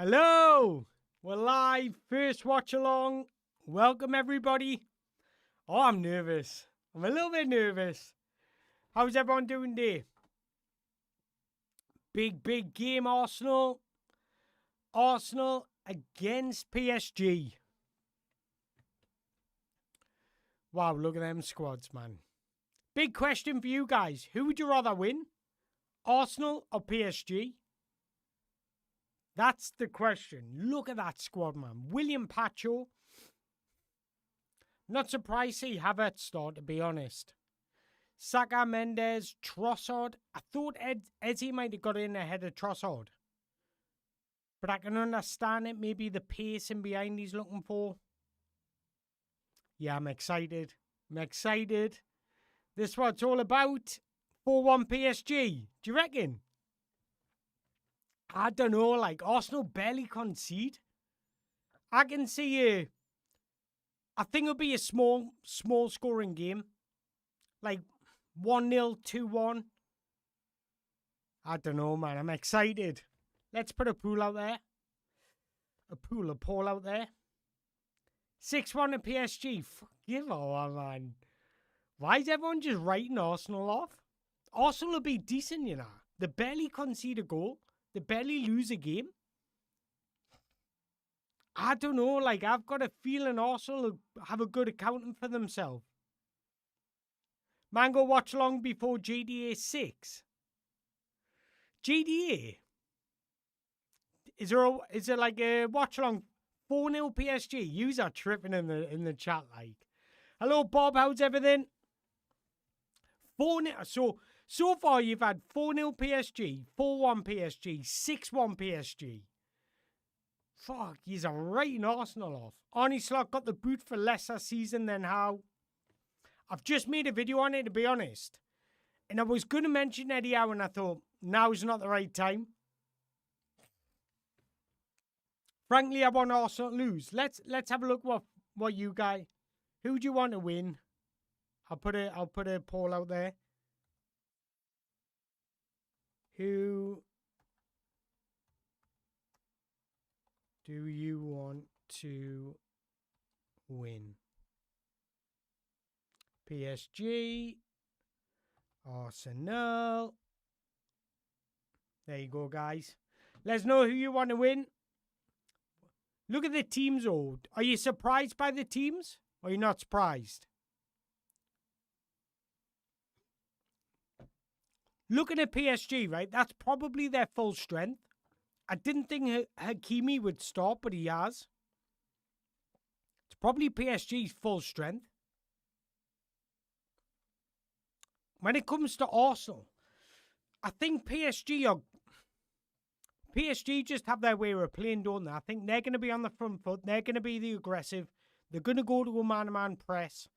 Hello, we're live. First watch along. Welcome everybody. Oh, I'm nervous. I'm a little bit nervous. How's everyone doing today? Big game, Arsenal. Arsenal against PSG. Wow, look at them squads, man. Big question for you guys. Who would you rather win? Arsenal or PSG? That's the question. Look at that squad, man. William Pacho. Not surprised to see Havertz start, to be honest. Saka, Mendes, Trossard. I thought Eze might have got in ahead of Trossard. But I can understand it. Maybe the pace in behind he's looking for. Yeah, I'm excited. This is what it's all about. 4-1 PSG. Do you reckon? I don't know. Like, Arsenal barely concede. I can see I think it'll be a small scoring game. Like 1-0, 2-1. I don't know, man. I'm excited. Let's put a pool out there. A poll out there. 6-1 to PSG. Forgive all, man. Why is everyone just writing Arsenal off? Arsenal will be decent, you know. They barely concede a goal. They barely lose a game. I don't know, like, I've got a feeling Arsenal will have a good accounting for themselves. Mango watch along before GDA 6. GDA? Is there like a watch along 4-0 PSG? Yous are tripping in the chat, like. Hello, Bob, how's everything? 4-0. So far you've had 4-0 PSG, 4-1 PSG, 6-1 PSG. Fuck, he's writing Arsenal off. Arnie Slot got the boot for lesser season than how. I've just made a video on it, to be honest. And I was going to mention Eddie Howe, and I thought, now's not the right time. Frankly, I want Arsenal to lose. Let's have a look what you guys. Who do you want to win? I'll put a poll out there. Who do you want to win? PSG, Arsenal. There you go, guys. Let's know who you want to win. Look at the teams, old. Are you surprised by the teams? Or are you not surprised? Looking at PSG, right? That's probably their full strength. I didn't think Hakimi would start, but he has. It's probably PSG's full strength. When it comes to Arsenal, I think PSG just have their way of playing, don't they? I think they're going to be on the front foot. They're going to be the aggressive. They're going to go to a man-to-man press.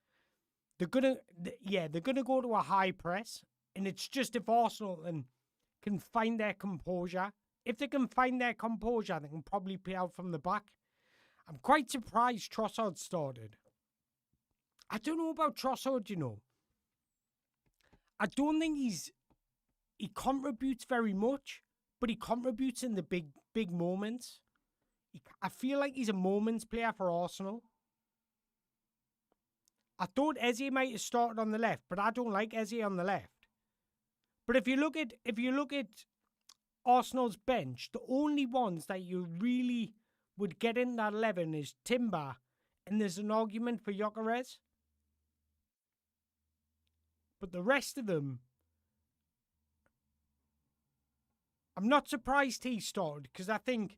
They're going to go to a high press. And it's just if Arsenal can find their composure. If they can find their composure, they can probably play out from the back. I'm quite surprised Trossard started. I don't know about Trossard, you know. I don't think he contributes very much, but he contributes in the big moments. I feel like he's a moments player for Arsenal. I thought Eze might have started on the left, but I don't like Eze on the left. But if you look at Arsenal's bench, the only ones that you really would get in that 11 is Timber, and there's an argument for Gyökeres. But the rest of them, I'm not surprised he started, because I think,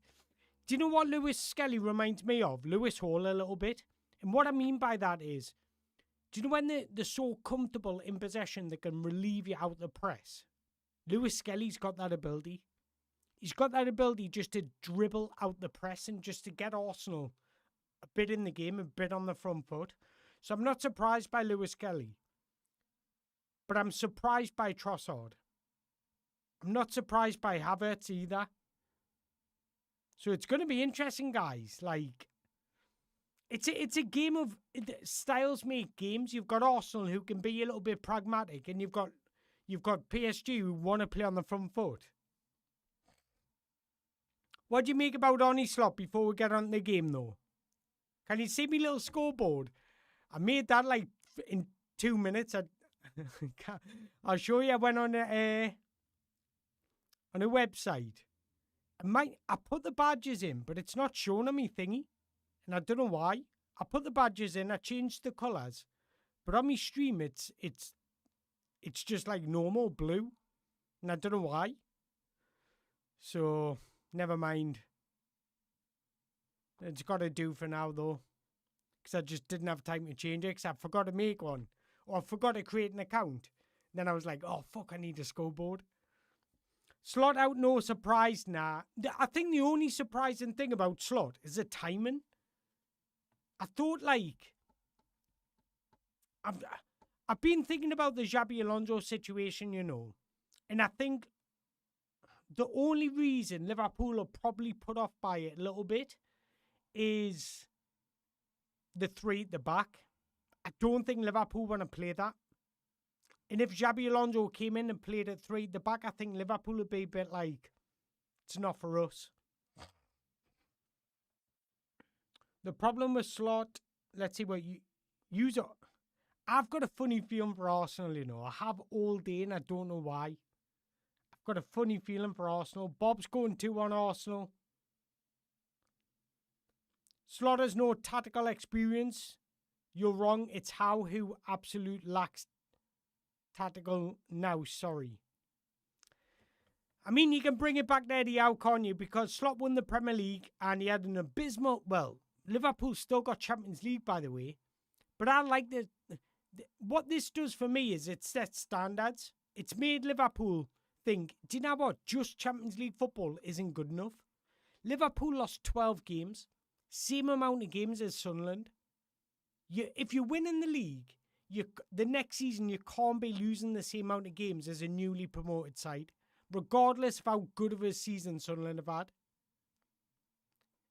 do you know what Lewis Skelly reminds me of? Lewis Hall a little bit. And what I mean by that is, do you know when they're so comfortable in possession they can relieve you out the press? Lewis Skelly's got that ability. He's got that ability just to dribble out the press and just to get Arsenal a bit in the game, a bit on the front foot. So I'm not surprised by Lewis Skelly. But I'm surprised by Trossard. I'm not surprised by Havertz either. So it's going to be interesting, guys. Like, it's a game of styles make games. You've got Arsenal who can be a little bit pragmatic, and you've got PSG who want to play on the front foot. What do you make about Arnie Slot before we get on the game, though? Can you see me little scoreboard? I made that like in 2 minutes. I'll show you. I went on a website. I put the badges in, but it's not showing on me thingy. And I don't know why. I put the badges in, I changed the colours. But on my stream, it's just like normal blue. And I don't know why. So, never mind. It's got to do for now, though. Because I just didn't have time to change it. Because I forgot to make one. Or I forgot to create an account. Then I was like, oh, fuck, I need a scoreboard. Slot out, no surprise, nah. I think the only surprising thing about Slot is the timing. I thought, like, I've been thinking about the Xabi Alonso situation, you know. And I think the only reason Liverpool are probably put off by it a little bit is the three at the back. I don't think Liverpool want to play that. And if Xabi Alonso came in and played at three at the back, I think Liverpool would be a bit like, it's not for us. The problem with Slot, let's see what you use. I've got a funny feeling for Arsenal, you know. I have all day and I don't know why. I've got a funny feeling for Arsenal. Bob's going 2 on Arsenal. Slot has no tactical experience. You're wrong. It's Howe who absolute lacks tactical now, sorry. I mean, you can bring it back there to Howe, can't you? Because Slot won the Premier League and he had an abysmal... Well, Liverpool still got Champions League, by the way. But I like what this does for me is it sets standards. It's made Liverpool think, do you know what? Just Champions League football isn't good enough. Liverpool lost 12 games. Same amount of games as Sunderland. If you win in the league, the next season you can't be losing the same amount of games as a newly promoted side, regardless of how good of a season Sunderland have had.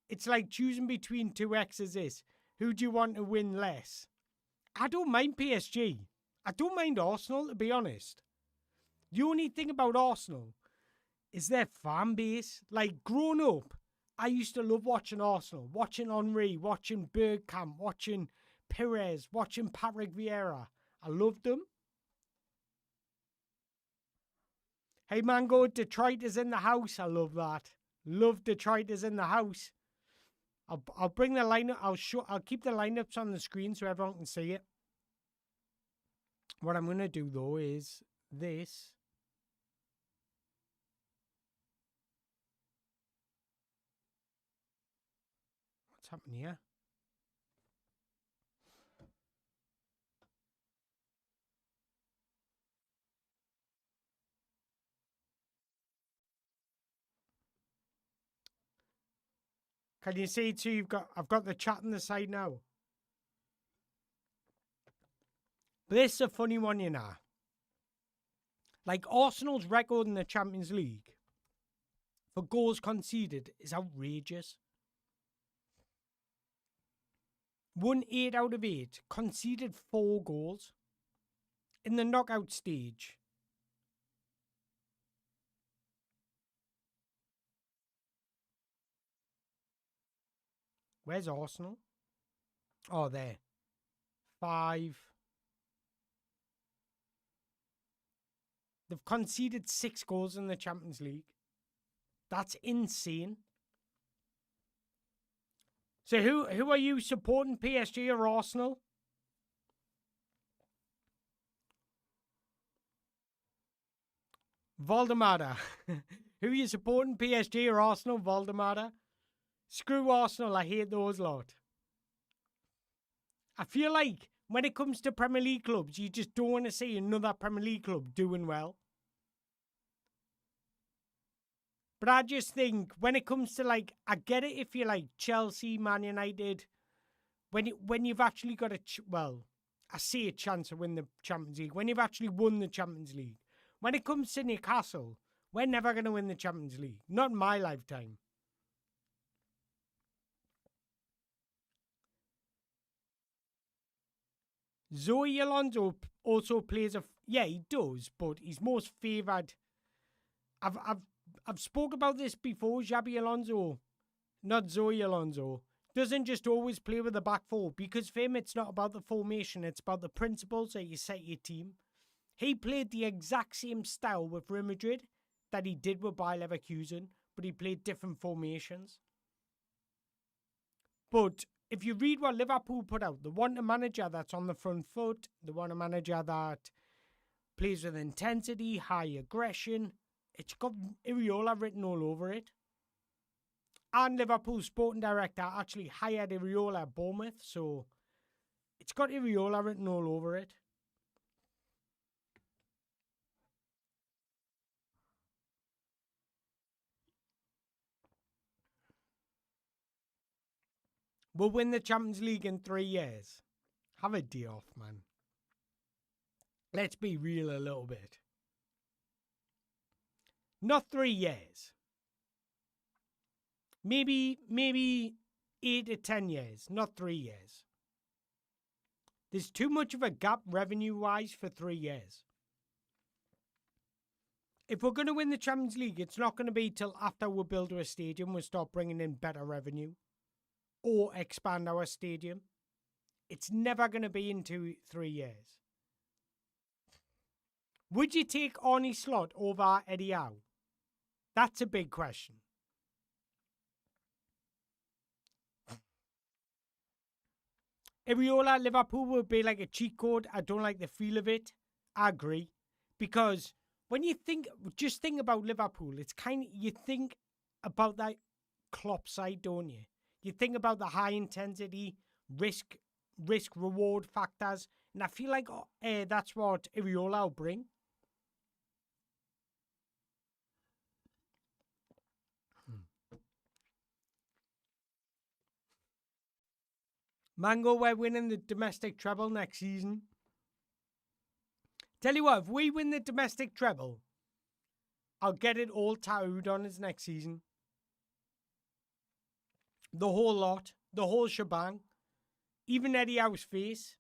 It's like choosing between two exes. Who do you want to win less? I don't mind PSG. I don't mind Arsenal, to be honest. The only thing about Arsenal is their fan base. Like, growing up, I used to love watching Arsenal. Watching Henry, watching Bergkamp, watching Perez, watching Patrick Vieira. I loved them. Hey, Mango, Detroit is in the house. I love that. Love Detroit is in the house. I'll bring the lineup. I'll keep the lineups on the screen so everyone can see it. What I'm gonna do though is this. What's happening here? Can you see too? I've got the chat on the side now. But this is a funny one, you know. Like, Arsenal's record in the Champions League for goals conceded is outrageous. Won 8 out of 8, conceded 4 goals in the knockout stage. Where's Arsenal? Oh, there. 5. They've conceded 6 goals in the Champions League. That's insane. So who are you supporting, PSG or Arsenal? Voldemada. Who are you supporting, PSG or Arsenal? Voldemada. Screw Arsenal, I hate those lot. I feel like when it comes to Premier League clubs, you just don't want to see another Premier League club doing well. But I just think when it comes to, like, I get it if you're like Chelsea, Man United, when you've actually got I see a chance to win the Champions League. When you've actually won the Champions League. When it comes to Newcastle, we're never going to win the Champions League. Not in my lifetime. Zoe Alonso also plays yeah, he does, but he's most favoured. I've spoke about this before. Xabi Alonso, not Zoe Alonso, doesn't just always play with the back four, because for him it's not about the formation, it's about the principles that you set your team. He played the exact same style with Real Madrid that he did with Bayer Leverkusen, but he played different formations. But if you read what Liverpool put out, they want a manager that's on the front foot, they want a manager that plays with intensity, high aggression. It's got Iriola written all over it. And Liverpool's sporting director actually hired Iriola at Bournemouth, so it's got Iriola written all over it. We'll win the Champions League in 3 years. Have a day off, man. Let's be real a little bit. Not 3 years. Maybe 8 to 10 years, not 3 years. There's too much of a gap revenue-wise for 3 years. If we're going to win the Champions League, it's not going to be till after we build a stadium we start bringing in better revenue or expand our stadium. It's never going to be in 3 years. Would you take Arne Slot over Eddie Howe? That's a big question. Iriola at Liverpool would be like a cheat code. I don't like the feel of it. I agree. Because when you just think about Liverpool, it's kind of, you think about that Klopp side, don't you? You think about the high intensity, risk reward factors. And I feel like that's what Iriola will bring. Mango, we're winning the domestic treble next season. Tell you what, if we win the domestic treble, I'll get it all tattooed on us next season. The whole lot. The whole shebang. Even Eddie Howe's face.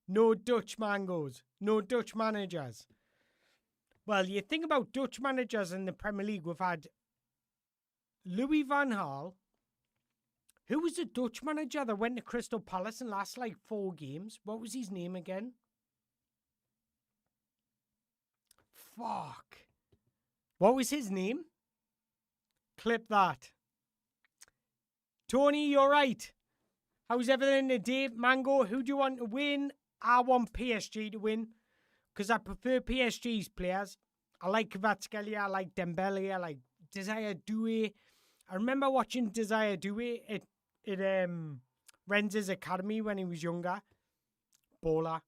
No Dutch mangoes. No Dutch managers. Well, you think about Dutch managers in the Premier League. We've had Louis van Gaal. Who was the Dutch manager that went to Crystal Palace and lasted like 4 games? What was his name again? Fuck. What was his name? Clip that. Tony, you're right. How's everything today? Mango, who do you want to win? I want PSG to win because I prefer PSG's players. I like Kvaratskhelia, I like Dembele, I like Desire Doué. I remember watching Desire Doué at Renz's Academy when he was younger. Baller.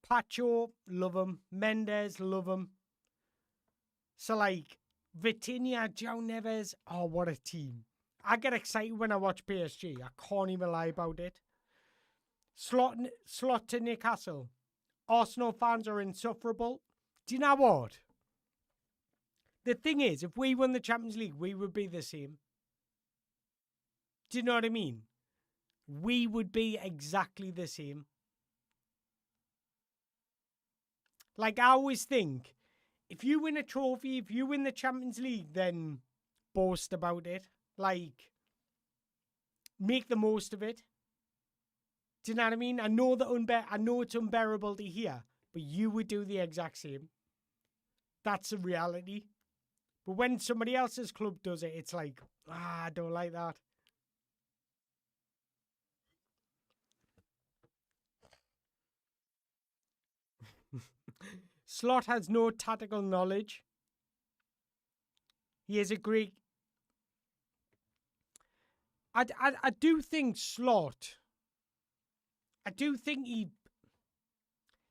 Pacho, love him. Mendes, love him. So like, Vitinha, João Neves, oh, what a team. I get excited when I watch PSG. I can't even lie about it. Slot to Newcastle. Arsenal fans are insufferable. Do you know what? The thing is, if we won the Champions League, we would be the same. Do you know what I mean? We would be exactly the same. Like, I always think, if you win a trophy, if you win the Champions League, then boast about it. Like, make the most of it. Do you know what I mean? I know it's unbearable to hear, but you would do the exact same. That's the reality. But when somebody else's club does it, it's like, I don't like that. Slot has no tactical knowledge. He is a great... I do think Slot... I do think he...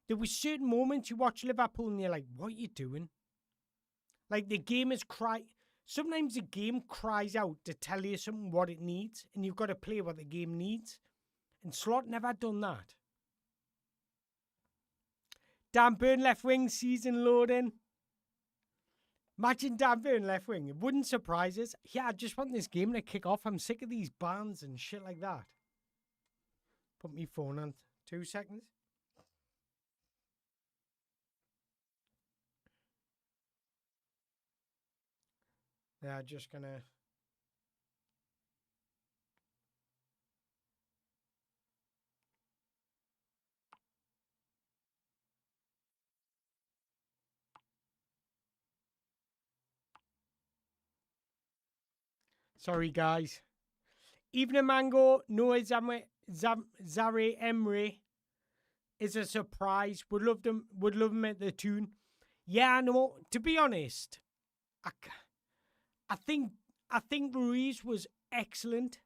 There were certain moments you watch Liverpool and you're like, what are you doing? Like, the game is sometimes the game cries out to tell you something what it needs, and you've got to play what the game needs. And Slot never done that. Dan Burn left wing, season loading. Imagine Dan Burn left wing. It wouldn't surprise us. Yeah, I just want this game to kick off. I'm sick of these bans and shit like that. Put my phone on 2 seconds. Yeah, just gonna... Sorry, guys. Evening Mango, Noah Zare Emery is a surprise. Would love him at the tune. Yeah, I know. To be honest, I think Ruiz was excellent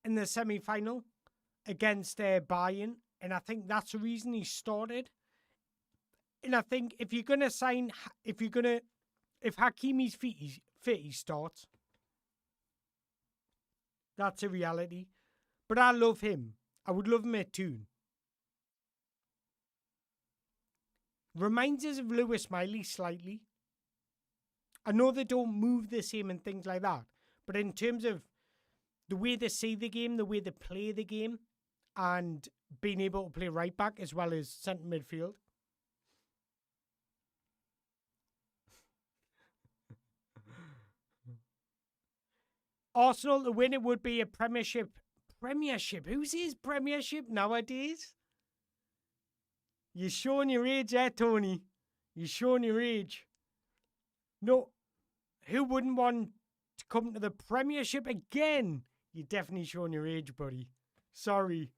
in the semi-final against Bayern, and I think that's the reason he started. And I think if Hakimi's fit, he starts. That's a reality. But I love him. I would love him at tune. Reminds us of Lewis Miley slightly. I know they don't move the same and things like that, but in terms of the way they see the game, the way they play the game, and being able to play right back as well as centre midfield. Arsenal to win it would be a Premiership. Who says Premiership nowadays? You're showing your age there, Tony. You're showing your age. No, who wouldn't want to come to the Premiership again? You're definitely showing your age, buddy. Sorry.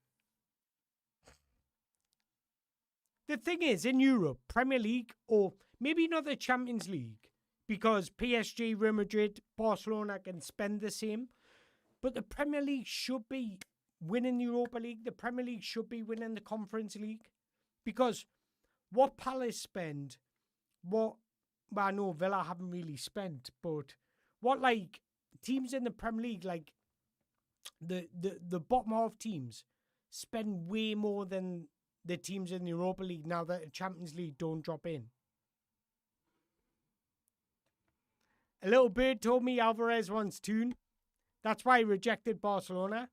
The thing is, in Europe, Premier League, or maybe not the Champions League, because PSG, Real Madrid, Barcelona can spend the same, but the Premier League should be winning the Europa League. The Premier League should be winning the Conference League. Because what Palace spend, well, I know Villa haven't really spent, but what, like, teams in the Premier League, like, the bottom half teams spend way more than the teams in the Europa League now that the Champions League don't drop in. A little bird told me Alvarez wants tune. That's why he rejected Barcelona.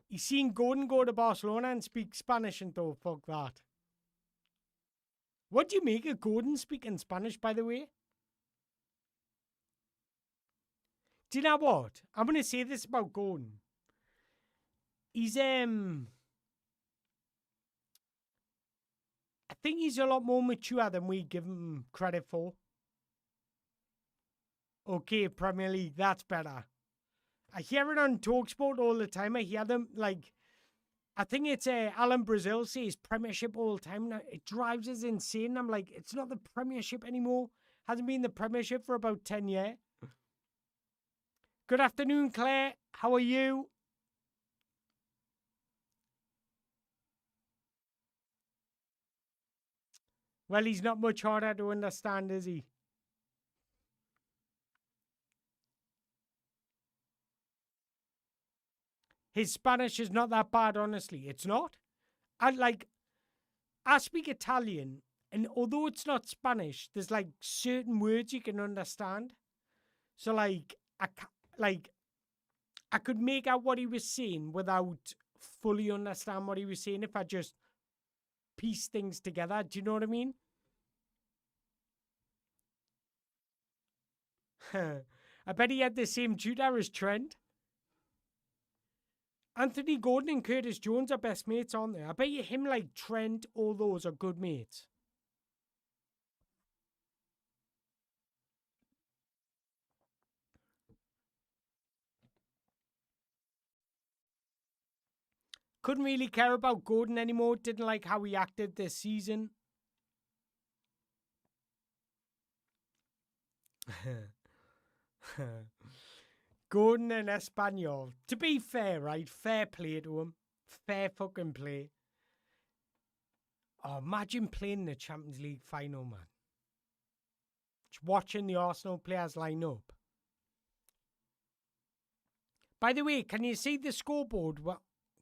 He's seen Gordon go to Barcelona and speak Spanish and thought, fuck that. What do you make of Gordon speaking Spanish, by the way? Do you know what? I'm going to say this about Gordon. He's, I think he's a lot more mature than we give him credit for. Okay, Premier League, that's better. I hear it on TalkSport all the time. I hear them, like, I think it's Alan Brazil says Premiership all the time now. It drives us insane. I'm like, it's not the Premiership anymore. Hasn't been the Premiership for about 10 years. Good afternoon, Claire. How are you? Well, he's not much harder to understand, is he? His Spanish is not that bad, honestly. It's not. I speak Italian, and although it's not Spanish, there's like certain words you can understand. So I could make out what he was saying without fully understand what he was saying if I just piece things together. Do you know what I mean? I bet he had the same tutor as Trent. Anthony Gordon and Curtis Jones are best mates, aren't they? I bet you him, like Trent, all those are good mates. Couldn't really care about Gordon anymore. Didn't like how he acted this season. Gordon and Espanyol. To be fair, right? Fair play to him. Fair fucking play. Oh, imagine playing the Champions League final, man. Just watching the Arsenal players line up. By the way, can you see the scoreboard?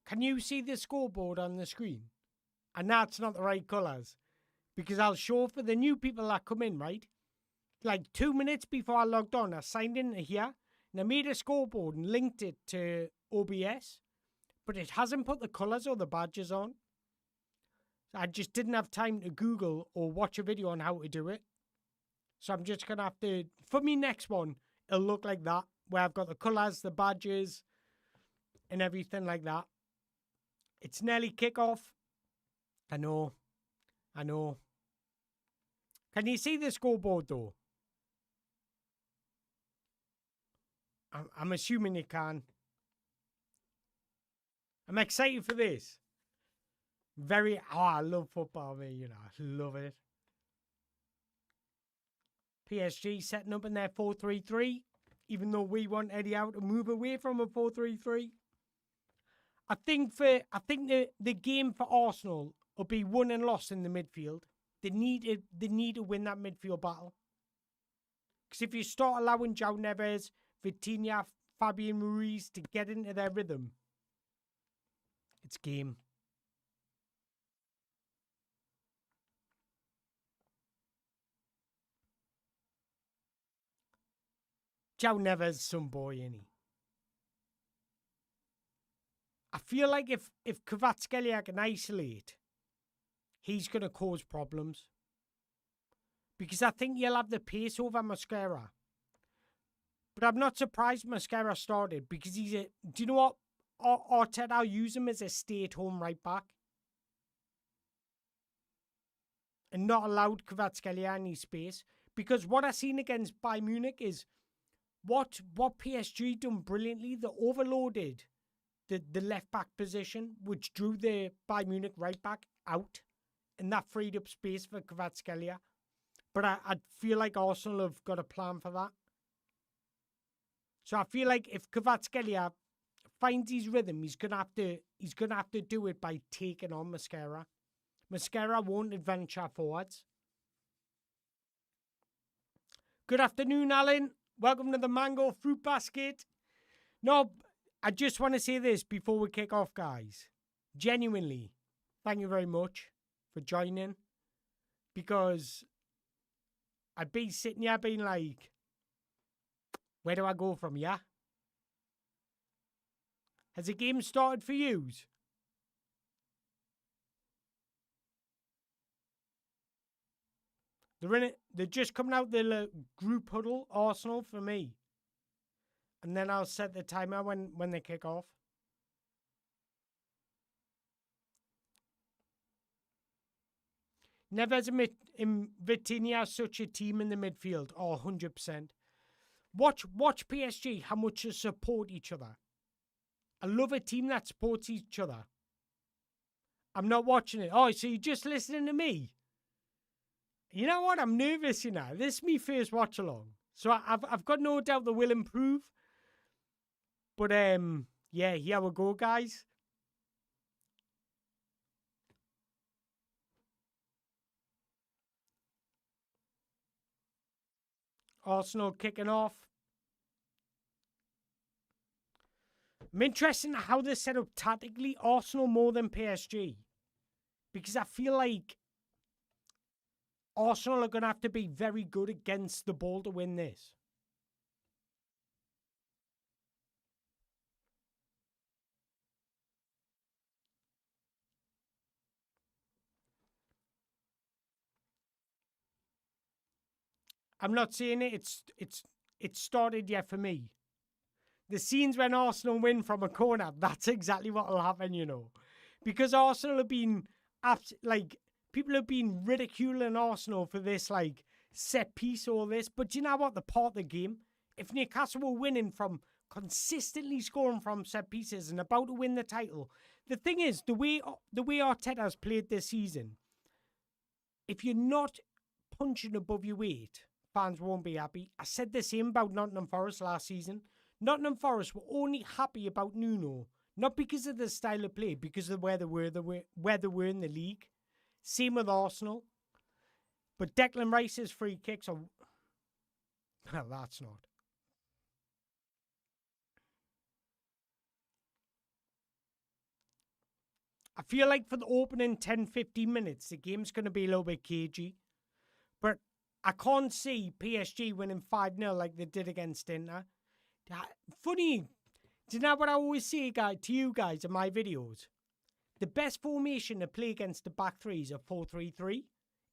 Can you see the scoreboard on the screen? And that's not the right colours. Because I'll show for the new people that come in, right? Like 2 minutes before I logged on, I signed into here. And I made a scoreboard and linked it to OBS. But it hasn't put the colours or the badges on. I just didn't have time to Google or watch a video on how to do it. So I'm just going to have to, for me next one, it'll look like that, where I've got the colours, the badges, and everything like that. It's nearly kick-off. I know. Can you see the scoreboard, though? I'm assuming you can. I'm excited for this. I love football, man, I love it. PSG setting up in their 4-3-3, even though we want Eddie Howe to move away from a 4-3-3. I think the game for Arsenal will be won and lost in the midfield. They need to win that midfield battle. Because if you start allowing João Neves, Vitinha, Fabian Ruiz to get into their rhythm, it's game. João Neves, some boy, ain't he? I feel like if Kvaratskhelia can isolate, he's going to cause problems. Because I think he'll have the pace over Mosquera. But I'm not surprised Mosquera started because do you know what? Arteta will use him as a stay-at-home right-back. And not allowed Kvaratskhelia any space. Because what I've seen against Bayern Munich is what PSG done brilliantly. They overloaded the left-back position, which drew the Bayern Munich right-back out. And that freed up space for Kvaratskhelia. But I feel like Arsenal have got a plan for that. So I feel like if Kvaratskhelia finds his rhythm, he's gonna have to do it by taking on Mosquera. Mosquera won't adventure forwards. Good afternoon, Alan. Welcome to the Mango Fruit Basket. No, I just want to say this before we kick off, guys. Genuinely, thank you very much for joining. Because I'd be sitting here being like, where do I go from here? Has the game started for yous? They're just coming out the group huddle, Arsenal, for me. And then I'll set the timer when they kick off. Neves and Vitinha are such a team in the midfield. Oh, 100%. Watch PSG, how much they support each other. I love a team that supports each other. I'm not watching it. Oh, so you're just listening to me? You know what? I'm nervous, This is me first watch along. So I've got no doubt they will improve. But, yeah, here we go, guys. Arsenal kicking off. I'm interested in how they're set up tactically. Arsenal more than PSG. Because I feel like Arsenal are going to have to be very good against the ball to win this. I'm not saying it. It's started yet for me. The scenes when Arsenal win from a corner, that's exactly what will happen, Because Arsenal have been, people have been ridiculing Arsenal for this, set piece or this. But do you know what? The part of the game, if Newcastle were winning from consistently scoring from set pieces and about to win the title, the thing is, the way Arteta's played this season, if you're not punching above your weight, fans won't be happy. I said the same about Nottingham Forest last season. Nottingham Forest were only happy about Nuno, not because of the style of play, because of where they were in the league. Same with Arsenal. But Declan Rice's free kicks are... Well, that's not. I feel like for the opening 10-15 minutes, the game's going to be a little bit cagey. But I can't see PSG winning 5-0 like they did against Inter. Funny, do you know what I always say to you guys in my videos? The best formation to play against the back three is a 4-3-3.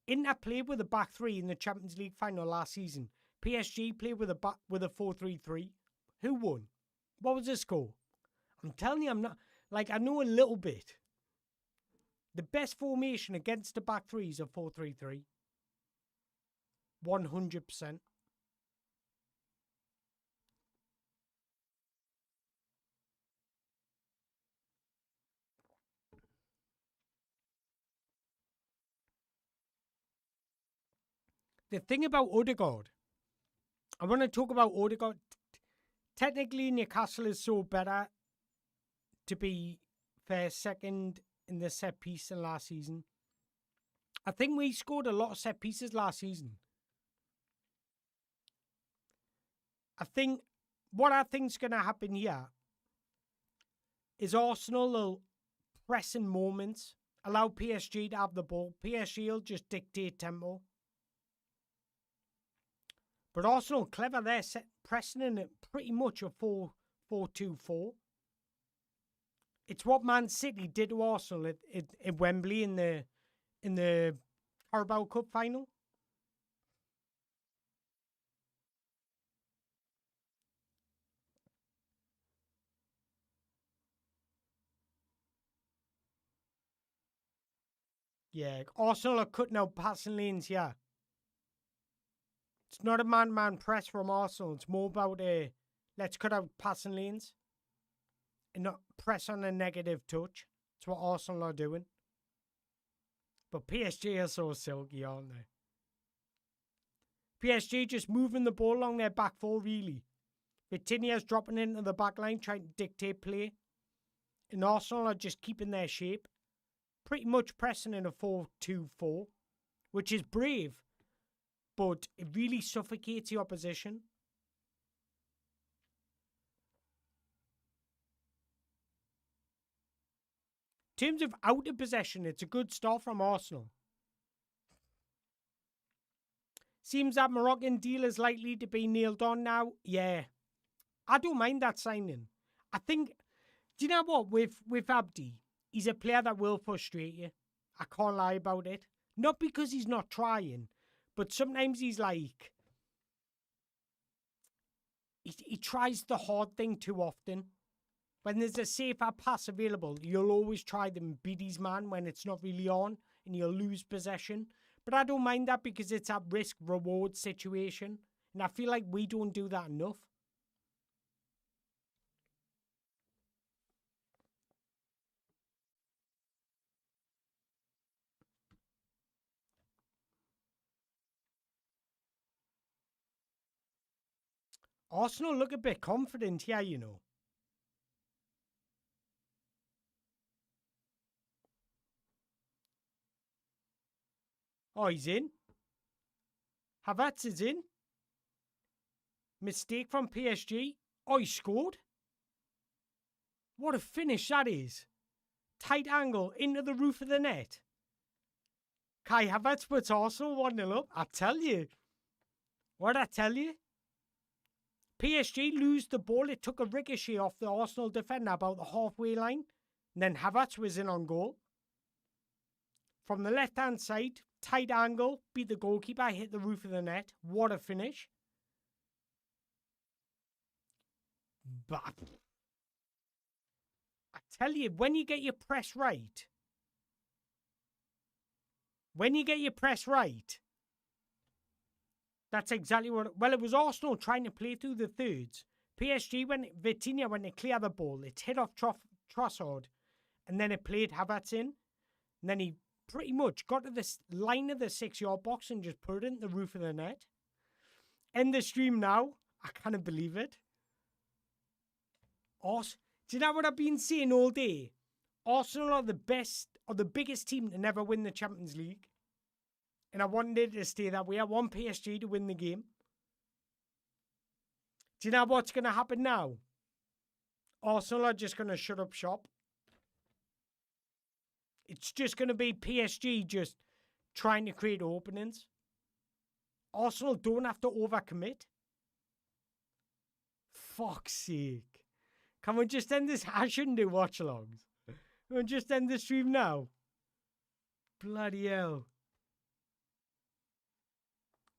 Inter played with a back three in the Champions League final last season. PSG played with a 4-3-3. Who won? What was the score? I'm telling you, I'm not... Like, I know a little bit. The best formation against the back three is a 4-3-3. 100%. The thing about Odegaard, I want to talk about Odegaard. Technically, Newcastle is so better, to be fair, second in the set piece than last season. I think we scored a lot of set pieces last season. What I think's going to happen here is Arsenal will press in moments, allow PSG to have the ball. PSG will just dictate tempo. But Arsenal, clever there, pressing in it pretty much a 4-4-2-4. It's what Man City did to Arsenal at Wembley in the Carabao Cup final. Yeah, Arsenal are cutting out passing lanes here. It's not a man-man press from Arsenal. It's more about let's cut out passing lanes and not press on a negative touch. It's what Arsenal are doing. But PSG are so silky, aren't they? PSG just moving the ball along their back four, really. Vitinha's dropping into the back line, trying to dictate play. And Arsenal are just keeping their shape. Pretty much pressing in a 4-2-4, which is brave, but it really suffocates the opposition. In terms of out of possession, it's a good start from Arsenal. Seems that Moroccan deal is likely to be nailed on now. Yeah, I don't mind that signing. I think, do you know what, with Abdi, he's a player that will frustrate you. I can't lie about it. Not because he's not trying, but sometimes he's like... He tries the hard thing too often. When there's a safer pass available, you'll always try them beat his man when it's not really on, and you'll lose possession. But I don't mind that because it's a risk-reward situation. And I feel like we don't do that enough. Arsenal look a bit confident here, you know. Oh, he's in. Havertz is in. Mistake from PSG. Oh, he scored. What a finish that is. Tight angle into the roof of the net. Kai Havertz puts Arsenal 1-0 up. I tell you. What I tell you? PSG lose the ball. It took a ricochet off the Arsenal defender about the halfway line. And then Havertz was in on goal. From the left-hand side, tight angle, beat the goalkeeper, hit the roof of the net. What a finish. But I tell you, when you get your press right, that's exactly what... Well, it was Arsenal trying to play through the thirds. PSG, when Vitinha went to clear the ball, it hit off Trossard, and then it played Havertz in. And then he pretty much got to the line of the 6-yard box and just put it in the roof of the net. End the stream now. I can't believe it. Do you know what I've been saying all day? Arsenal are the best, or the biggest team to never win the Champions League. And I wanted it to stay that way. I want PSG to win the game. Do you know what's going to happen now? Arsenal are just going to shut up shop. It's just going to be PSG just trying to create openings. Arsenal don't have to overcommit. Fuck's sake. Can we just end this? I shouldn't do watch-alongs. Can we just end the stream now? Bloody hell.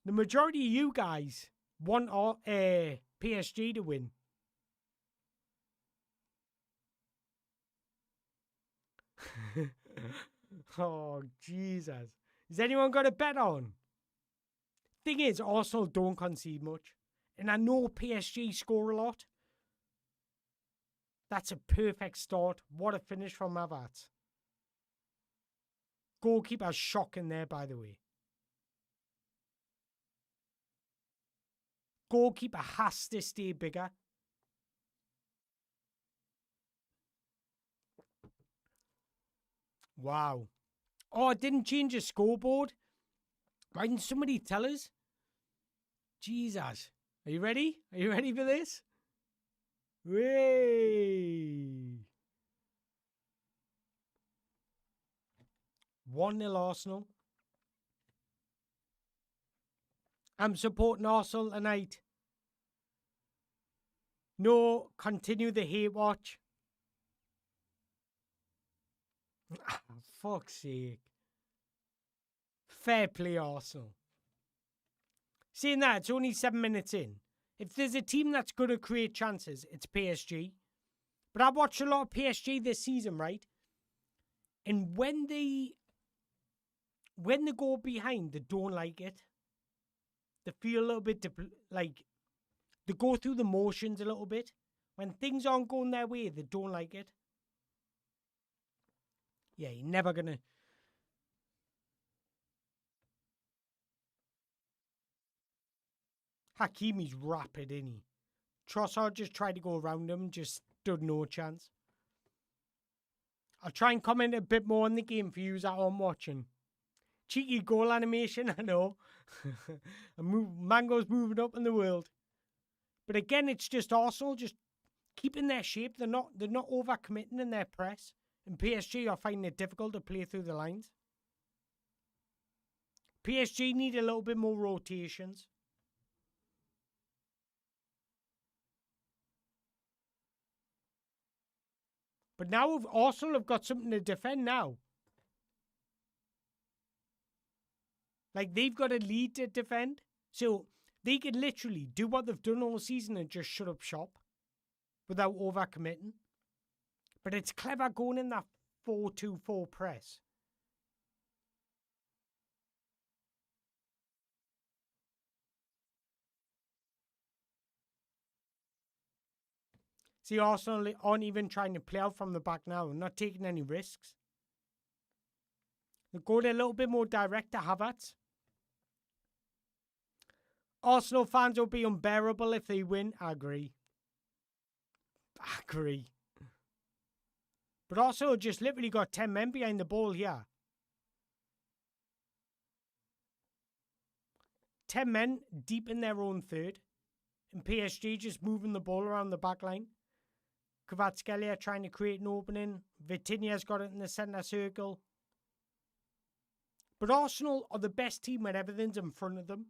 The majority of you guys want PSG to win. Oh, Jesus. Has anyone got a bet on? Thing is, Arsenal don't concede much. And I know PSG score a lot. That's a perfect start. What a finish from Havertz. Goalkeeper shocking there, by the way. Goalkeeper has to stay bigger. Wow. Oh, it didn't change the scoreboard. Why didn't somebody tell us? Jesus. Are you ready? Are you ready for this? Way. 1-0 Arsenal. I'm supporting Arsenal tonight. No, continue the hate watch. Fuck's sake. Fair play, Arsenal. Saying that, it's only 7 minutes in. If there's a team that's going to create chances, it's PSG. But I've watched a lot of PSG this season, right? And when they go behind, they don't like it. They feel a little bit like they go through the motions a little bit. When things aren't going their way, they don't like it. Yeah, you're never going to... Hakimi's rapid, isn't he? Trossard just tried to go around him, just stood no chance. I'll try and comment a bit more on the game for you that I'm watching. Cheeky goal animation, I know. Mango's moving up in the world. But again, it's just Arsenal just keeping their shape. They're not overcommitting in their press. And PSG are finding it difficult to play through the lines. PSG need a little bit more rotations. But now Arsenal have got something to defend now. Like, they've got a lead to defend. So they could literally do what they've done all season and just shut up shop without overcommitting. But it's clever going in that 4-2-4 press. See, Arsenal aren't even trying to play out from the back now. They're not taking any risks. They're going a little bit more direct to Havertz. Arsenal fans will be unbearable if they win. I agree. But Arsenal just literally got 10 men behind the ball here. 10 men deep in their own third. And PSG just moving the ball around the back line. Kvaratskhelia trying to create an opening. Vitinha's got it in the centre circle. But Arsenal are the best team when everything's in front of them.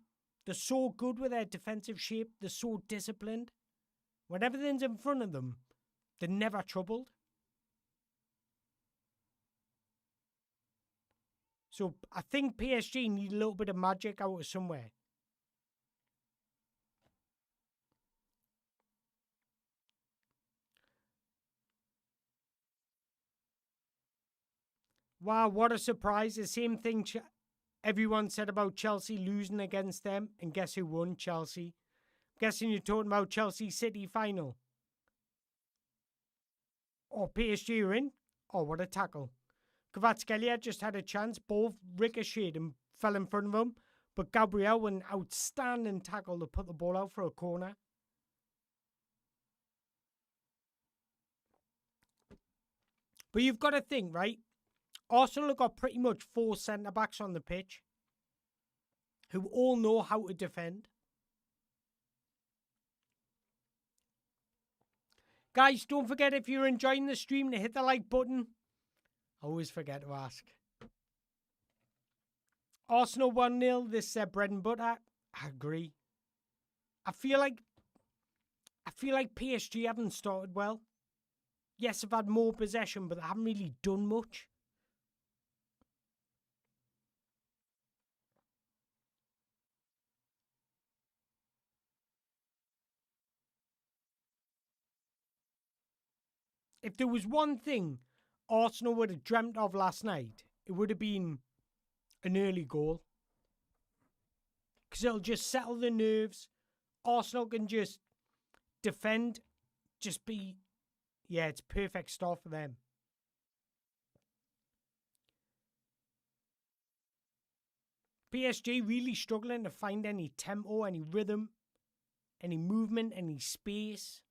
They're so good with their defensive shape. They're so disciplined. When everything's in front of them, they're never troubled. So I think PSG need a little bit of magic out of somewhere. Wow, what a surprise. The same thing everyone said about Chelsea losing against them. And guess who won? Chelsea. Guessing you're talking about Chelsea City final. Oh, PSG are in. Oh, what a tackle. Kvaratskhelia just had a chance. Both ricocheted and fell in front of him. But Gabriel with an outstanding tackle to put the ball out for a corner. But you've got to think, right? Arsenal have got pretty much 4 centre-backs on the pitch who all know how to defend. Guys, don't forget if you're enjoying the stream to hit the like button. I always forget to ask. Arsenal 1-0. This is their bread and butter. I agree. I feel like PSG haven't started well. Yes, they've had more possession, but they haven't really done much. if there was one thing Arsenal would have dreamt of last night, it would have been an early goal. Because it'll just settle the nerves. Arsenal can just defend, just be, yeah, it's perfect start for them. PSG really struggling to find any tempo, any rhythm, any movement, any space.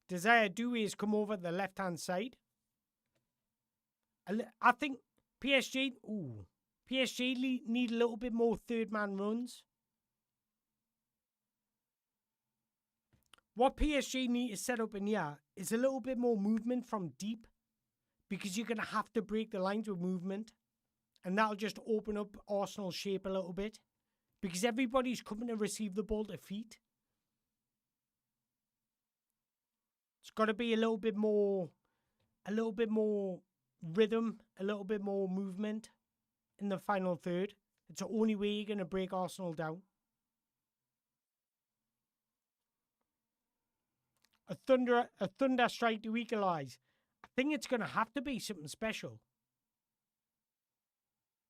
Desire Doué has come over the left-hand side. I think PSG need a little bit more third-man runs. What PSG need to set up in here is a little bit more movement from deep, because you're going to have to break the lines with movement, and that'll just open up Arsenal's shape a little bit, because everybody's coming to receive the ball to feet. It's got to be a little bit more rhythm, a little bit more movement in the final third. It's the only way you're going to break Arsenal down. A thunder strike to equalise. I think it's going to have to be something special.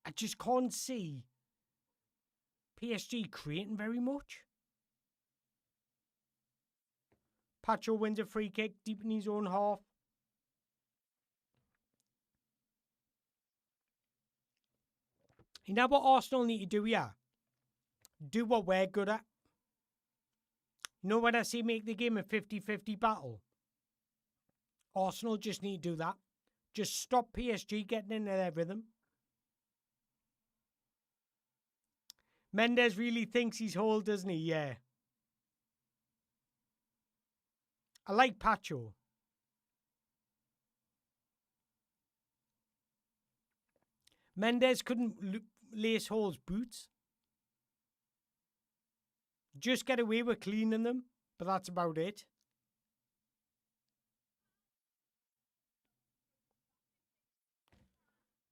I just can't see PSG creating very much. Pacho wins a free kick deep in his own half. You know what Arsenal need to do here? Do what we're good at. You know when I say make the game a 50-50 battle? Arsenal just need to do that. Just stop PSG getting into their rhythm. Mendes really thinks he's whole, doesn't he? Yeah. I like Pacho. Mendes couldn't lace Hall's boots. Just get away with cleaning them, but that's about it.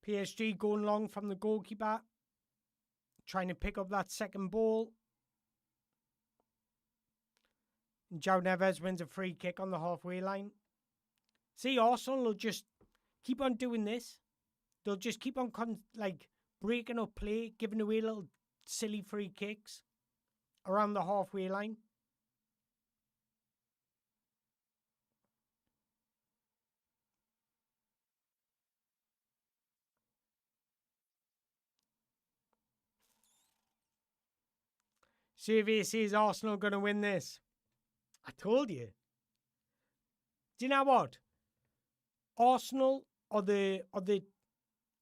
PSG going long from the goalkeeper, trying to pick up that second ball. And João Neves wins a free kick on the halfway line. See, Arsenal will just keep on doing this. They'll just keep on breaking up play, giving away little silly free kicks around the halfway line. Survey says Arsenal going to win this. I told you. Do you know what? Arsenal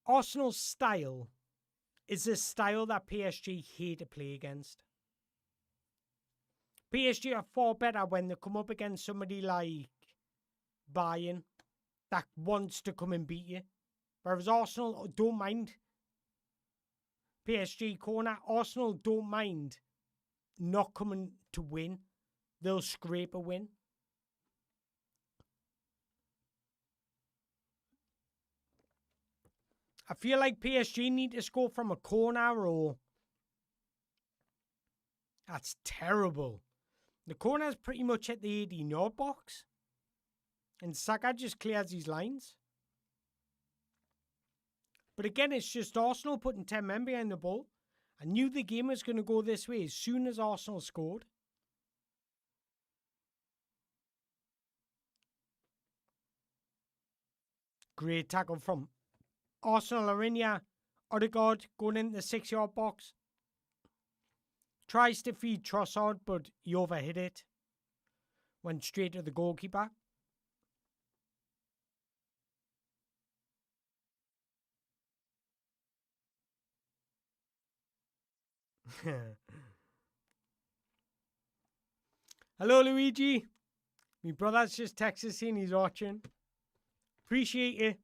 Arsenal's style is a style that PSG hate to play against. PSG are far better when they come up against somebody like Bayern that wants to come and beat you. Whereas Arsenal don't mind PSG corner. Arsenal don't mind not coming to win. They'll scrape a win. I feel like PSG need to score from a corner or... That's terrible. The corner's pretty much at the 18-yard box. And Saka just clears his lines. But again, it's just Arsenal putting 10 men behind the ball. I knew the game was going to go this way as soon as Arsenal scored. Great tackle from Arsenal are in here. Odegaard going in the 6-yard box. Tries to feed Trossard, but he overhit it. Went straight to the goalkeeper. Hello, Luigi. My brother's just texted saying he's watching. Appreciate it.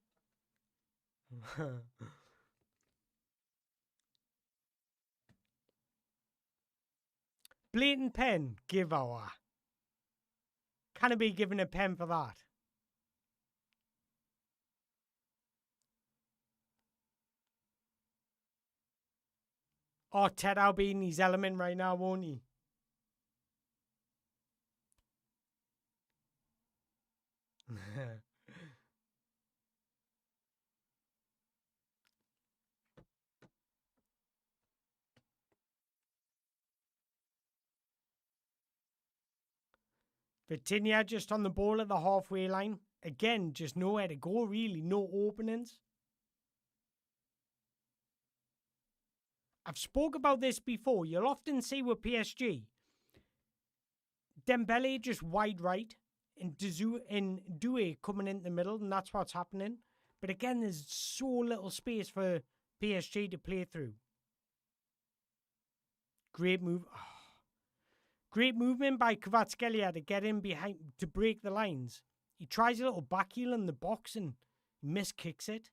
Blatant pen, give our. Can I be given a pen for that? Arteta will be in his element right now, won't he? Vitinha just on the ball at the halfway line. Again, just nowhere to go, really. No openings. I've spoke about this before. You'll often see with PSG, Dembele just wide right and Doué coming in the middle, and that's what's happening. But again, there's so little space for PSG to play through. Great move. Oh. Great movement by Kvaratskhelia to get in behind to break the lines. He tries a little back heel in the box and miskicks it.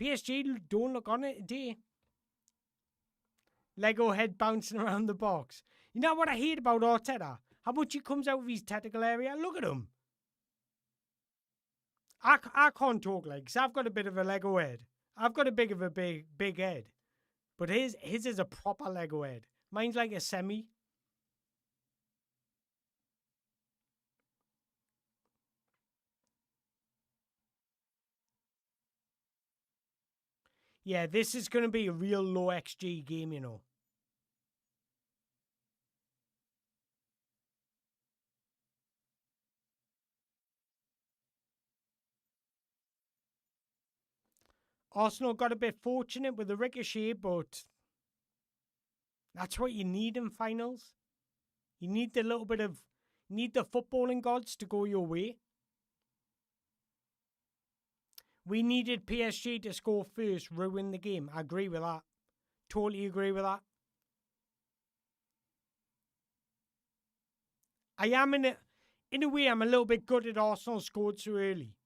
PSG don't look on it today. Lego head bouncing around the box. You know what I hate about Arteta? How much he comes out of his tactical area. Look at him. I can't talk like, because I've got a bit of a Lego head. I've got a big head. But his is a proper Lego head. Mine's like a semi. Yeah, this is going to be a real low XG game, you know. Arsenal got a bit fortunate with the ricochet, but that's what you need in finals. You need the footballing gods to go your way. We needed PSG to score first, ruin the game. I agree with that. Totally agree with that. I am in a way, I'm a little bit gutted Arsenal scored so early.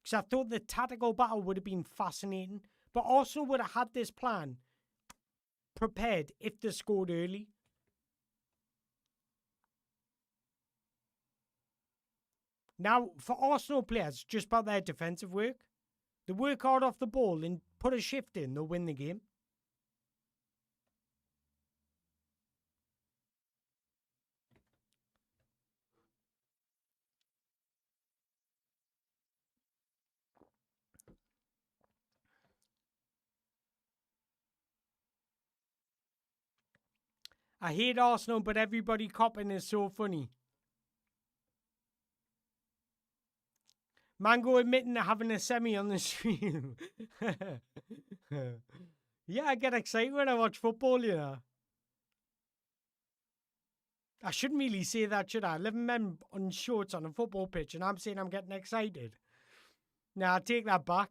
Because I thought the tactical battle would have been fascinating. But Arsenal would have had this plan prepared if they scored early. Now, for Arsenal players, just about their defensive work. They work hard off the ball and put a shift in, they'll win the game. I hate Arsenal, but everybody copping is so funny. Mango admitting to having a semi on the stream. Yeah, I get excited when I watch football, you know. I shouldn't really say that, should I? 11 men on shorts on a football pitch, and I'm saying I'm getting excited. Now, I take that back.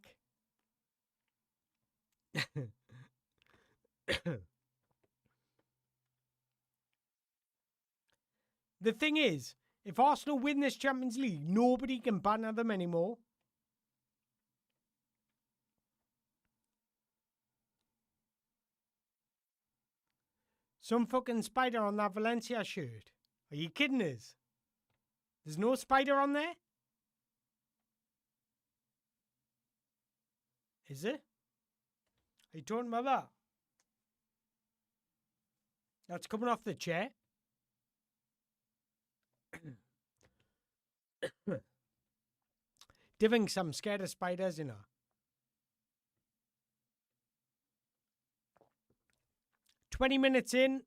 The thing is, if Arsenal win this Champions League, nobody can banter them anymore. Some fucking spider on that Valencia shirt. Are you kidding us? There's no spider on there? Is it? Are you talking about that? That's coming off the chair. Divinks, I'm scared of spiders, you know. 20 minutes in.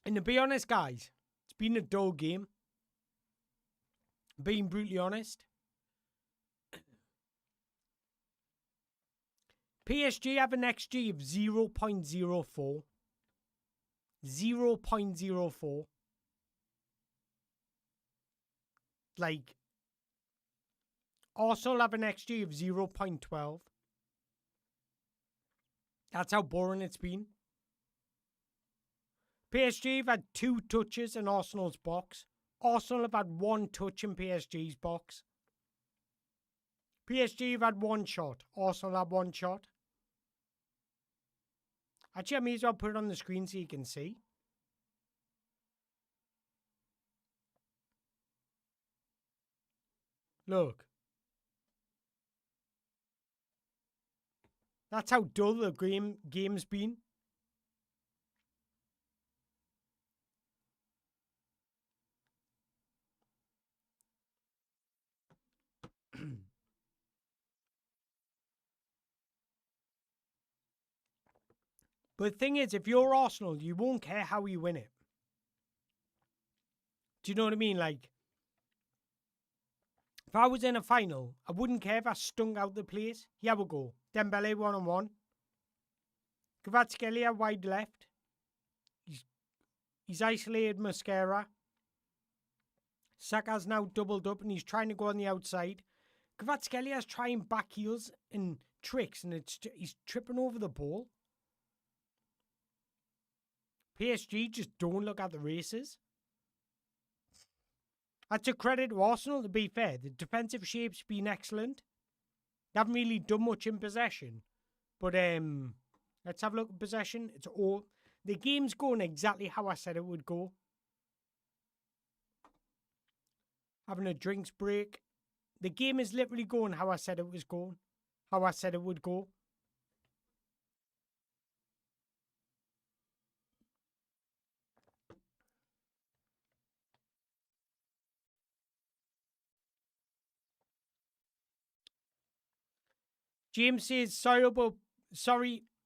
And to be honest, guys, it's been a dull game. Being brutally honest. PSG have an XG of 0.04. 0.04. Like, Arsenal have an XG of 0.12. That's how boring it's been. PSG have had 2 touches in Arsenal's box. Arsenal have had 1 touch in PSG's box. PSG have had 1 shot. Arsenal have 1 shot. Actually, I may as well put it on the screen so you can see. Look. That's how dull the game's been. But the thing is, if you're Arsenal, you won't care how you win it. Do you know what I mean? Like, if I was in a final, I wouldn't care if I stunk out the place. Here we go. Dembele 1-on-1. Kvaratskhelia wide left. He's isolated Mascara. Saka's now doubled up and he's trying to go on the outside. Kvaratskhelia's trying back heels and tricks and he's tripping over the ball. PSG just don't look at the races. That's a credit to Arsenal, to be fair. The defensive shape's been excellent. They haven't really done much in possession. But let's have a look at possession. It's all the game's going exactly how I said it would go. Having a drinks break. The game is literally going how I said it was going. How I said it would go. James says, sorry, the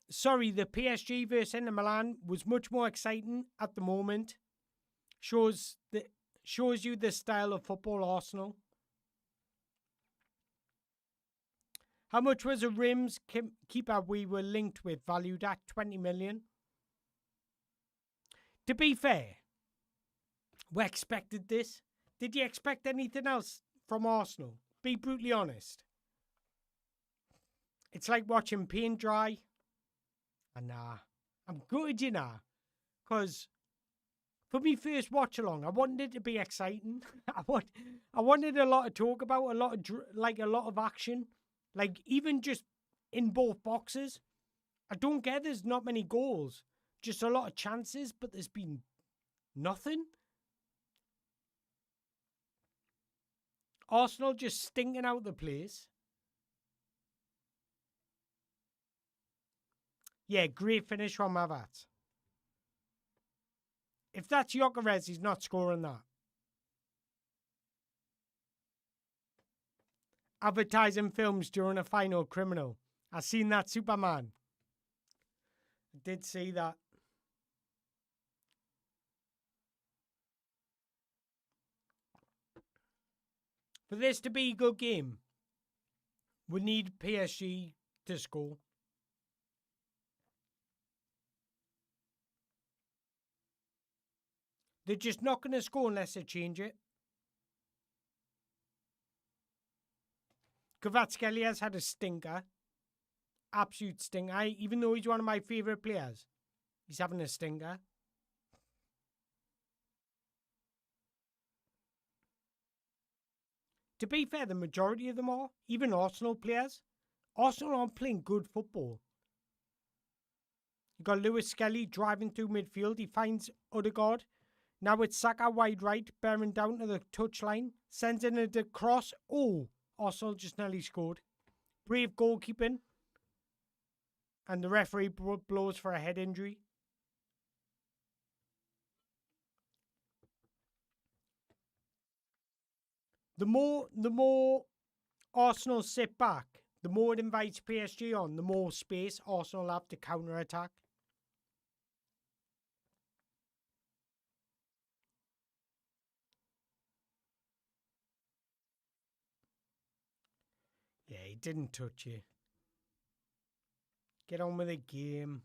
PSG versus Inter Milan was much more exciting at the moment. Shows you the style of football Arsenal. How much was a Reims keeper we were linked with valued at 20 million? To be fair, we expected this. Did you expect anything else from Arsenal? Be brutally honest. It's like watching paint dry. And nah, I'm gutted, you know. Because for me first watch along, I wanted it to be exciting. I wanted a lot to talk about, a lot of action. Like even just in both boxes. I don't get there's not many goals. Just a lot of chances, but there's been nothing. Arsenal just stinking out the place. Yeah, great finish from Havertz. If that's Gyökeres, he's not scoring that. Advertising films during a final, criminal. I seen that, Superman. I did see that. For this to be a good game, we need PSG to score. They're just not going to score unless they change it. Kvaratskhelia's had a stinker. Absolute stinker. Even though he's one of my favourite players, he's having a stinker. To be fair, the majority of them are. Even Arsenal players. Arsenal aren't playing good football. You got Lewis Skelly driving through midfield. He finds Odegaard. Now it's Saka wide right, bearing down to the touchline. Sends in a cross. Oh, Arsenal just nearly scored. Brave goalkeeping. And the referee blows for a head injury. The more Arsenal sit back, the more it invites PSG on, the more space Arsenal have to counter-attack. Yeah, he didn't touch you. Get on with the game.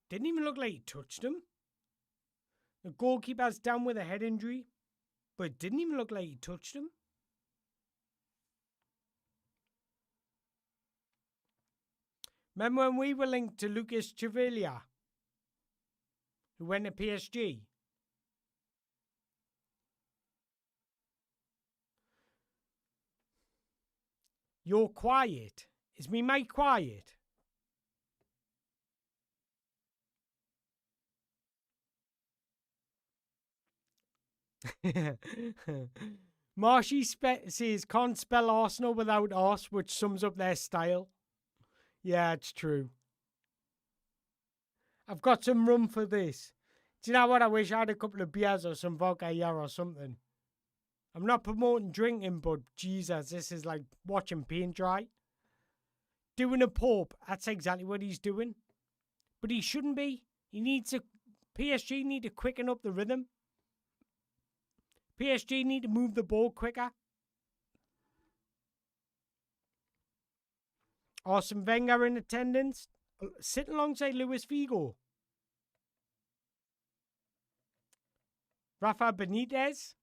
Didn't even look like he touched him. The goalkeeper's down with a head injury, but it didn't even look like he touched him. Remember when we were linked to Lucas Chevalier, who went to PSG? You're quiet. Is me mic quiet? Marshy says, can't spell Arsenal without arse, which sums up their style. Yeah, it's true. I've got some room for this. Do you know what? I wish I had a couple of beers or some vodka here or something. I'm not promoting drinking, but Jesus, this is like watching paint dry. Doing a Pope, that's exactly what he's doing. But he shouldn't be. PSG need to quicken up the rhythm. PSG need to move the ball quicker. Arsene Wenger in attendance, sitting alongside Luis Figo. Rafa Benitez.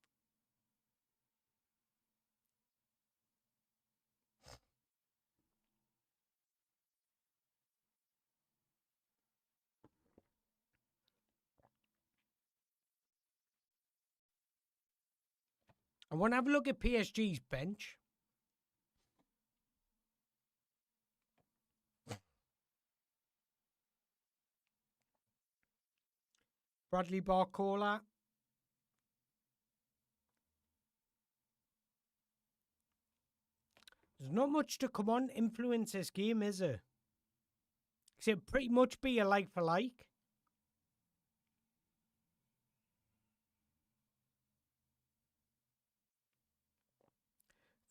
I want to have a look at PSG's bench. Bradley Barcola. There's not much to come on influence this game, is there? Because it'd pretty much be a like for like.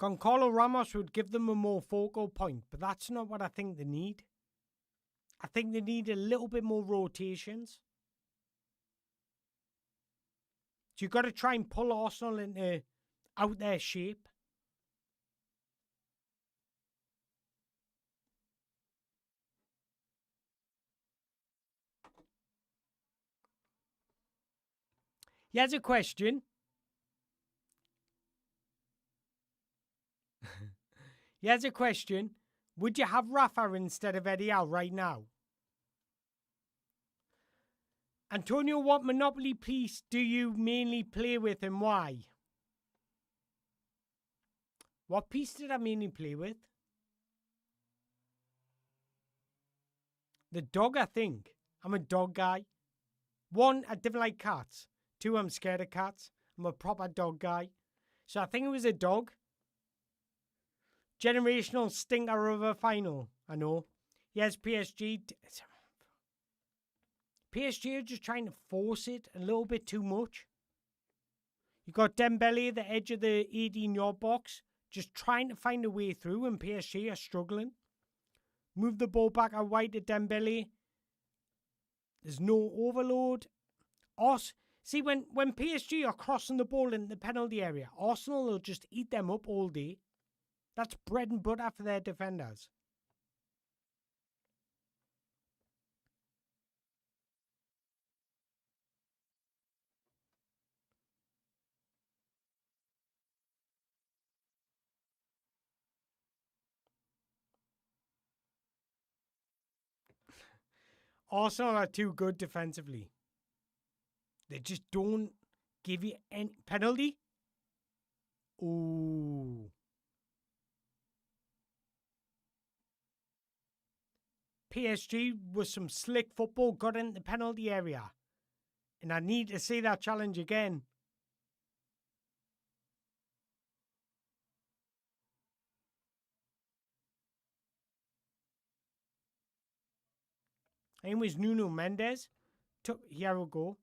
Goncalo Ramos would give them a more focal point, but that's not what I think they need. I think they need a little bit more rotations. So you've got to try and pull Arsenal into out their shape. Here's a question. Here's a question. Would you have Rafa instead of Eddie Howe right now? Antonio, what Monopoly piece do you mainly play with and why? What piece did I mainly play with? The dog, I think. I'm a dog guy. 1, I didn't like cats. 2, I'm scared of cats. I'm a proper dog guy. So I think it was a dog. Generational stinker of a final. I know. Yes, PSG. PSG are just trying to force it a little bit too much. You got Dembele at the edge of the 18-yard box, just trying to find a way through, and PSG are struggling. Move the ball back out wide to Dembele. There's no overload. See, when PSG are crossing the ball in the penalty area, Arsenal will just eat them up all day. That's bread and butter for their defenders. Arsenal are too good defensively. They just don't give you any penalty. Ooh. PSG with some slick football got in the penalty area. And I need to see that challenge again. I think it was Nuno Mendes. Here we go.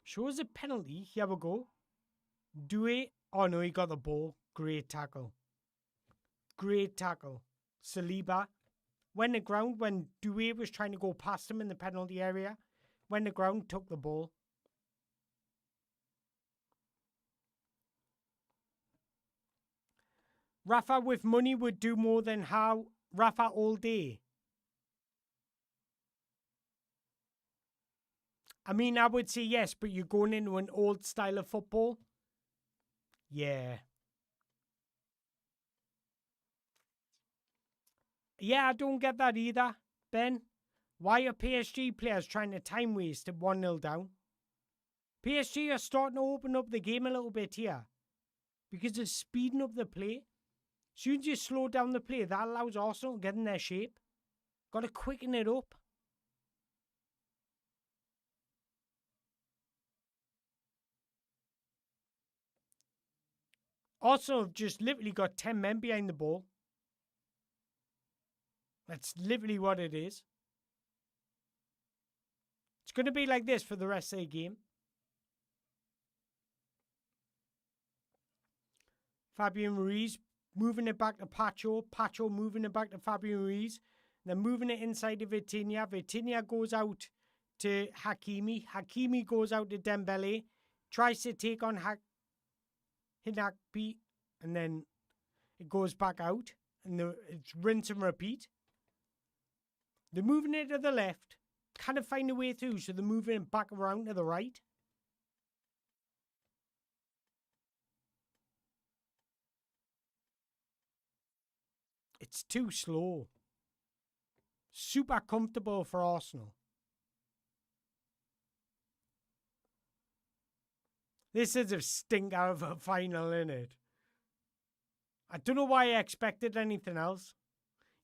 Shows a penalty. Here we go. Due. Oh no, he got the ball. Great tackle. Great tackle. Saliba went the ground when Due was trying to go past him in the penalty area. Went the ground, took the ball. Rafa with money would do more than how Rafa all day. I mean, I would say yes, but you're going into an old style of football. Yeah. Yeah, I don't get that either, Ben. Why are PSG players trying to time waste at 1-0 down? PSG are starting to open up the game a little bit here because they're speeding up the play. As soon as you slow down the play, that allows Arsenal to get in their shape. Got to quicken it up. Arsenal have just literally got 10 men behind the ball. That's literally what it is. It's going to be like this for the rest of the game. Fabian Ruiz moving it back to Pacho. Pacho moving it back to Fabian Ruiz. Then moving it inside to Vitinha. Vitinha goes out to Hakimi. Hakimi goes out to Dembele. Tries to take on Hinakpi. And then it goes back out. And it's rinse and repeat. They're moving it to the left. Kind of find a way through. So they're moving it back around to the right. It's too slow. Super comfortable for Arsenal. This is a stinker of a final, innit? I don't know why I expected anything else.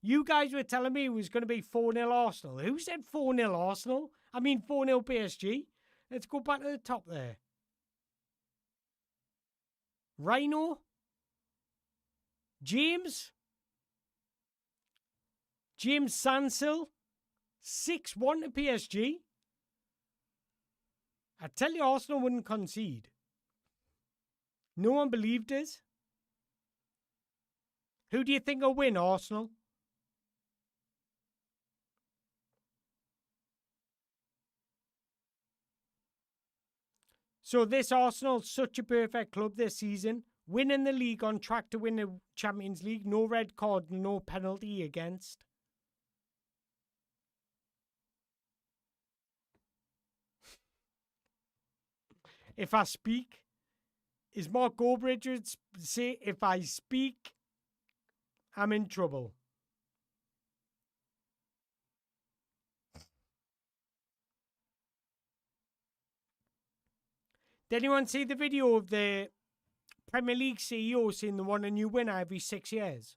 You guys were telling me it was going to be 4-0 Arsenal. Who said 4-0 Arsenal? I mean 4-0 PSG. Let's go back to the top there. Rhino? James Sansil? 6-1 to PSG? I tell you, Arsenal wouldn't concede. No one believed us. Who do you think will win, Arsenal? So this Arsenal's such a perfect club this season. Winning the league, on track to win the Champions League. No red card, no penalty against. If I speak, is Mark Goldbridge would say, if I speak, I'm in trouble. Did anyone see the video of the Premier League CEO saying they want a new winner every 6 years?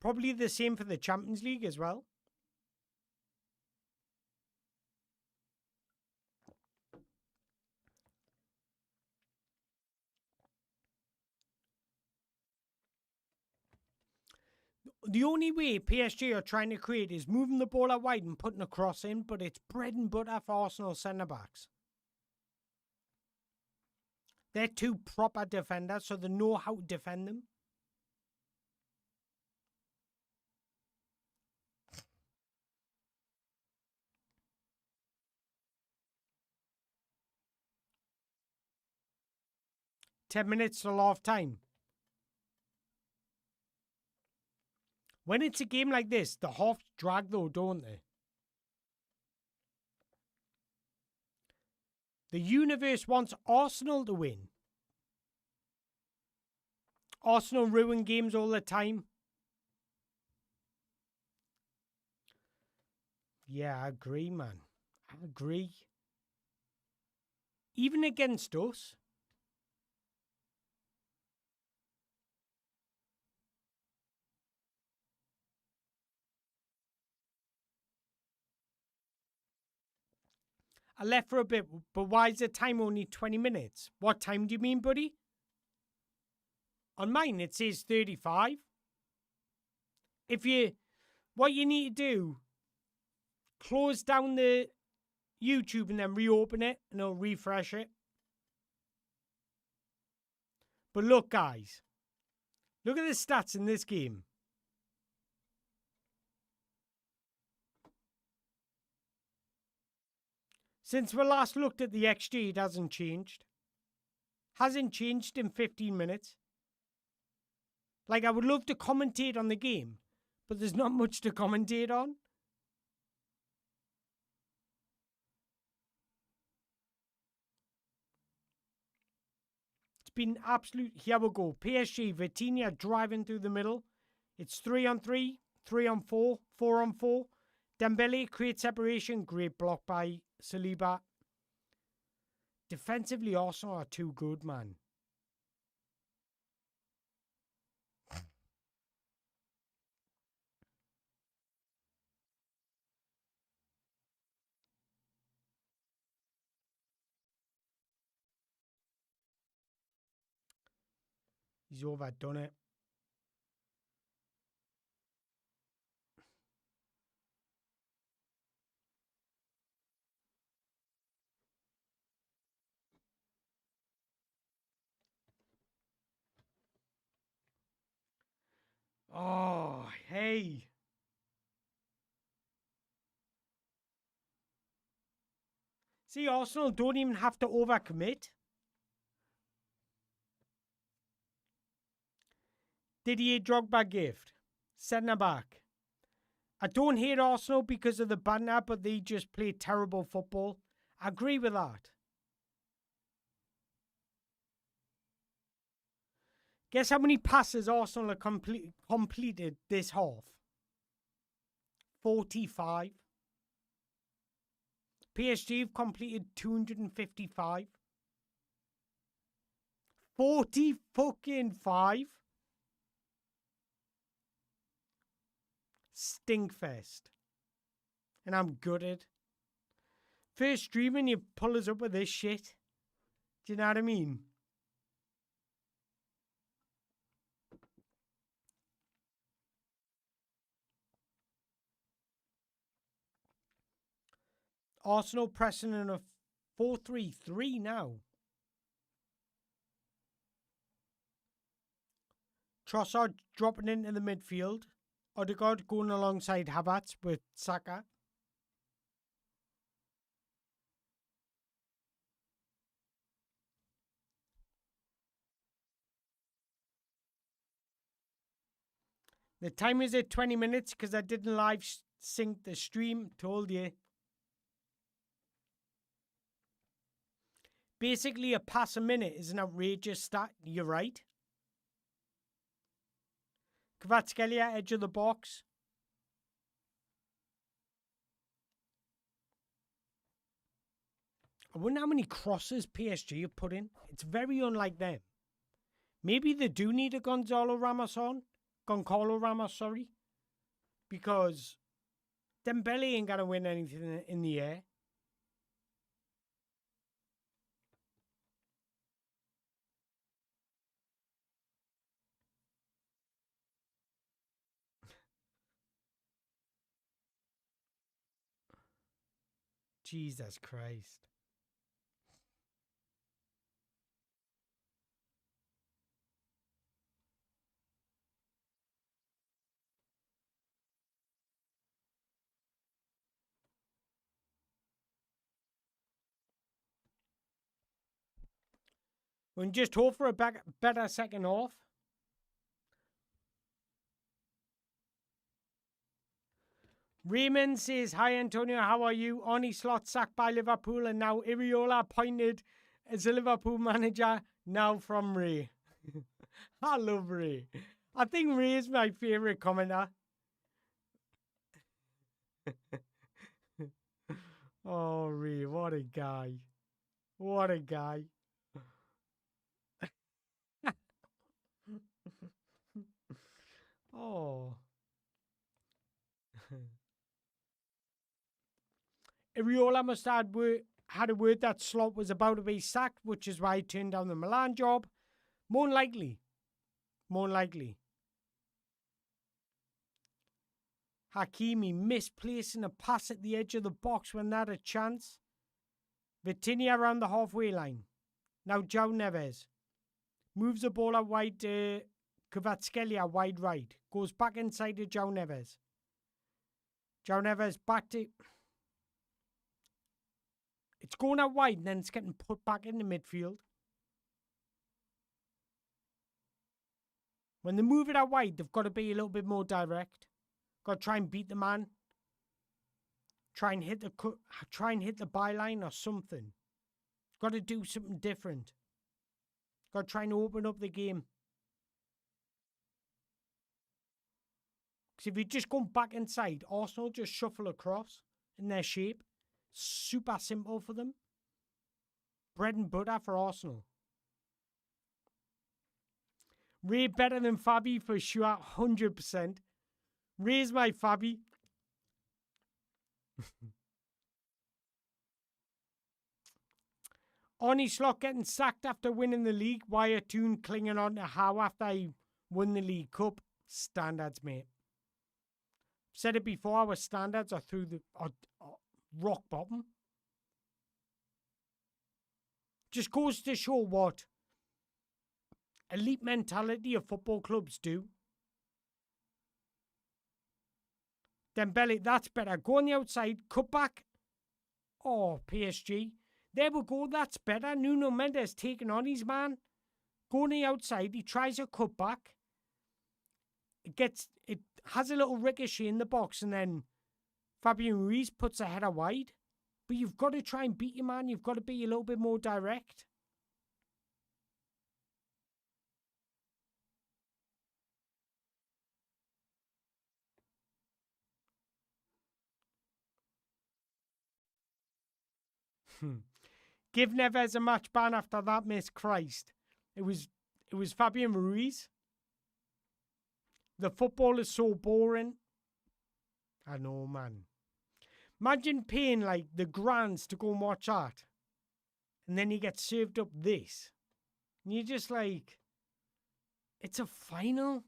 Probably the same for the Champions League as well. The only way PSG are trying to create is moving the ball out wide and putting a cross in, but it's bread and butter for Arsenal centre-backs. They're two proper defenders, so they know how to defend them. Ten minutes till half time. When it's a game like this, the halves drag though, don't they? The universe wants Arsenal to win. Arsenal ruin games all the time. Yeah, I agree, man. I agree. Even against us. I left for a bit, but why is the time only 20 minutes? What time do you mean, buddy? On mine, it says 35. What you need to do, close down the YouTube and then reopen it, and it'll refresh it. But look, guys. Look at the stats in this game. Since we last looked at the XG, it hasn't changed. Hasn't changed in 15 minutes. Like, I would love to commentate on the game, but there's not much to commentate on. It's been absolute. Here we go. PSG, Vitinha driving through the middle. It's 3-on-3, 3-on-4, 4-on-4. Dembele creates separation. Great block by Saliba. Defensively, Arsenal are too good, man. He's overdone it. Oh, hey. See, Arsenal don't even have to overcommit. Didier Drogba gift. Centre back. I don't hate Arsenal because of the banter, but they just play terrible football. I agree with that. Guess how many passes Arsenal have completed this half? 45. PSG have completed 255. 40 fucking 5. Stinkfest. And I'm gutted. First stream and you pull us up with this shit. Do you know what I mean? Arsenal pressing in a 4-3-3 now. Trossard dropping into the midfield. Odegaard going alongside Havertz with Saka. The time is at 20 minutes because I didn't live sync the stream. Told you. Basically, a pass a minute is an outrageous stat. You're right. Kvaratskhelia, edge of the box. I wonder how many crosses PSG have put in. It's very unlike them. Maybe they do need a Goncalo Ramos, sorry. Because Dembele ain't going to win anything in the air. Jesus Christ. We can just hope for a better second half. Raymond says, hi Antonio, how are you? Arnie Slot sacked by Liverpool and now Iriola appointed as a Liverpool manager, now from Ray. I love Ray. I think Ray is my favourite commenter. Oh, Ray, what a guy. What a guy. Oh. Iriola must have had a word that Slot was about to be sacked, which is why he turned down the Milan job. More likely. More likely. Hakimi misplacing a pass at the edge of the box when they had a chance. Vitinha around the halfway line. Now João Neves. Moves the ball out wide to Kvaratskhelia wide right. Goes back inside to João Neves. João Neves back to... It's going out wide and then it's getting put back in the midfield. When they move it out wide, they've got to be a little bit more direct. Got to try and beat the man. Try and hit the byline or something. Got to do something different. Got to try and open up the game. Because if you just go back inside, Arsenal just shuffle across in their shape. Super simple for them. Bread and butter for Arsenal. Ray better than Fabi for sure, 100%. Ray's my Fabi. Arnie Slot getting sacked after winning the league. Wyatt Toon clinging on to Howe after he won the League Cup. Standards, mate. Said it before, our standards are through the rock bottom. Just goes to show what elite mentality of football clubs do. Dembele, that's better. Go on the outside, cut back. Oh, PSG. There we go, that's better. Nuno Mendes taking on his man. Go on the outside, he tries a cut back. It has a little ricochet in the box, and then Fabian Ruiz puts a header wide. But you've got to try and beat your man. You've got to be a little bit more direct. Give Neves a match ban after that miss. Christ. It was Fabian Ruiz. The football is so boring. I know, man. Imagine paying like the grands to go and watch that. And then you get served up this. And you're just like, it's a final.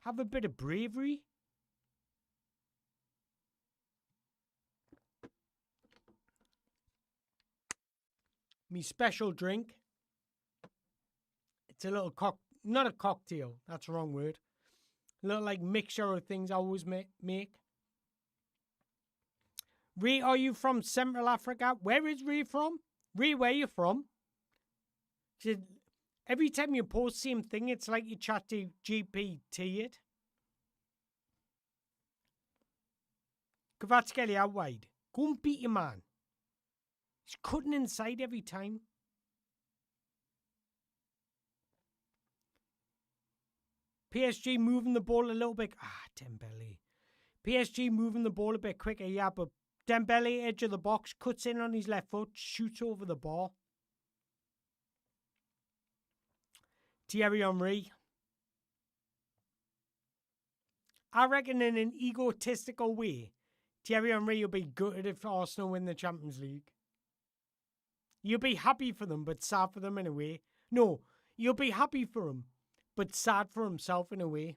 Have a bit of bravery. Me special drink. It's a little not a cocktail. That's the wrong word. A little like mixture of things I always make. Ray, are you from Central Africa? Where is Ray from? Ray, where are you from? Every time you post same thing, it's like you chat to GPT it. Kvaratskhelia out wide. Go and beat your man. He's cutting inside every time. PSG moving the ball a little bit. Dembele. PSG moving the ball a bit quicker, yeah, but Dembele, edge of the box, cuts in on his left foot, shoots over the ball. Thierry Henry. I reckon in an egotistical way, Thierry Henry will be gutted if Arsenal win the Champions League. You'll be happy for them, but sad for them in a way. No, you'll be happy for him, but sad for himself in a way.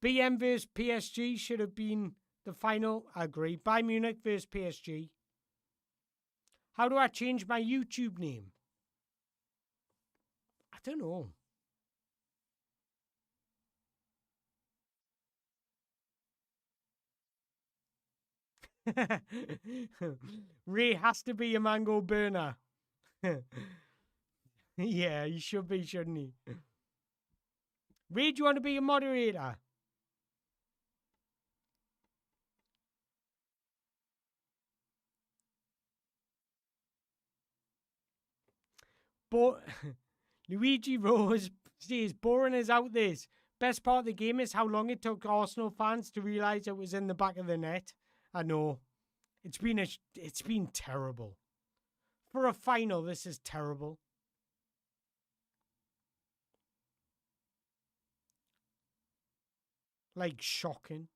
BM vs PSG should have been the final. I agree. Bayern Munich vs PSG. How do I change my YouTube name? I don't know. Ray has to be a mango burner. Yeah, he should be, shouldn't he? Ray, do you want to be a moderator? But Luigi Rose says, boring as out this. Best part of the game is how long it took Arsenal fans to realise it was in the back of the net. I know. It's been terrible. For a final, this is terrible. Like, shocking.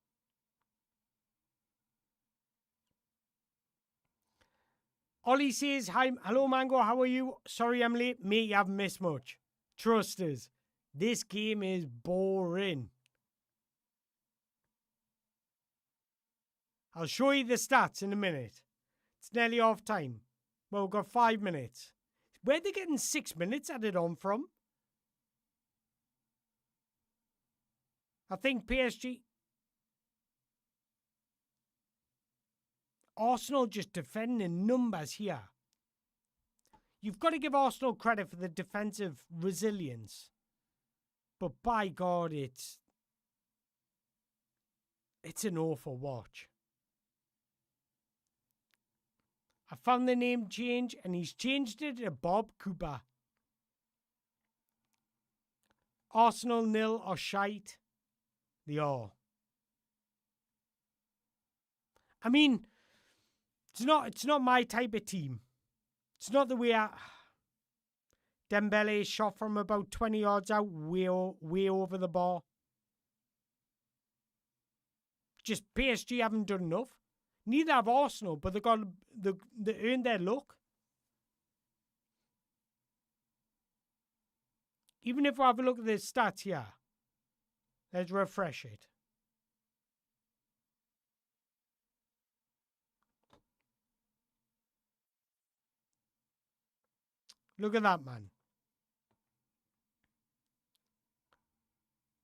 Ollie says, hi, hello Mango, how are you? Sorry I'm late. Mate, you haven't missed much. Trust us. This game is boring. I'll show you the stats in a minute. It's nearly off time. Well, we've got 5 minutes. Where are they getting 6 minutes added on from? I think PSG... Arsenal just defending numbers here. You've got to give Arsenal credit for the defensive resilience. But by God, it's an awful watch. I found the name change and he's changed it to Bob Cooper. Arsenal nil or shite? They are. I mean, it's not my type of team. It's not the way Dembele shot from about 20 yards out, way over the bar. Just PSG haven't done enough. Neither have Arsenal, but they earned their luck. Even if we have a look at the stats here, let's refresh it. Look at that, man.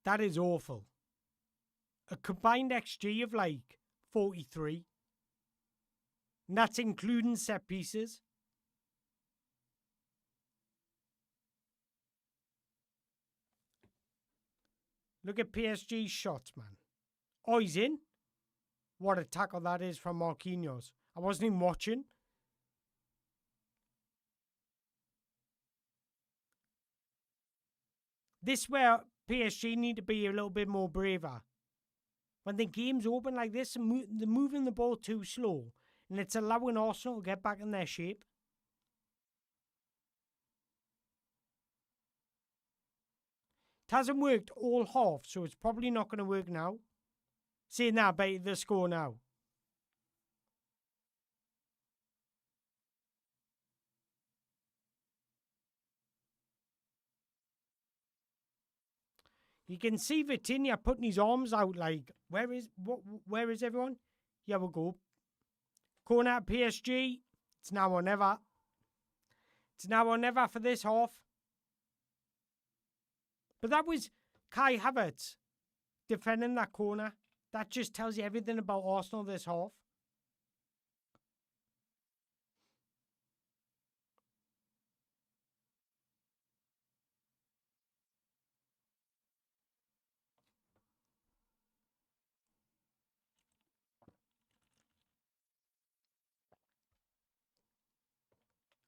That is awful. A combined XG of like 43. And that's including set pieces. Look at PSG's shots, man. Oh, he's in? What a tackle that is from Marquinhos. I wasn't even watching. This is where PSG need to be a little bit more braver. When the game's open like this, they're moving the ball too slow. And it's allowing Arsenal to get back in their shape. It hasn't worked all half, so it's probably not going to work now. Seeing that, bet the score now. You can see Vitinha putting his arms out like, where is everyone? Yeah, we'll go. Corner at PSG. It's now or never. It's now or never for this half. But that was Kai Havertz defending that corner. That just tells you everything about Arsenal this half.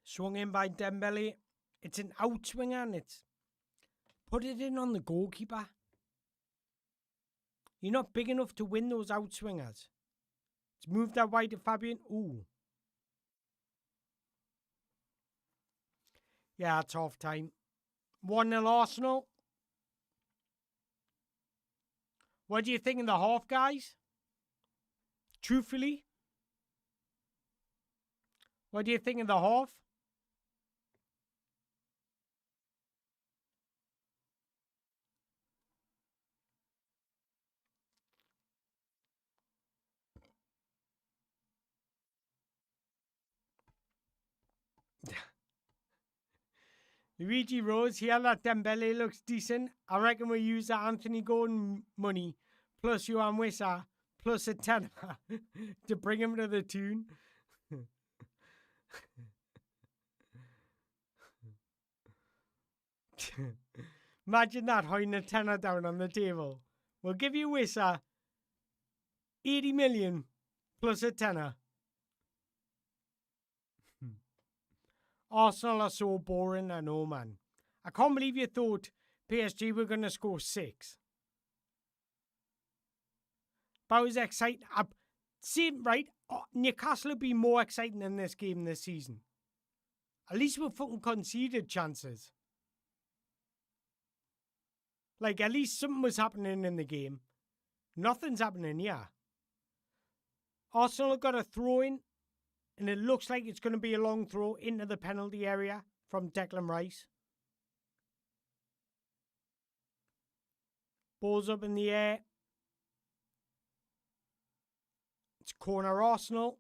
Swung in by Dembele. It's an outswinger and it's put it in on the goalkeeper. You're not big enough to win those outswingers. It's moved that wide to Fabian. Ooh. Yeah, it's half time. 1-0 Arsenal. What do you think in the half, guys? Truthfully? What do you think in the half? Luigi Rose, here that Dembele looks decent. I reckon we'll use that Anthony Gordon money plus Johan Wissa plus a tenner to bring him to the tune. Imagine that, holding a tenner down on the table. We'll give you Wissa 80 million plus a tenner. Arsenal are so boring, I know, man. I can't believe you thought PSG were going to score 6. But it was exciting. See, right? Newcastle would be more exciting in this game this season. At least we fucking conceded chances. Like, at least something was happening in the game. Nothing's happening here. Arsenal have got a throw in. And it looks like it's going to be a long throw into the penalty area from Declan Rice. Ball's up in the air. It's corner Arsenal.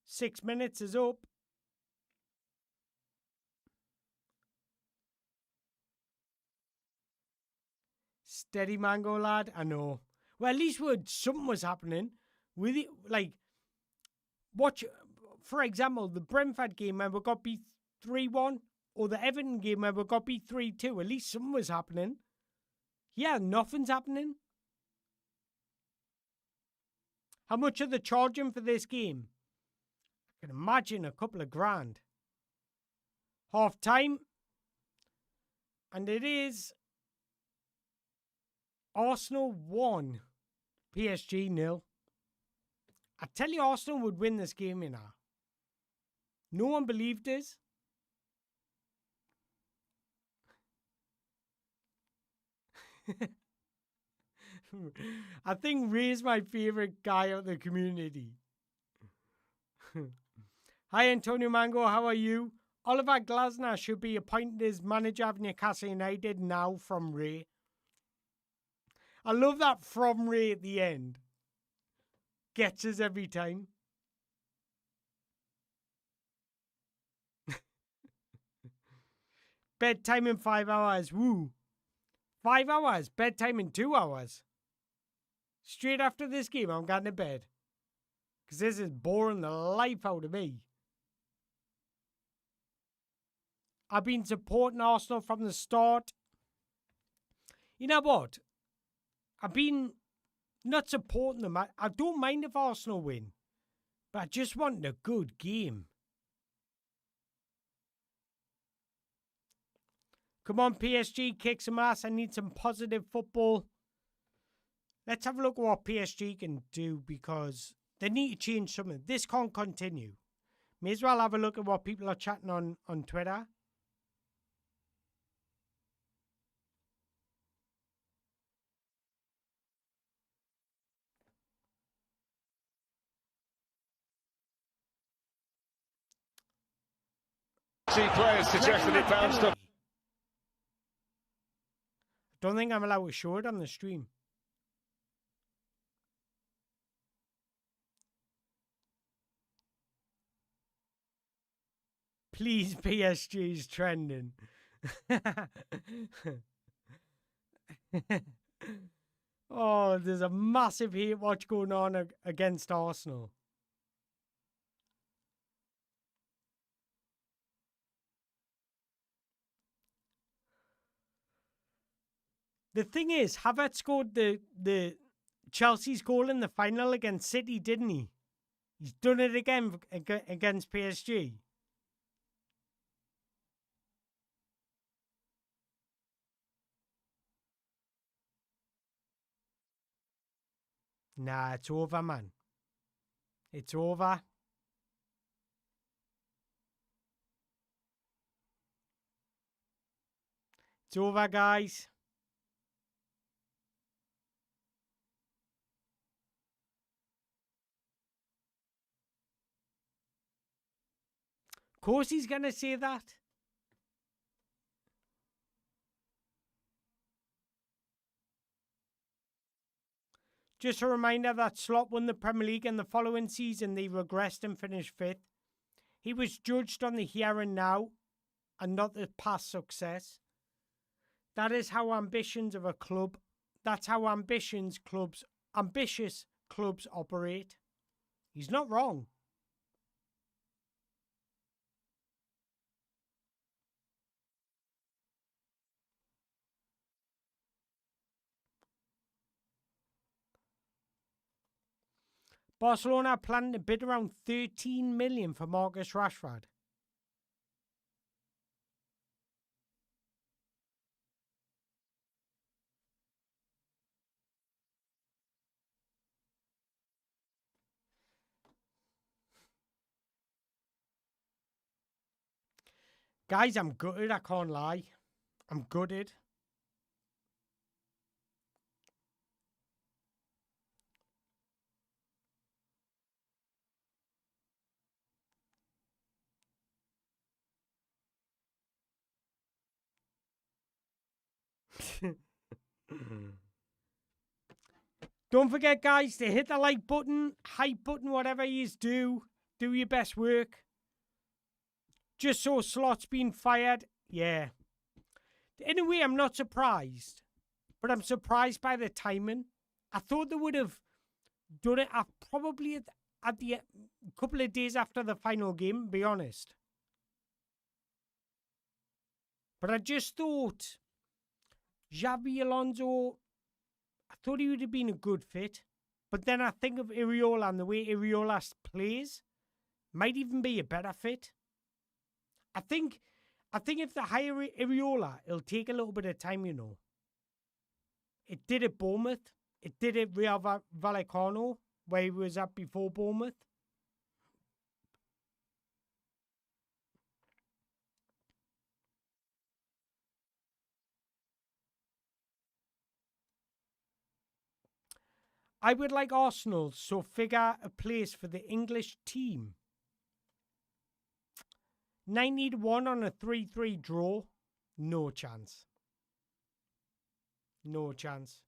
Six minutes is up. Steady mango, lad. I know. Well, at least something was happening. With it, like, watch, for example, the Brentford game where we got beat 3-1, or the Everton game where we got beat 3-2. At least something was happening. Yeah, nothing's happening. How much are they charging for this game? I can imagine a couple of grand. Half time. And it is Arsenal 1, PSG 0. I tell you, Arsenal would win this game, you know. No one believed us. I think Ray's my favourite guy out of the community. Hi, Antonio Mango. How are you? Oliver Glasner should be appointed as manager of Newcastle United now from Ray. I love that from Ray at the end. Gets us every time. Bedtime in 5 hours. Woo. 5 hours. Bedtime in 2 hours. Straight after this game, I'm going to bed. Because this is boring the life out of me. I've been supporting Arsenal from the start. You know what? I've been not supporting them. I don't mind if Arsenal win. But I just want a good game. Come on, PSG, kick some ass. I need some positive football. Let's have a look at what PSG can do because they need to change something. This can't continue. May as well have a look at what people are chatting on Twitter. Players suggested it bounced up. Don't think I'm allowed to show it on the stream. Please, PSG is trending. Oh, there's a massive hate watch going on against Arsenal. The thing is, Havertz scored the Chelsea's goal in the final against City, didn't he? He's done it again against PSG. Nah, it's over, man. It's over. It's over, guys. Of course he's going to say that. Just a reminder that Slot won the Premier League and the following season they regressed and finished 5th. He was judged on the here and now and not the past success. That is how ambitions of a club, that's how ambitious clubs operate. He's not wrong. Barcelona are planning to bid around 13 million for Marcus Rashford. Guys, I'm gutted, I can't lie. I'm gutted. Don't forget, guys, to hit the like button, hype button, whatever you do. Do your best work. Just so Slot's been fired. Yeah. In a way, I'm not surprised. But I'm surprised by the timing. I thought they would have done it probably at the couple of days after the final game, to be honest. But I just thought Xabi Alonso, I thought he would have been a good fit. But then I think of Iriola and the way Iriola plays might even be a better fit. I think if they hire Iriola, it'll take a little bit of time, you know. It did at Bournemouth. It did at Real Vallecano, where he was at before Bournemouth. I would like Arsenal, so figure a place for the English team. 90-1 on a 3-3 draw. No chance. No chance.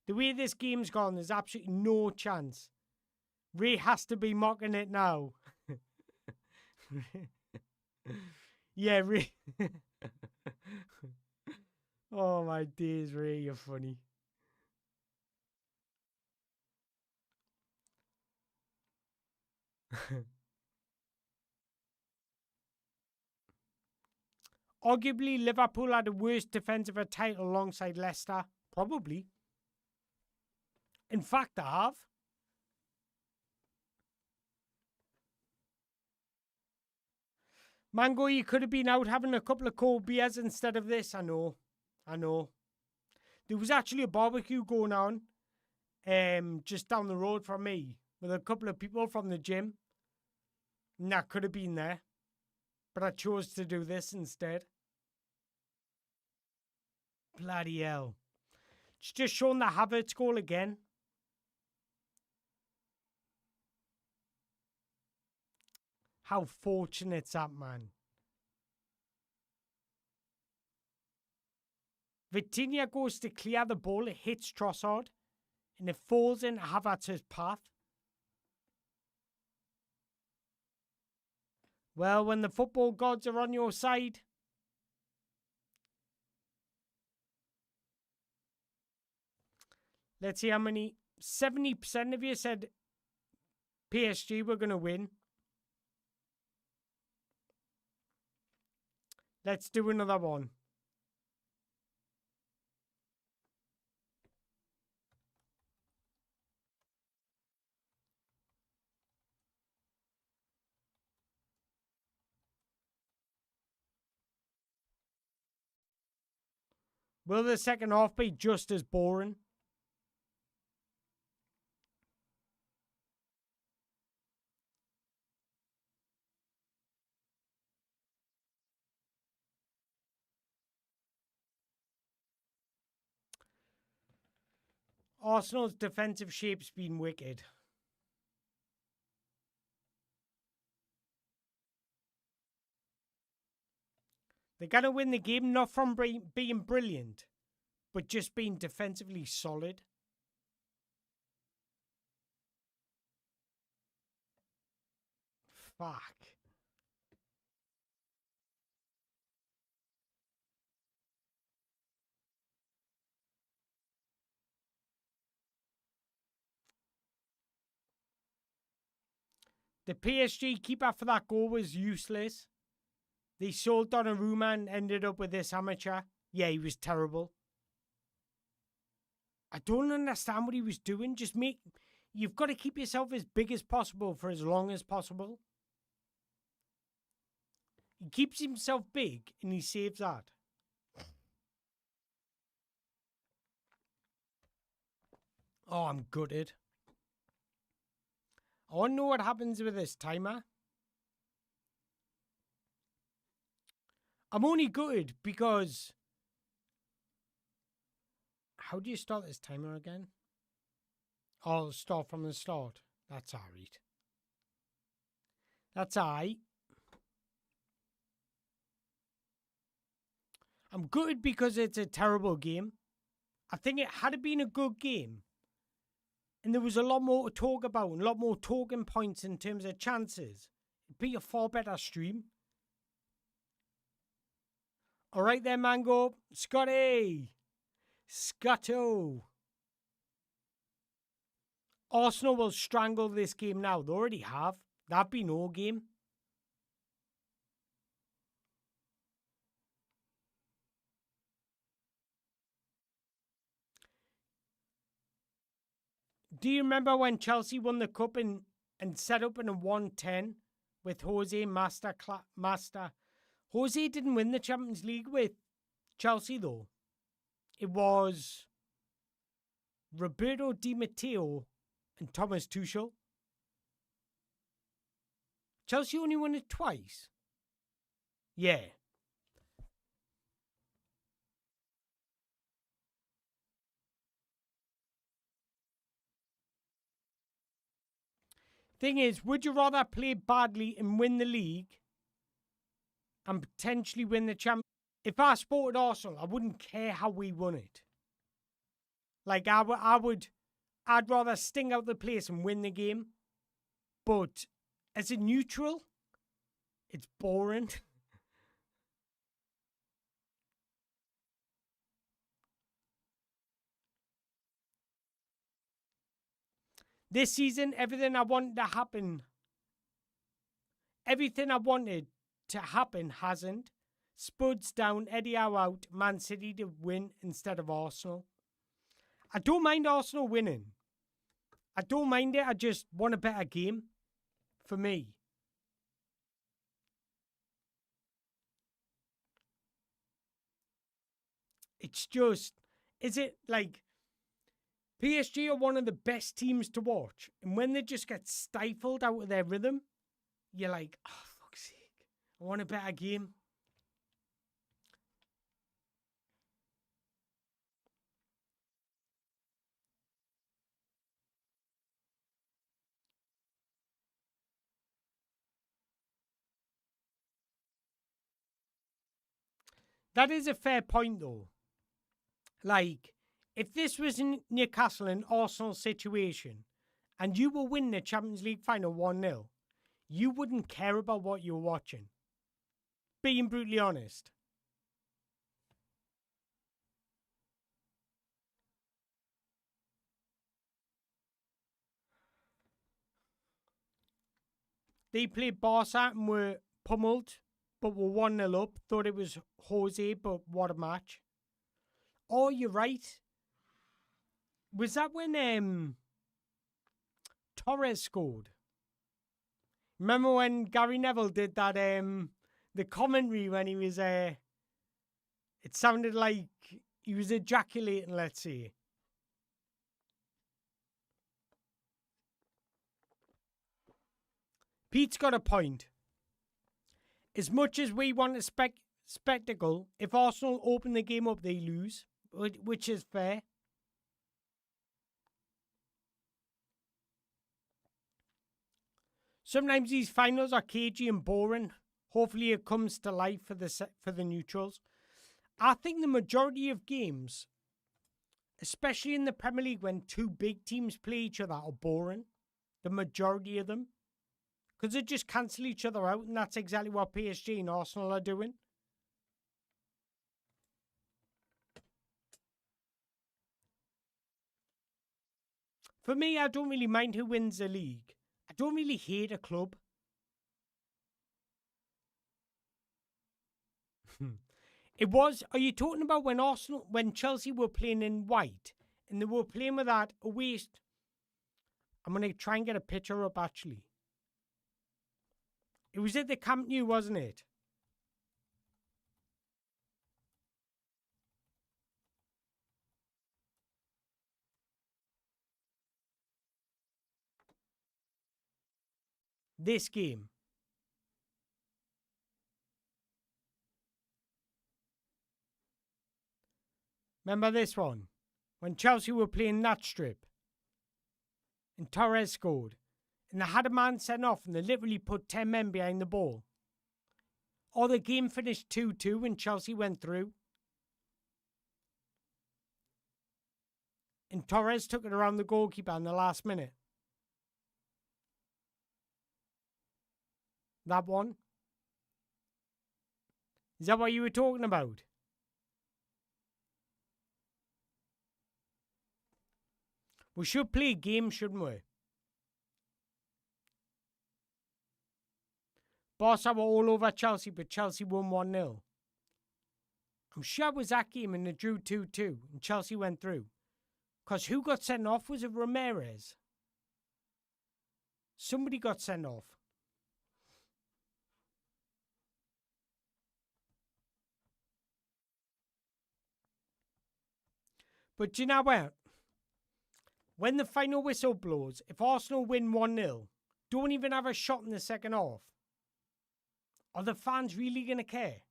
The way this game's gone, there's absolutely no chance. Ray has to be mocking it now. Yeah, Ray. Oh my days, Ray, you're funny. Arguably, Liverpool had the worst defensive title alongside Leicester. Probably. In fact, they have. Mango, you could have been out having a couple of cold beers instead of this. I know. I know. There was actually a barbecue going on just down the road from me with a couple of people from the gym. And that could have been there. But I chose to do this instead. Bloody hell. It's just showing the Havertz goal again. How fortunate's that, man. Vitinha goes to clear the ball. It hits Trossard. And it falls into Havertz's path. Well, when the football gods are on your side. Let's see how many. 70% of you said PSG were going to win. Let's do another one. Will the second half be just as boring? Arsenal's defensive shape's been wicked. They're going to win the game not from being brilliant, but just being defensively solid. Fuck. The PSG keeper for that goal was useless. They sold Donnarumma and ended up with this amateur. Yeah, he was terrible. I don't understand what he was doing. You've got to keep yourself as big as possible for as long as possible. He keeps himself big and he saves that. Oh, I'm gutted. I want to know what happens with this timer. I'm only gutted because... How do you start this timer again? Oh, start from the start. That's alright. That's alright. I'm gutted because it's a terrible game. I think it had been a good game. And there was a lot more to talk about and a lot more talking points in terms of chances. It'd be a far better stream. Alright there, Mango. Scotty. Scotto. Arsenal will strangle this game now. They already have. That'd be no game. Do you remember when Chelsea won the cup and set up in a 1-10 with Jose Master? Jose didn't win the Champions League with Chelsea though. It was Roberto Di Matteo and Thomas Tuchel. Chelsea only won it twice. Yeah. Thing is, would you rather play badly and win the league and potentially win the champ? If I supported Arsenal, I wouldn't care how we won it. Like, I'd rather sting out the place and win the game. But as a neutral, it's boring. This season, everything I wanted to happen hasn't. Spuds down, Eddie Howe out, Man City to win instead of Arsenal. I don't mind Arsenal winning. I don't mind it. I just want a better game for me. It's just, is it like PSG are one of the best teams to watch, and when they just get stifled out of their rhythm, you're like, oh, fuck's sake, I want a better game. That is a fair point, though. Like, if this was in Newcastle and Arsenal situation, and you were winning the Champions League final 1-0, you wouldn't care about what you were watching. Being brutally honest. They played Barca and were pummeled, but were 1-0 up. Thought it was Jose, but what a match. Oh, you're right. Was that when Torres scored? Remember when Gary Neville did that the commentary when he was it sounded like he was ejaculating, let's say. Pete's got a point. As much as we want a spectacle, if Arsenal open the game up, they lose, which is fair. Sometimes these finals are cagey and boring. Hopefully it comes to life for the neutrals. I think the majority of games, especially in the Premier League when two big teams play each other, are boring. The majority of them. Because they just cancel each other out, and that's exactly what PSG and Arsenal are doing. For me, I don't really mind who wins the league. I don't really hate a club. Are you talking about when Chelsea were playing in white, and they were playing with that away? I'm going to try and get a picture up, actually. It was at the Camp Nou, wasn't it? This game. Remember this one? When Chelsea were playing that strip. And Torres scored. And they had a man sent off and they literally put 10 men behind the ball. Or the game finished 2-2 and Chelsea went through. And Torres took it around the goalkeeper in the last minute. That one. Is that what you were talking about? We should play a game, shouldn't we? Barca were all over Chelsea, but Chelsea won 1-0. I'm sure it was that game and they drew 2-2 and Chelsea went through. Because who got sent off? Was it Ramirez? Somebody got sent off. But do you know what? When the final whistle blows, if Arsenal win 1-0, don't even have a shot in the second half, are the fans really going to care?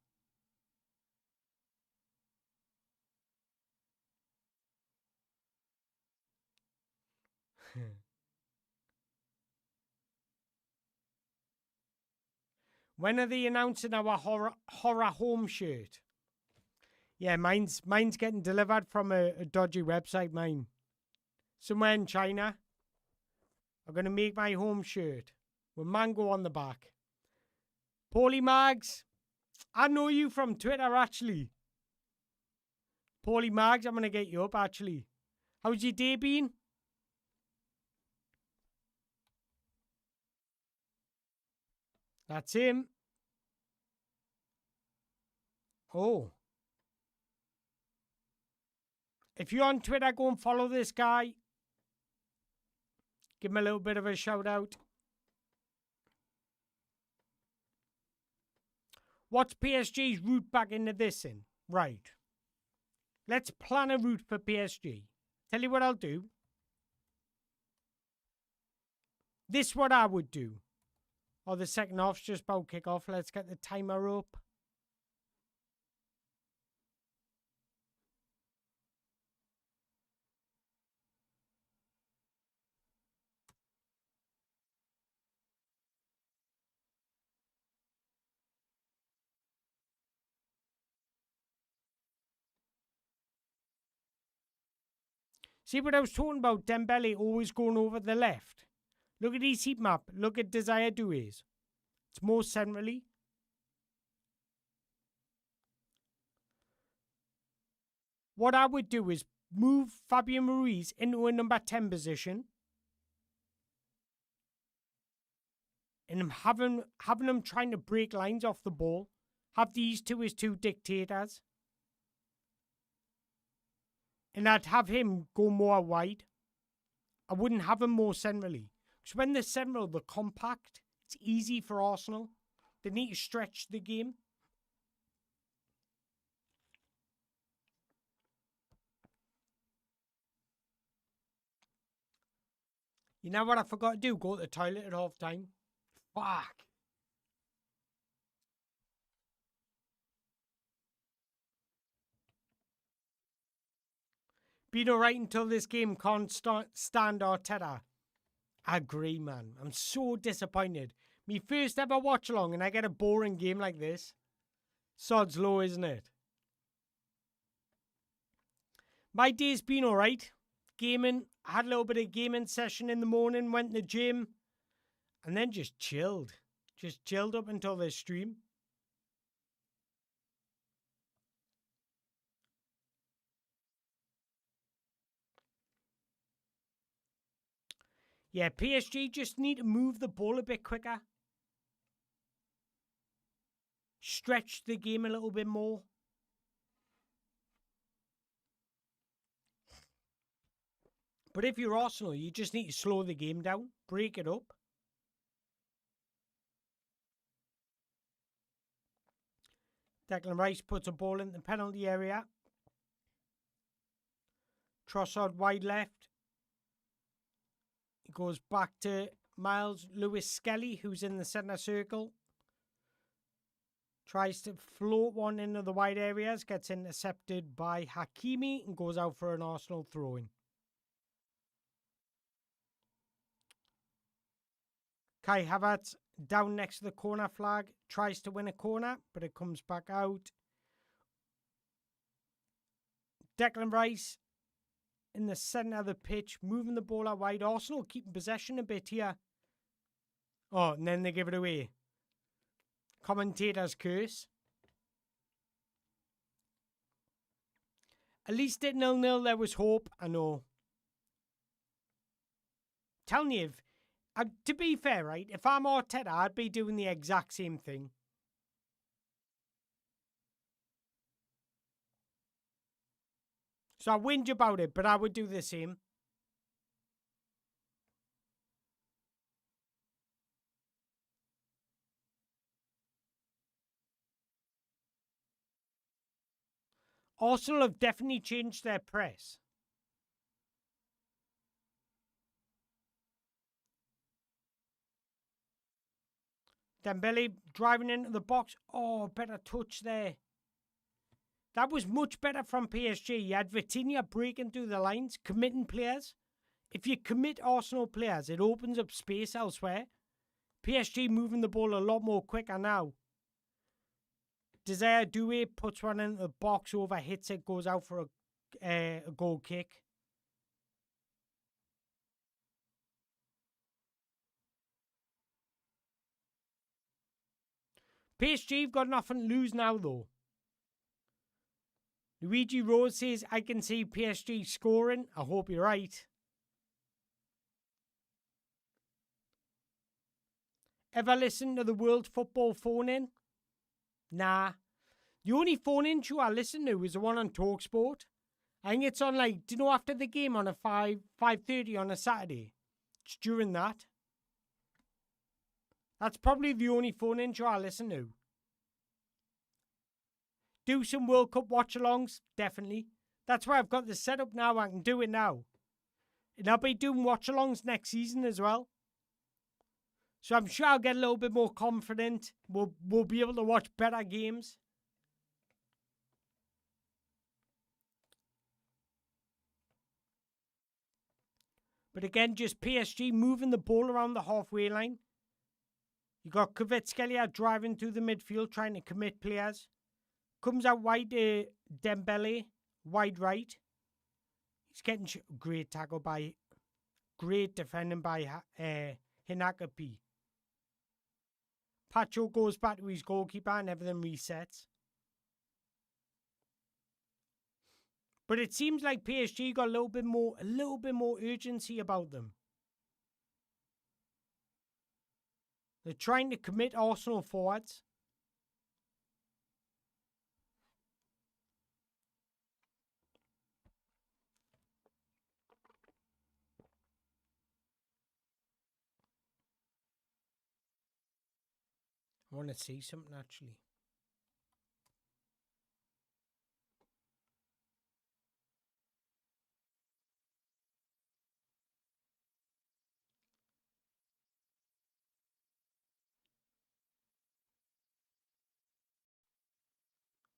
When are they announcing our horror home shirt? Yeah, mine's getting delivered from a dodgy website, mine. Somewhere in China. I'm going to make my home shirt with mango on the back. Paulie Mags, I know you from Twitter, actually. Paulie Mags, I'm going to get you up, actually. How's your day been? That's him. Oh. If you're on Twitter, go and follow this guy. Give him a little bit of a shout out. What's PSG's route back into this in? Right. Let's plan a route for PSG. Tell you what I'll do. This what I would do. Oh, the second half's just about kick off. Let's get the timer up. See what I was talking about? Dembele always going over the left. Look at his heat map. Look at Desire Doué's. It's more centrally. What I would do is move Fabian Ruiz into a number 10 position. And having them trying to break lines off the ball. Have these two as two dictators. And I'd have him go more wide. I wouldn't have him more centrally. Because when they're central, they're compact. It's easy for Arsenal. They need to stretch the game. You know what I forgot to do? Go to the toilet at half time. Fuck. Been alright until this game can't stand Arteta. I agree, man. I'm so disappointed. Me first ever watch along and I get a boring game like this. Sod's law, isn't it? My day's been alright. Gaming. I had a little bit of gaming session in the morning. Went to the gym. And then just chilled. Just chilled up until this stream. Yeah, PSG just need to move the ball a bit quicker. Stretch the game a little bit more. But if you're Arsenal, you just need to slow the game down. Break it up. Declan Rice puts a ball in the penalty area. Trossard wide left. It goes back to Miles Lewis Skelly, who's in the centre circle. Tries to float one into the wide areas. Gets intercepted by Hakimi and goes out for an Arsenal throw-in. Kai Havertz down next to the corner flag. Tries to win a corner, but it comes back out. Declan Rice in the centre of the pitch, moving the ball out wide. Arsenal keeping possession a bit here. Oh, and then they give it away. Commentator's curse. At least at 0-0 there was hope, I know. Telling you, to be fair, right, if I'm Arteta, I'd be doing the exact same thing. So I whinge about it, but I would do the same. Arsenal have definitely changed their press. Dembele driving into the box. Oh, better touch there. That was much better from PSG. You had Vitinha breaking through the lines, committing players. If you commit Arsenal players, it opens up space elsewhere. PSG moving the ball a lot more quicker now. Desire Doué puts one in the box, over, hits it, goes out for a goal kick. PSG have got nothing to lose now, though. Luigi Rose says, I can see PSG scoring. I hope you're right. Ever listen to the World Football phone-in? Nah. The only phone-in show I listen to is the one on TalkSport. I think it's on, like, do you know, after the game on a 5:30 on a Saturday? It's during that. That's probably the only phone-in show I listen to. Do some World Cup watch-alongs? Definitely. That's why I've got the setup now. I can do it now. And I'll be doing watch-alongs next season as well. So I'm sure I'll get a little bit more confident. We'll be able to watch better games. But again, just PSG moving the ball around the halfway line. You got Kvaratskhelia driving through the midfield, trying to commit players. Comes out wide to Dembele, wide right. He's getting great tackle by, great defending by Hinakapi. Pacho goes back to his goalkeeper and everything resets. But it seems like PSG got a little bit more urgency about them. They're trying to commit Arsenal forwards. I want to see something actually.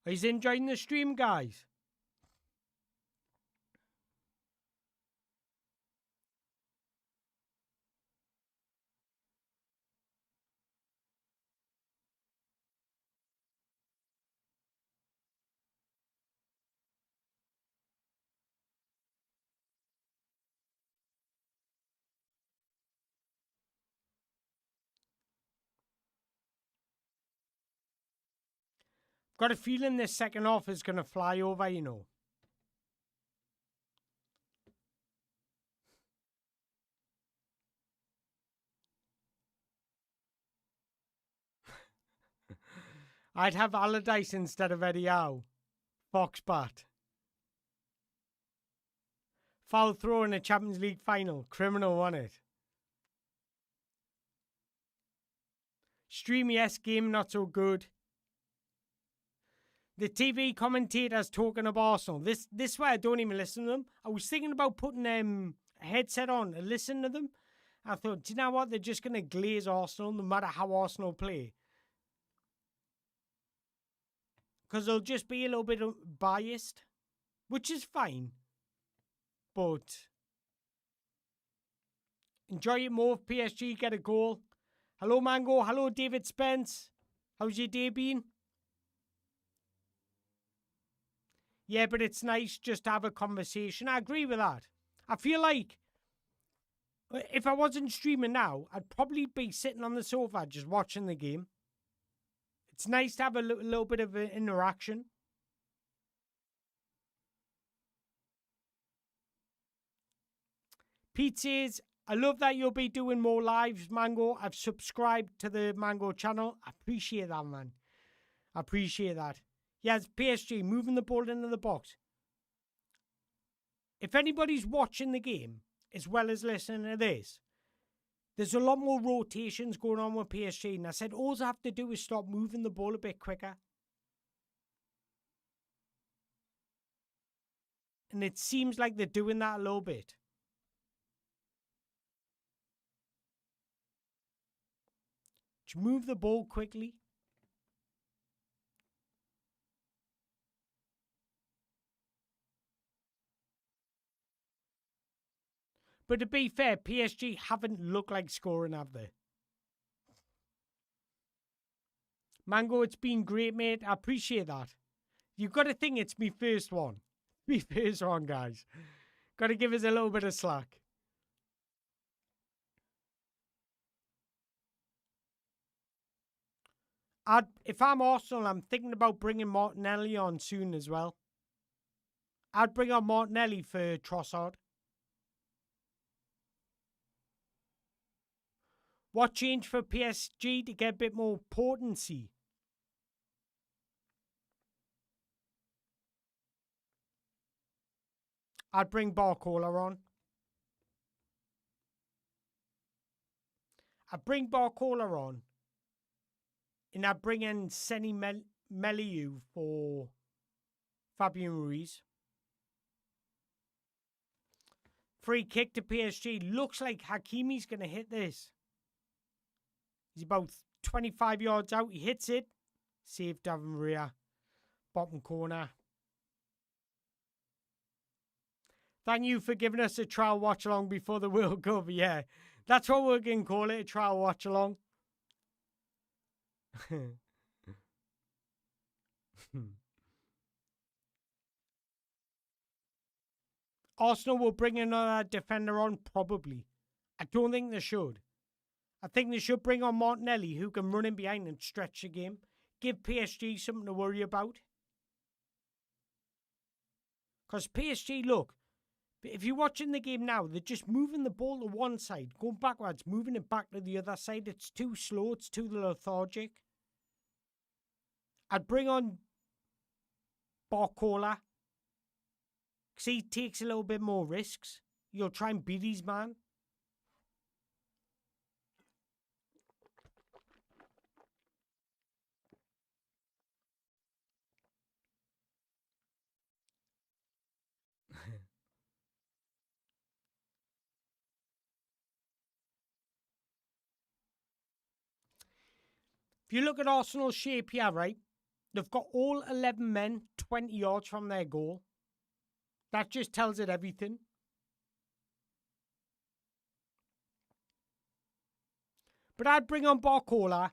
He's enjoying the stream, guys. Got a feeling this second half is going to fly over, you know. I'd have Allardyce instead of Eddie Howe. Foxbat. Foul throw in a Champions League final. Criminal won it. Stream, yes. Game, not so good. The TV commentators talking of Arsenal. This way I don't even listen to them. I was thinking about putting a headset on and listen to them. I thought, do you know what? They're just going to glaze Arsenal no matter how Arsenal play. Because they'll just be a little bit biased. Which is fine. But enjoy it more if PSG get a goal. Hello, Mango. Hello, David Spence. How's your day been? Yeah, but it's nice just to have a conversation. I agree with that. I feel like if I wasn't streaming now, I'd probably be sitting on the sofa just watching the game. It's nice to have a little bit of an interaction. Pete says, I love that you'll be doing more lives, Mango. I've subscribed to the Mango channel. I appreciate that, man. I appreciate that. Yes, PSG moving the ball into the box. If anybody's watching the game, as well as listening to this, there's a lot more rotations going on with PSG. And I said, all I have to do is stop moving the ball a bit quicker. And it seems like they're doing that a little bit. Just move the ball quickly. But to be fair, PSG haven't looked like scoring, have they? Mango, it's been great, mate. I appreciate that. You've got to think it's me first one. Me first one, guys. Got to give us a little bit of slack. If I'm Arsenal, I'm thinking about bringing Martinelli on soon as well. I'd bring on Martinelli for Trossard. What changed for PSG to get a bit more potency? I'd bring Barcola on. I'd bring Barcola on. And I'd bring in Seni Meliu for Fabian Ruiz. Free kick to PSG. Looks like Hakimi's going to hit this. He's about 25 yards out. He hits it. Save Davin Ria. Bottom corner. Thank you for giving us a trial watch along before the World Cup. Yeah, that's what we're going to call it, a trial watch along. Arsenal will bring another defender on, probably. I don't think they should. I think they should bring on Martinelli, who can run in behind and stretch the game. Give PSG something to worry about. Because PSG, look, if you're watching the game now, they're just moving the ball to one side, going backwards, moving it back to the other side. It's too slow. It's too lethargic. I'd bring on Barcola, because he takes a little bit more risks. You'll try and beat his man. If you look at Arsenal's shape here, right, they've got all 11 men 20 yards from their goal. That just tells it everything. But I'd bring on Barcola.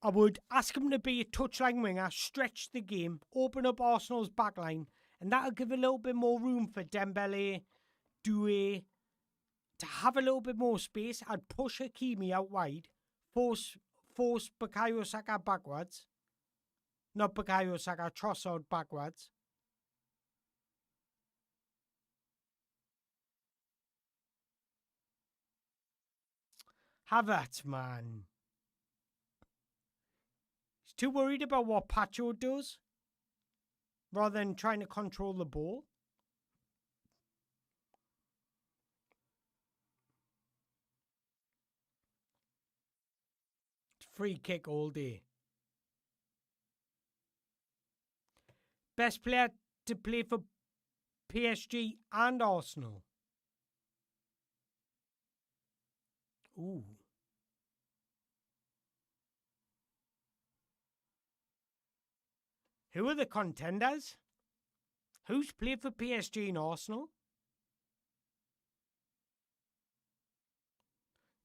I would ask him to be a touchline winger, stretch the game, open up Arsenal's backline, and that'll give a little bit more room for Dembele, Doué to have a little bit more space. I'd push Hakimi out wide, force Bukayo Saka backwards. Not Bukayo Saka, Trossard backwards. Havertz, man. He's too worried about what Pacho does rather than trying to control the ball. Free kick all day. Best player to play for PSG and Arsenal. Ooh. Who are the contenders? Who's played for PSG and Arsenal?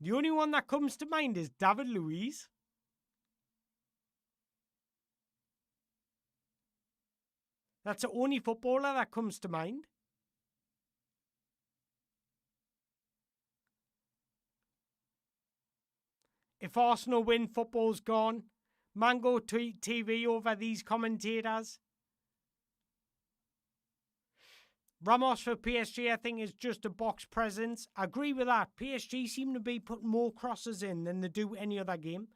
The only one that comes to mind is David Luiz. That's the only footballer that comes to mind. If Arsenal win, football's gone. Mango TV over these commentators. Ramos for PSG, I think, is just a box presence. I agree with that. PSG seem to be putting more crosses in than they do any other game.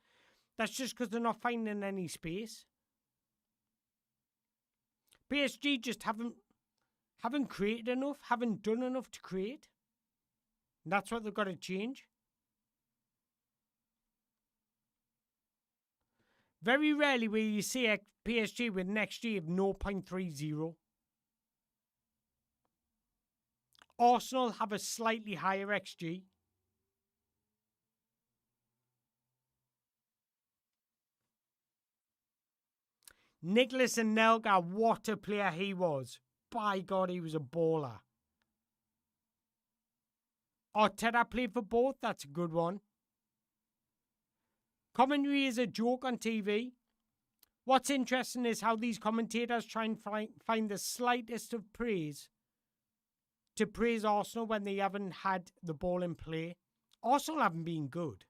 That's just because they're not finding any space. PSG just haven't created enough, haven't done enough to create. And that's what they've got to change. Very rarely will you see a PSG with an XG of 0.30. Arsenal have a slightly higher XG. Nicholas Anelka, what a player he was. By God, he was a baller. Arteta played for both. That's a good one. Commentary is a joke on TV. What's interesting is how these commentators try and find the slightest of praise to praise Arsenal when they haven't had the ball in play. Arsenal haven't been good.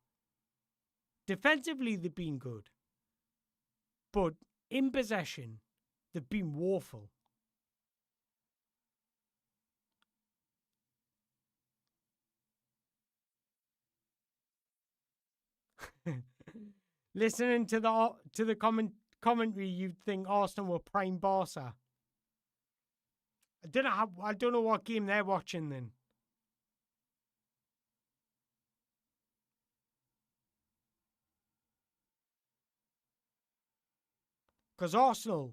Defensively, they've been good. But in possession, they've been woeful. Listening to the commentary, you'd think Arsenal were prime Barca. I don't know what game they're watching then. Because Arsenal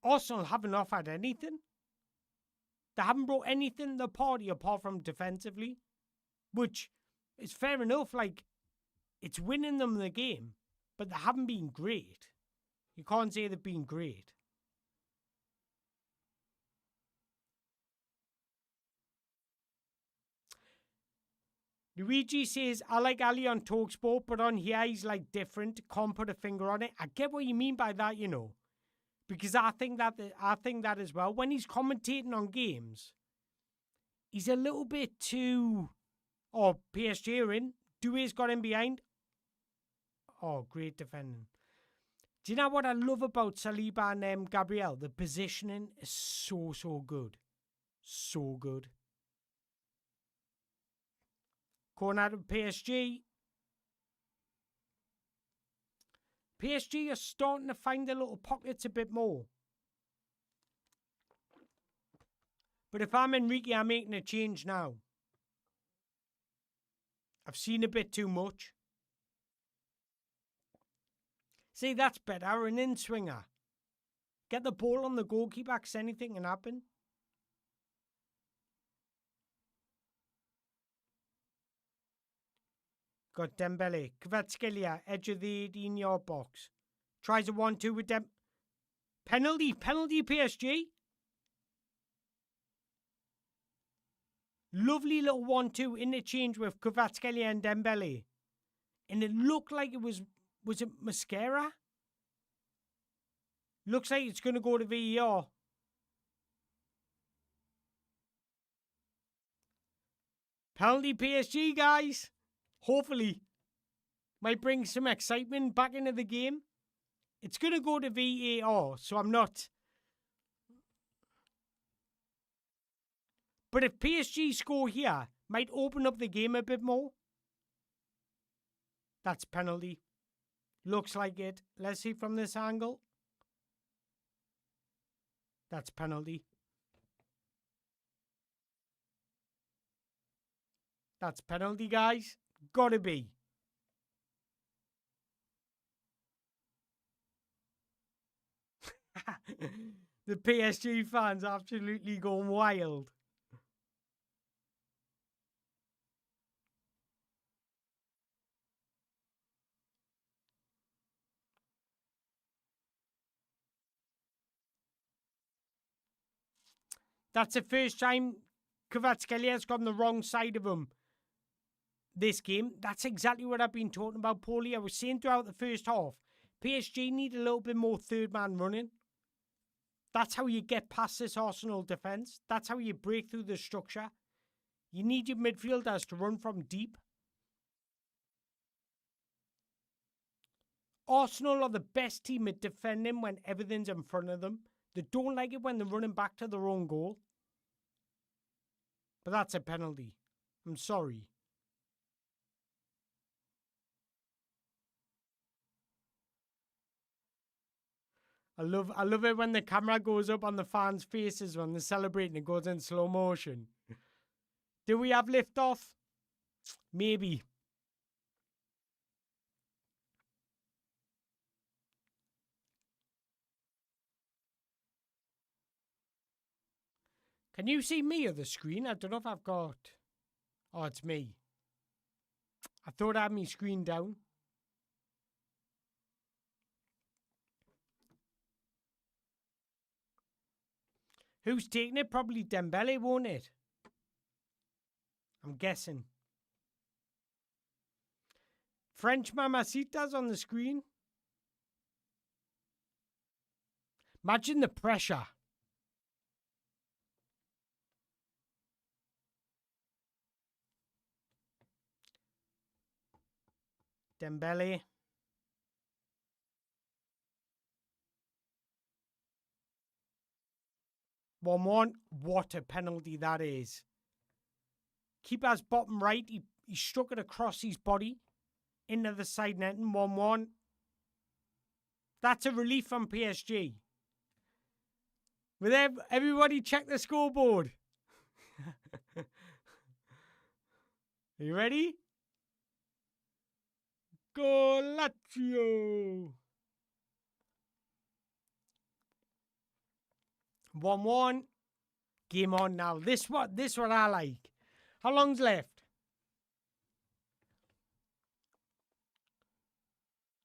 haven't offered anything. They haven't brought anything to the party apart from defensively, which is fair enough. Like, it's winning them the game, but they haven't been great. You can't say they've been great. Luigi says, I like Ali on TalkSport, but on here he's like different. Can't put a finger on it. I get what you mean by that, you know. Because I think that as well. When he's commentating on games, he's a little bit too... Oh, PSG are in. Doué's got him behind. Oh, great defending. Do you know what I love about Saliba and Gabriel? The positioning is so good. So good. Corner to PSG. PSG are starting to find their little pockets a bit more. But if I'm Enrique, I'm making a change now. I've seen a bit too much. See, that's better. An in-swinger. Get the ball on the goalkeeper, because anything can happen. Got Dembele. Kvaratskhelia, edge of the 18-yard box. Tries a 1-2 with Dem... Penalty PSG. Lovely little 1-2 interchange with Kvaratskhelia and Dembele. And it looked like it was it Mascara? Looks like it's going to go to VAR. Penalty PSG, guys. Hopefully. Might bring some excitement back into the game. It's going to go to VAR, so I'm not... But if PSG score here, might open up the game a bit more. That's penalty. Looks like it. Let's see from this angle. That's penalty. That's penalty, guys. Gotta be. The PSG fans absolutely going wild. That's the first time Kvaratskhelia got on the wrong side of him this game. That's exactly what I've been talking about, Paulie. I was saying throughout the first half, PSG need a little bit more third man running. That's how you get past this Arsenal defence. That's how you break through the structure. You need your midfielders to run from deep. Arsenal are the best team at defending when everything's in front of them. They don't like it when they're running back to their own goal. But that's a penalty. I'm sorry. I love it when the camera goes up on the fans' faces when they're celebrating. It goes in slow motion. Do we have liftoff? Maybe. Can you see me on the screen? I don't know if I've got... Oh, it's me. I thought I had my screen down. Who's taking it? Probably Dembele, won't it? I'm guessing. French Mamacitas on the screen. Imagine the pressure. Dembele. One. What a penalty that is. Keeper's bottom right. He struck it across his body into the side netting. 1-1. That's a relief from PSG. With everybody check the scoreboard. Are you ready? Go Lazio. 1-1. Game on now. This what I like. How long's left?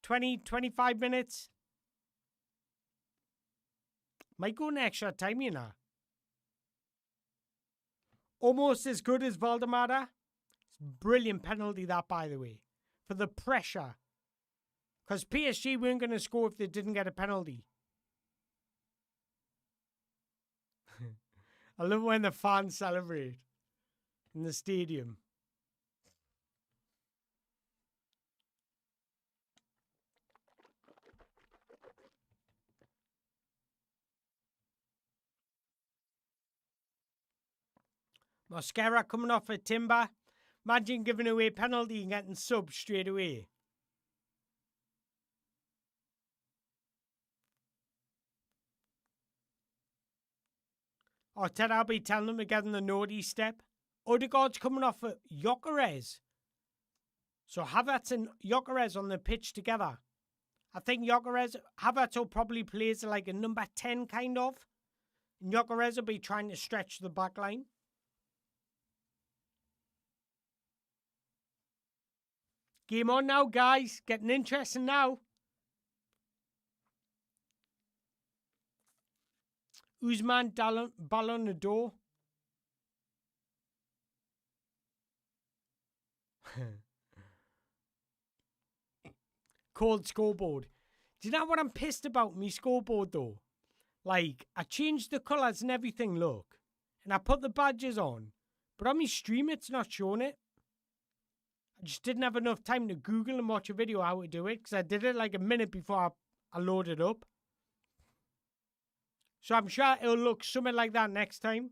20, 25 minutes. Might go an extra time, you know. Almost as good as Valdemara. Brilliant penalty that, by the way. For the pressure. Because PSG weren't going to score if they didn't get a penalty. I love when the fans celebrate in the stadium. Mosquera coming off a timber. Imagine giving away a penalty and getting subbed straight away. Or Ted, I'll be telling them to get in the naughty step. Odegaard's coming off at Gyökeres. So Havertz and Gyökeres on the pitch together. I think Havertz will probably play as like a number 10 kind of. And Gyökeres will be trying to stretch the back line. Game on now, guys. Getting interesting now. Usman Ballon d'Or. Cold scoreboard. Do you know what I'm pissed about me scoreboard though? Like, I changed the colours and everything, look. And I put the badges on. But on my stream, it's not showing it. I just didn't have enough time to Google and watch a video how to do it. Because I did it like a minute before I loaded up. So I'm sure it'll look something like that next time.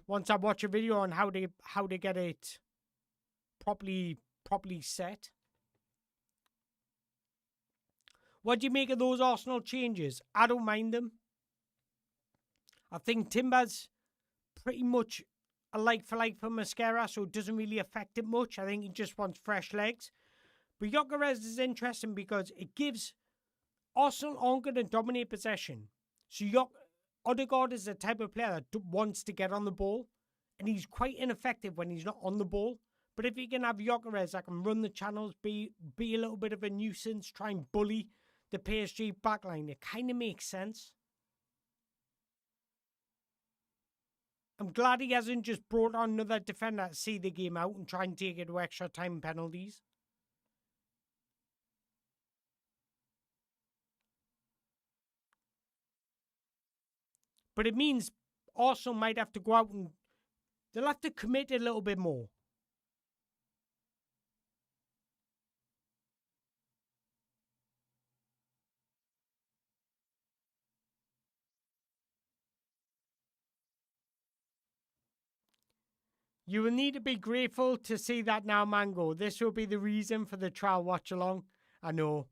Once I watch a video on how to get it properly set. What do you make of those Arsenal changes? I don't mind them. I think Timber's pretty much a like for Mosquera, so it doesn't really affect it much. I think he just wants fresh legs. But Gyökeres is interesting because it gives Arsenal aren't going to dominate possession. So Odegaard is the type of player that wants to get on the ball. And he's quite ineffective when he's not on the ball. But if you can have Gyökeres that can run the channels, be a little bit of a nuisance, try and bully the PSG backline, it kind of makes sense. I'm glad he hasn't just brought on another defender to see the game out and try and take it to extra time penalties. But it means Arsenal might have to go out and they'll have to commit a little bit more. You will need to be grateful to see that now, Mango. This will be the reason for the trial watch along. I know.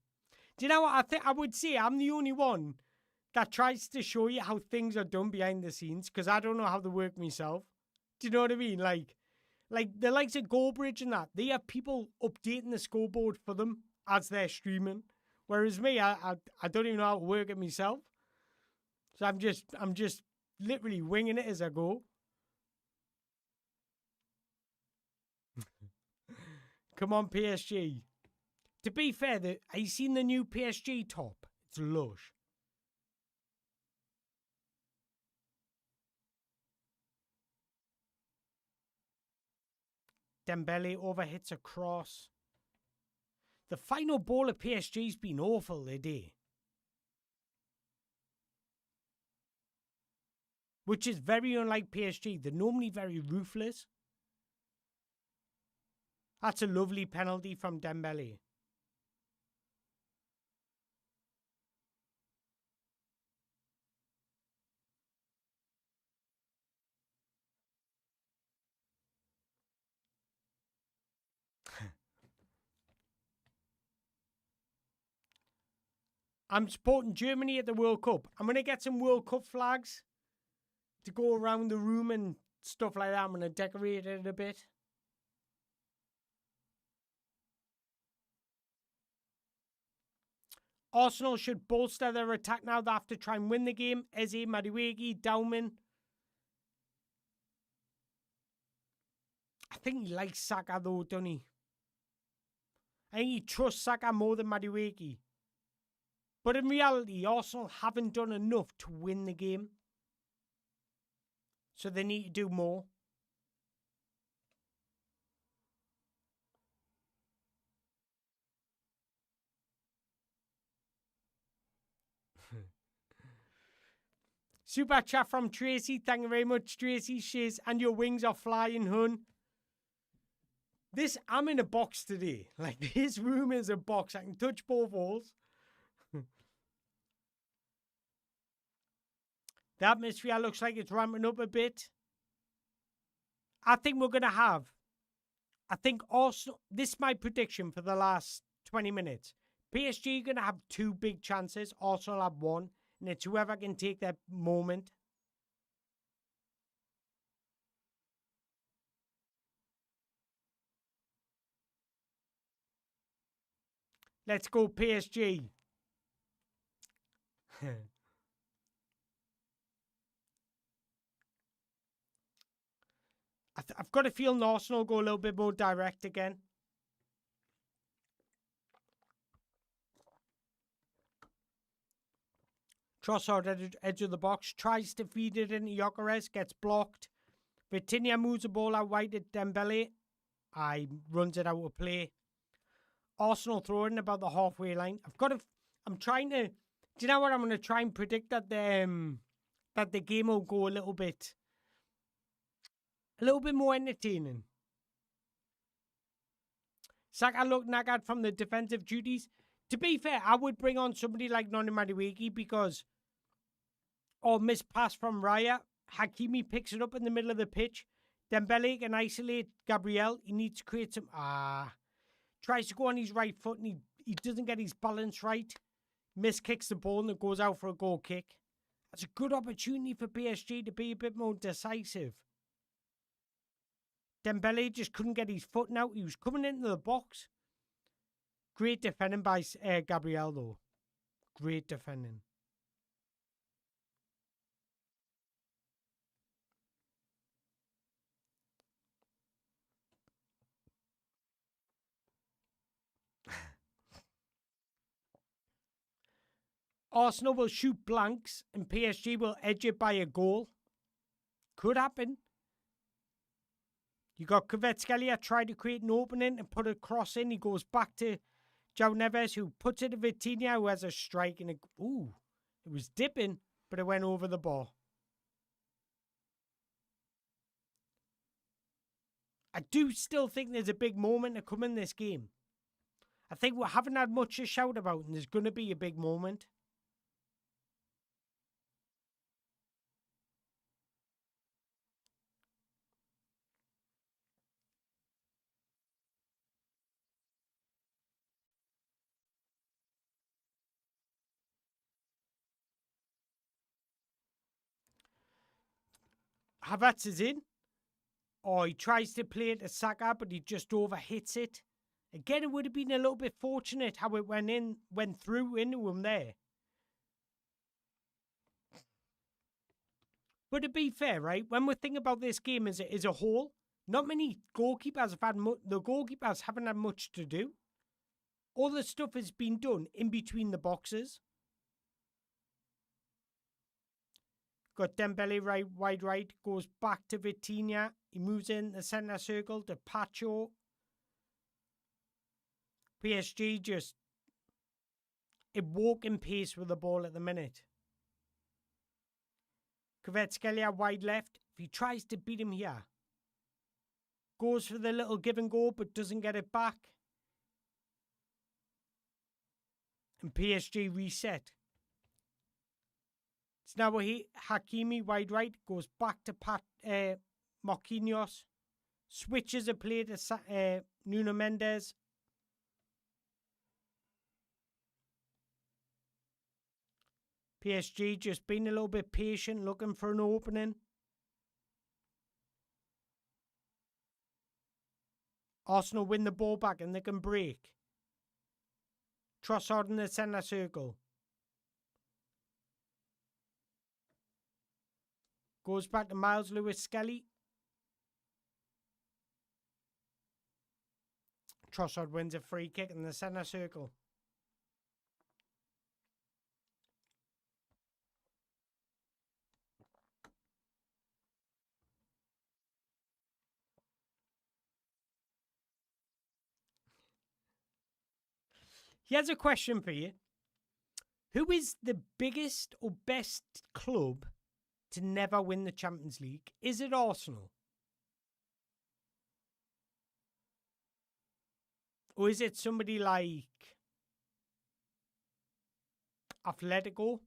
Do you know what I think? I would say I'm the only one that tries to show you how things are done behind the scenes because I don't know how they work myself. Do you know what I mean? Like the likes of Goldbridge and that, they have people updating the scoreboard for them as they're streaming. Whereas me, I don't even know how to work it myself. So I'm just literally winging it as I go. Come on, PSG. To be fair, have you seen the new PSG top? It's lush. Dembele overhits a cross. The final ball of PSG's been awful today. which is very unlike PSG. They're normally very ruthless. That's a lovely penalty from Dembele. I'm supporting Germany at the World Cup. I'm going to get some World Cup flags to go around the room and stuff like that. I'm going to decorate it a bit. Arsenal should bolster their attack now. They have to try and win the game. Eze, Madueke, Dauman. I think he likes Saka though, doesn't he? I think he trusts Saka more than Madueke. But in reality, Arsenal haven't done enough to win the game. So they need to do more. Super chat from Tracy. Thank you very much, Tracy. Shiz, and your wings are flying, hun. I'm in a box today. Like, this room is a box. I can touch both walls. The atmosphere looks like it's ramping up a bit. I think we're going to have, Arsenal, this is my prediction for the last 20 minutes. PSG are going to have 2 big chances. Arsenal have 1. And it's whoever can take that moment. Let's go PSG. I've got a feeling Arsenal go a little bit more direct again. Trossard at the edge of the box. Tries to feed it into Gyökeres. Gets blocked. Vitinha moves the ball out wide at Dembele. Runs it out of play. Arsenal throw in about the halfway line. I'm trying to... Do you know what? I'm going to try and predict that the game will go a little bit more entertaining. Saka looked knackered from the defensive duties. To be fair, I would bring on somebody like Noni Madueke because... Or missed pass from Raya. Hakimi picks it up in the middle of the pitch. Dembele can isolate Gabriel. He needs to create some... Tries to go on his right foot and he doesn't get his balance right. Miskicks the ball and it goes out for a goal kick. That's a good opportunity for PSG to be a bit more decisive. Dembele just couldn't get his foot out. He was coming into the box. Great defending by Gabriel though. Great defending. Arsenal will shoot blanks and PSG will edge it by a goal. Could happen. You got Kvaratskhelia tried to create an opening and put a cross in. He goes back to João Neves, who puts it to Vitinha, who has a strike. And it was dipping, but it went over the bar. I do still think there's a big moment to come in this game. I think we haven't had much to shout about, and there's going to be a big moment. Havertz is in. He tries to play it to Saka, but he just overhits it. Again, it would have been a little bit fortunate how it went through into him there. But to be fair, right, when we think about this game as a whole, not many goalkeepers have had the goalkeepers haven't had much to do. All the stuff has been done in between the boxes. Got Dembele wide right, goes back to Vitinha. He moves in the centre circle to Pacho. PSG just a walking pace with the ball at the minute. Kvaratskhelia wide left. If he tries to beat him here, goes for the little give and go but doesn't get it back. And PSG reset. It's now Hakimi wide right, goes back to Marquinhos, switches a play to Nuno Mendes. PSG just being a little bit patient, looking for an opening. Arsenal win the ball back and they can break. Trossard in the centre circle. Goes back to Miles Lewis-Skelly. Trossard wins a free kick in the centre circle. Here's a question for you. Who is the biggest or best club to never win the Champions League? Is it Arsenal? Or is it somebody like Atletico?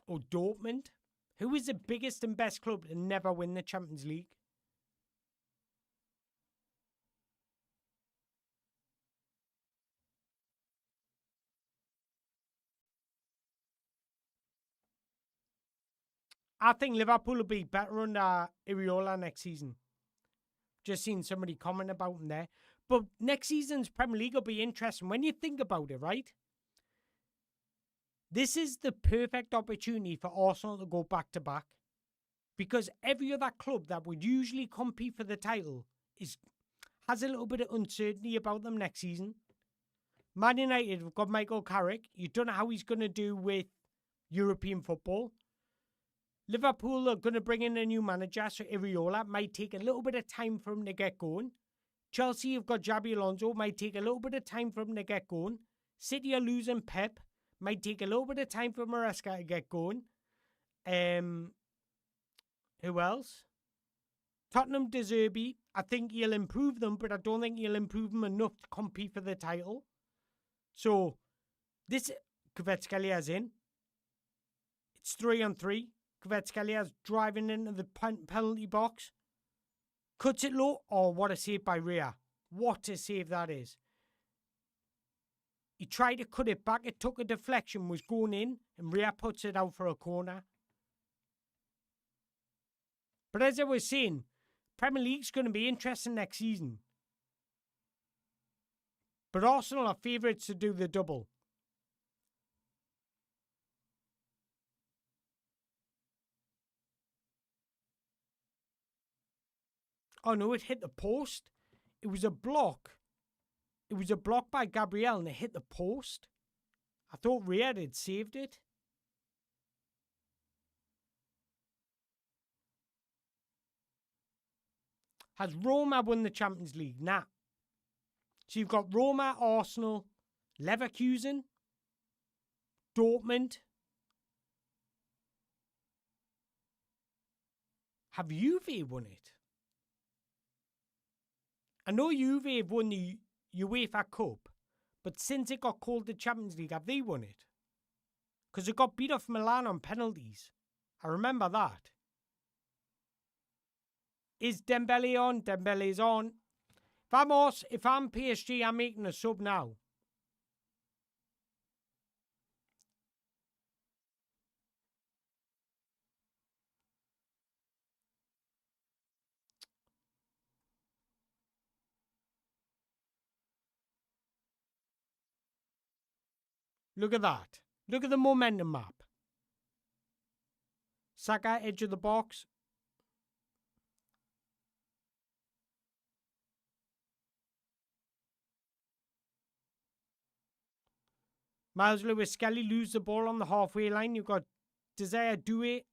Or Dortmund? Who is the biggest and best club to never win the Champions League? I think Liverpool will be better under Areola next season. Just seen somebody comment about him there. But next season's Premier League will be interesting. When you think about it, right? This is the perfect opportunity for Arsenal to go back to back. Because every other club that would usually compete for the title has a little bit of uncertainty about them next season. Man United have got Michael Carrick. You don't know how he's going to do with European football. Liverpool are going to bring in a new manager, so Areola might take a little bit of time for him to get going. Chelsea have got Xabi Alonso, might take a little bit of time for him to get going. City are losing Pep, might take a little bit of time for Maresca to get going. Who else? Tottenham De Zerbi. I think he'll improve them, but I don't think he'll improve them enough to compete for the title. So, this Kvaratskhelia in. It's 3-on-3. Kvaratskhelia driving into the penalty box. Cuts it low. Oh, what a save by Rhea. What a save that is. He tried to cut it back. It took a deflection, was going in, and Rhea puts it out for a corner. But as I was saying, Premier League's going to be interesting next season. But Arsenal are favourites to do the double. Oh no, it hit the post. It was a block. It was a block by Gabriel and it hit the post. I thought Riyad had saved it. Has Roma won the Champions League? Nah. So you've got Roma, Arsenal, Leverkusen, Dortmund. Have Juve won it? I know Juve have won the UEFA Cup, but since it got called the Champions League, have they won it? Because it got beat off Milan on penalties. I remember that. Is Dembele on? Dembele's on. If I'm PSG, I'm making a sub now. Look at that. Look at the momentum map. Saka, edge of the box. Miles Lewis-Skelly lose the ball on the halfway line. You've got Desire Doué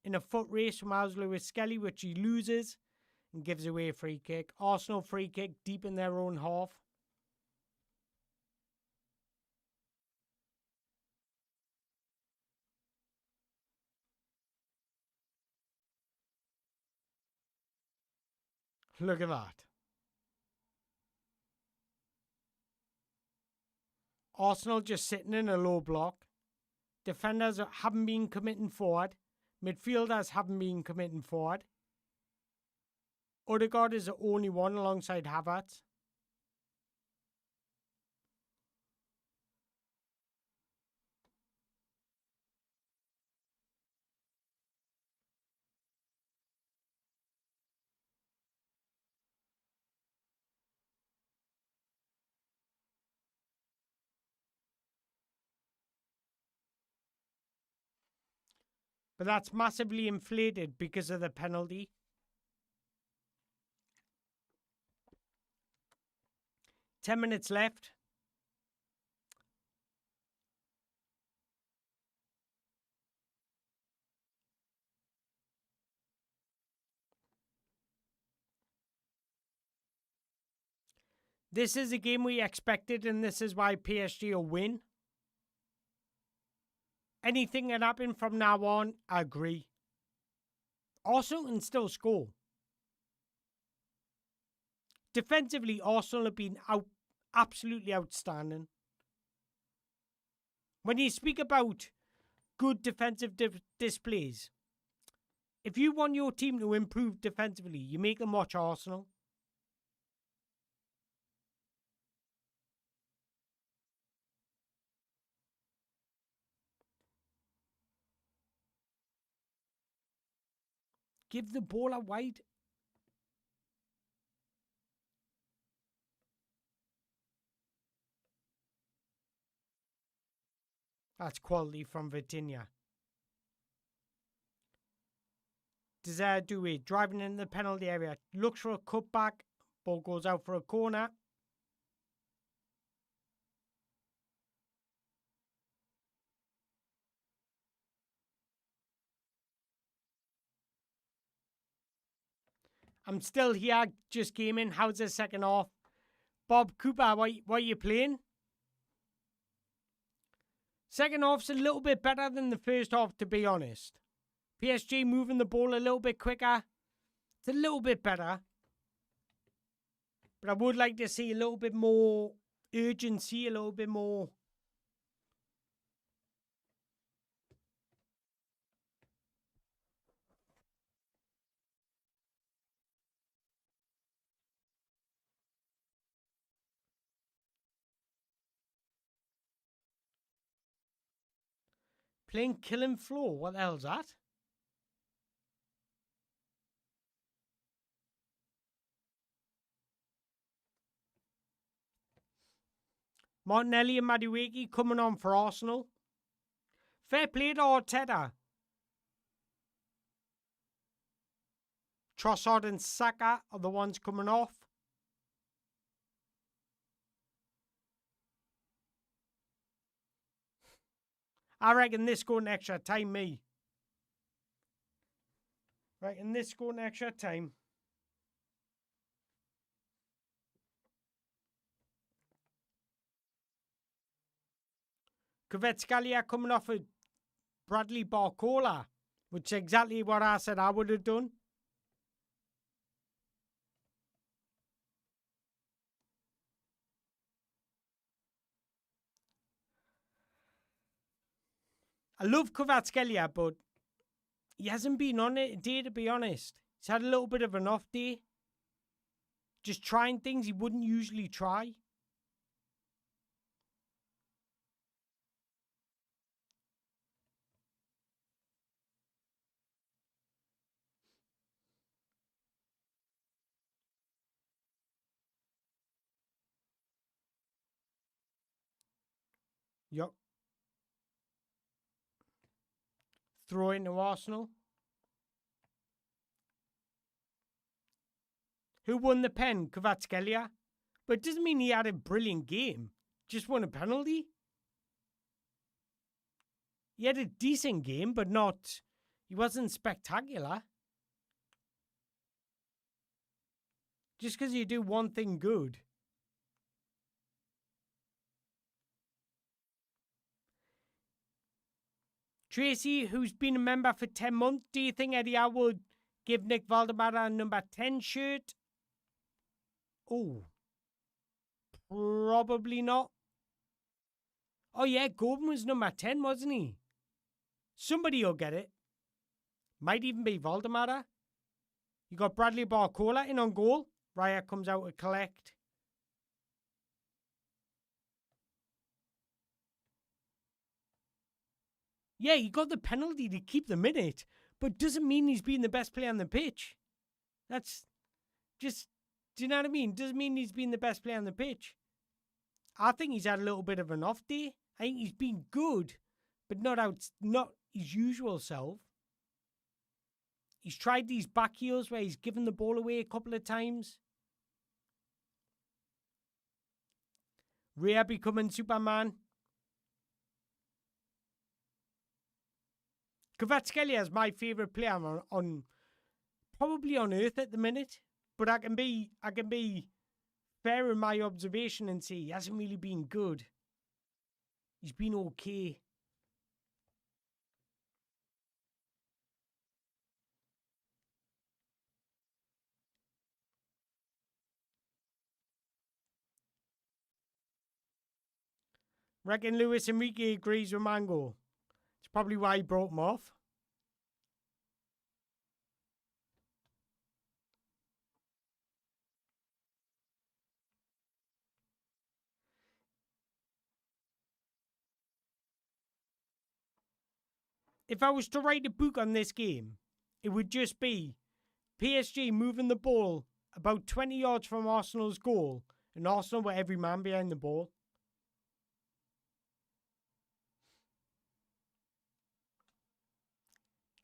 in a foot race for Miles Lewis-Skelly, which he loses and gives away a free kick. Arsenal free kick deep in their own half. Look at that. Arsenal just sitting in a low block. Defenders haven't been committing forward. Midfielders haven't been committing forward. Odegaard is the only one alongside Havertz. But that's massively inflated because of the penalty. Ten minutes left. This is a game we expected, and this is why PSG will win. Anything can happen from now on, I agree. Arsenal can still score. Defensively, Arsenal have been absolutely outstanding. When you speak about good defensive displays, if you want your team to improve defensively, you make them watch Arsenal. Give the ball out wide. That's quality from Vitinha. Desire Doué driving in the penalty area. Looks for a cutback. Ball goes out for a corner. I'm still here, just gaming. How's the second half? Bob Cooper, what are you playing? Second half's a little bit better than the first half, to be honest. PSG moving the ball a little bit quicker. It's a little bit better. But I would like to see a little bit more urgency, a little bit more. Playing killing floor. What the hell's that? Martinelli and Madueke coming on for Arsenal. Fair play to Arteta. Trossard and Saka are the ones coming off. I reckon this going extra time, me. Reckon this going extra time. Kvaratskhelia coming off of Bradley Barcola, which is exactly what I said I would have done. I love Kvaratskhelia, but he hasn't been on it a day, to be honest. He's had a little bit of an off day. Just trying things he wouldn't usually try. Yup. Throw into Arsenal. Who won the pen? Kvaratskhelia. But it doesn't mean he had a brilliant game. Just won a penalty. He had a decent game, but not... He wasn't spectacular. Just because you do one thing good. Tracy, who's been a member for 10 months, do you think Eddie Howe would give Nick Valdemar a number 10 shirt? Oh, probably not. Oh, yeah, Gordon was number 10, wasn't he? Somebody will get it. Might even be Valdemara. You got Bradley Barcola in on goal. Raya comes out to collect. Yeah, he got the penalty to keep them in it, but doesn't mean he's been the best player on the pitch. That's just, do you know what I mean? Doesn't mean he's been the best player on the pitch. I think he's had a little bit of an off day. I think he's been good, but not his usual self. He's tried these back heels where he's given the ball away a couple of times. Rhea becoming Superman. Kvaratskhelia is my favourite player on probably on earth at the minute. But I can be fair in my observation and say he hasn't really been good. He's been okay. Reckon Luis Enrique agrees with Mango. It's probably why he brought him off. If I was to write a book on this game, it would just be PSG moving the ball about 20 yards from Arsenal's goal, and Arsenal were every man behind the ball.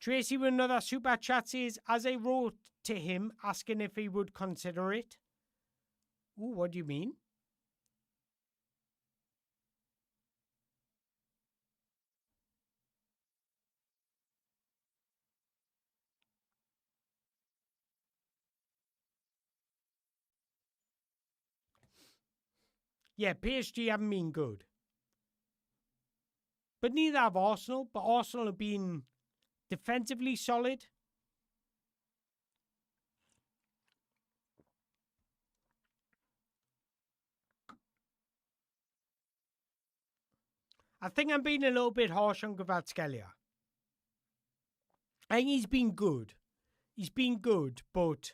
Tracy with another super chat says, as I wrote to him asking if he would consider it. Ooh, what do you mean? Yeah, PSG haven't been good. But neither have Arsenal. But Arsenal have been defensively solid. I think I'm being a little bit harsh on Kvaratskhelia. I think he's been good. He's been good, but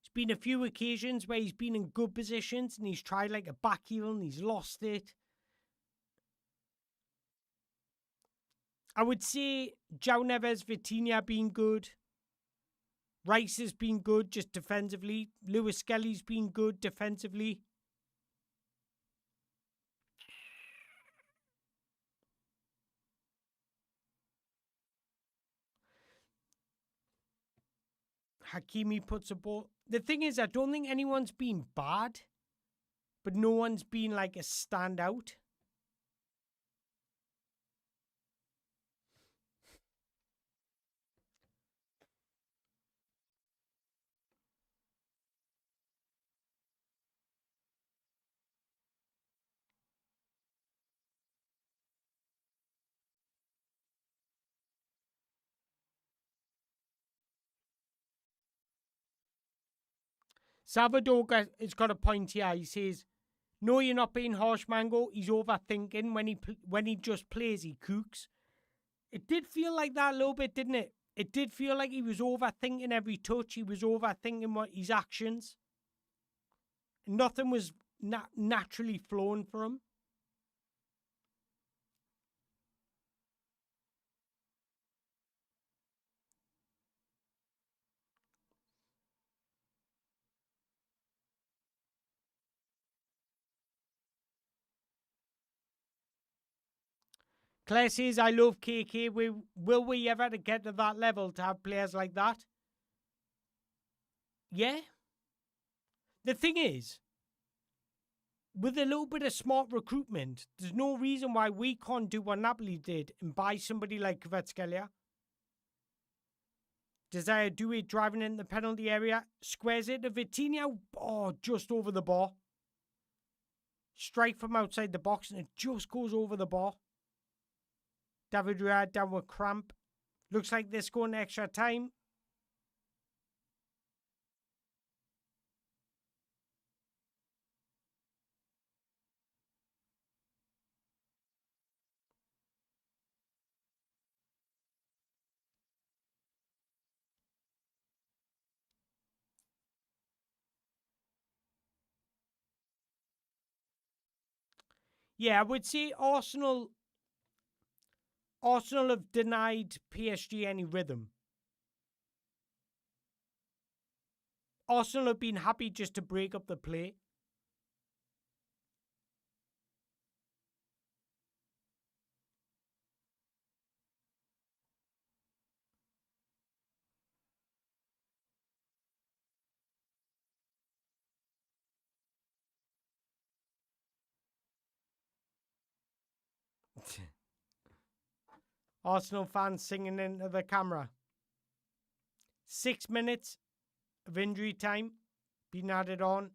there's been a few occasions where he's been in good positions and he's tried like a back heel and he's lost it. I would say João Neves, Vitinha been good. Rice has been good just defensively. Lewis Skelly's been good defensively. Hakimi puts a ball. The thing is, I don't think anyone's been bad, but no one's been like a standout. Salvador has got a point here. He says, "No, you're not being harsh, Mango. He's overthinking when he just plays. He cooks." It did feel like that a little bit, didn't it? It did feel like he was overthinking every touch. He was overthinking his actions. Nothing was naturally flowing for him. Claire says, I love KK. Will we ever get to that level to have players like that? Yeah. The thing is, with a little bit of smart recruitment, there's no reason why we can't do what Napoli did and buy somebody like Kvaratskhelia. Desire Doué driving in the penalty area. Squares it to Vitinha. Oh, just over the bar. Strike from outside the box and it just goes over the bar. David Raya down with cramp. Looks like they're scoring extra time. Yeah, I would say Arsenal have denied PSG any rhythm. Arsenal have been happy just to break up the play. Arsenal fans singing into the camera. 6 minutes of injury time being added on.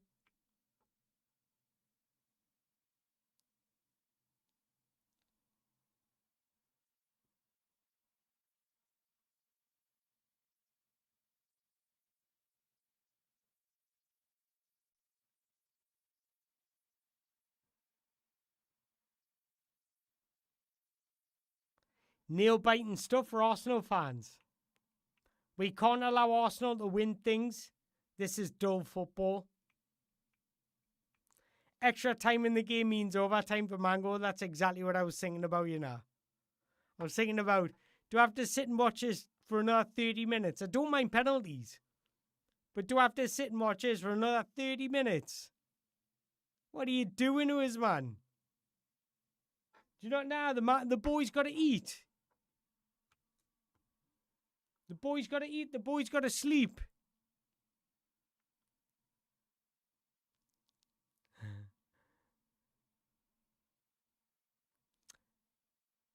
Nail-biting stuff for Arsenal fans. We can't allow Arsenal to win things. This is dull football. Extra time in the game means overtime for Mango. That's exactly what I was thinking about, you know. I was thinking about, do I have to sit and watch this for another 30 minutes? I don't mind penalties. But do I have to sit and watch this for another 30 minutes? What are you doing to us, man? Do you not know? The boy's got to eat. The boy's got to eat. The boy's got to sleep.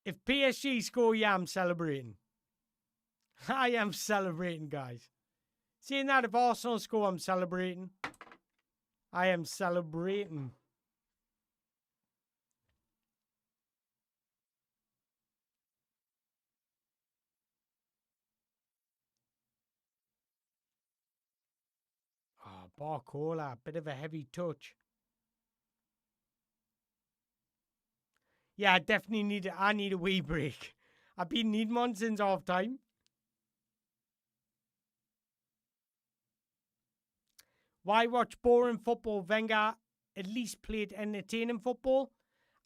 If PSG score, yeah, I'm celebrating. I am celebrating, guys. Seeing that, if Arsenal score, I'm celebrating. I am celebrating. Oh, Barcola, bit of a heavy touch. Yeah, I definitely need a wee break. I've been needing one since half time. Why watch boring football? Wenger at least played entertaining football.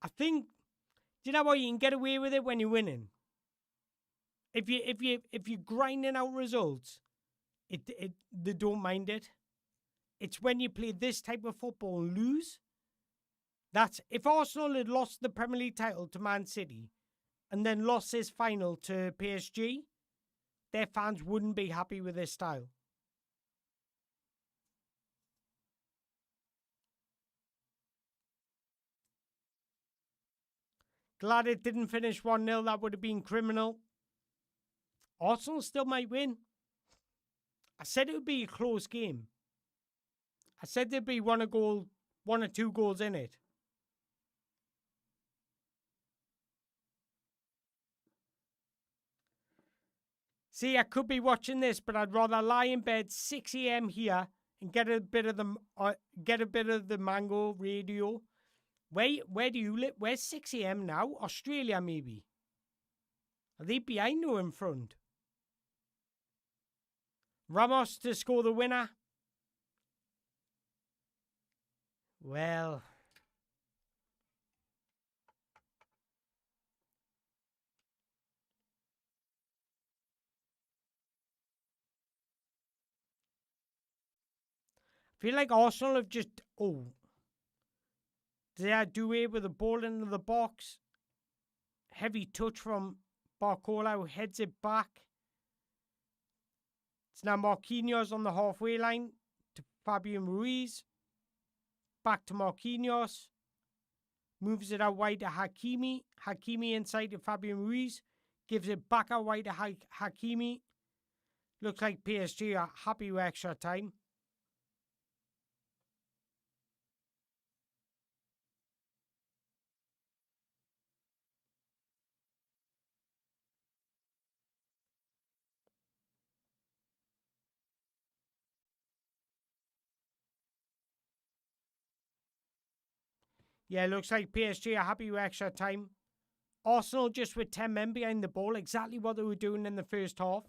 I think, do you know what? You can get away with it when you're winning. If you're grinding out results, they don't mind it. It's when you play this type of football and lose. That's if Arsenal had lost the Premier League title to Man City and then lost this final to PSG, their fans wouldn't be happy with this style. Glad it didn't finish 1-0. That would have been criminal. Arsenal still might win. I said it would be a close game. I said there'd be one or two goals in it. See, I could be watching this, but I'd rather lie in bed 6 a.m. here and get a bit of the Mango radio. Where do you live? Where's 6 a.m. now? Australia, maybe. Are they behind or in front? Ramos to score the winner. Well, I feel like Arsenal have just... Oh. Did I do it with the ball into the box? Heavy touch from Barcola, who heads it back. It's now Marquinhos on the halfway line to Fabian Ruiz. Back to Marquinhos. Moves it out wide to Hakimi. Hakimi inside to Fabian Ruiz. Gives it back out wide to Hakimi. Looks like PSG are happy with extra time. Yeah, looks like PSG are happy with extra time. Arsenal just with 10 men behind the ball, exactly what they were doing in the first half.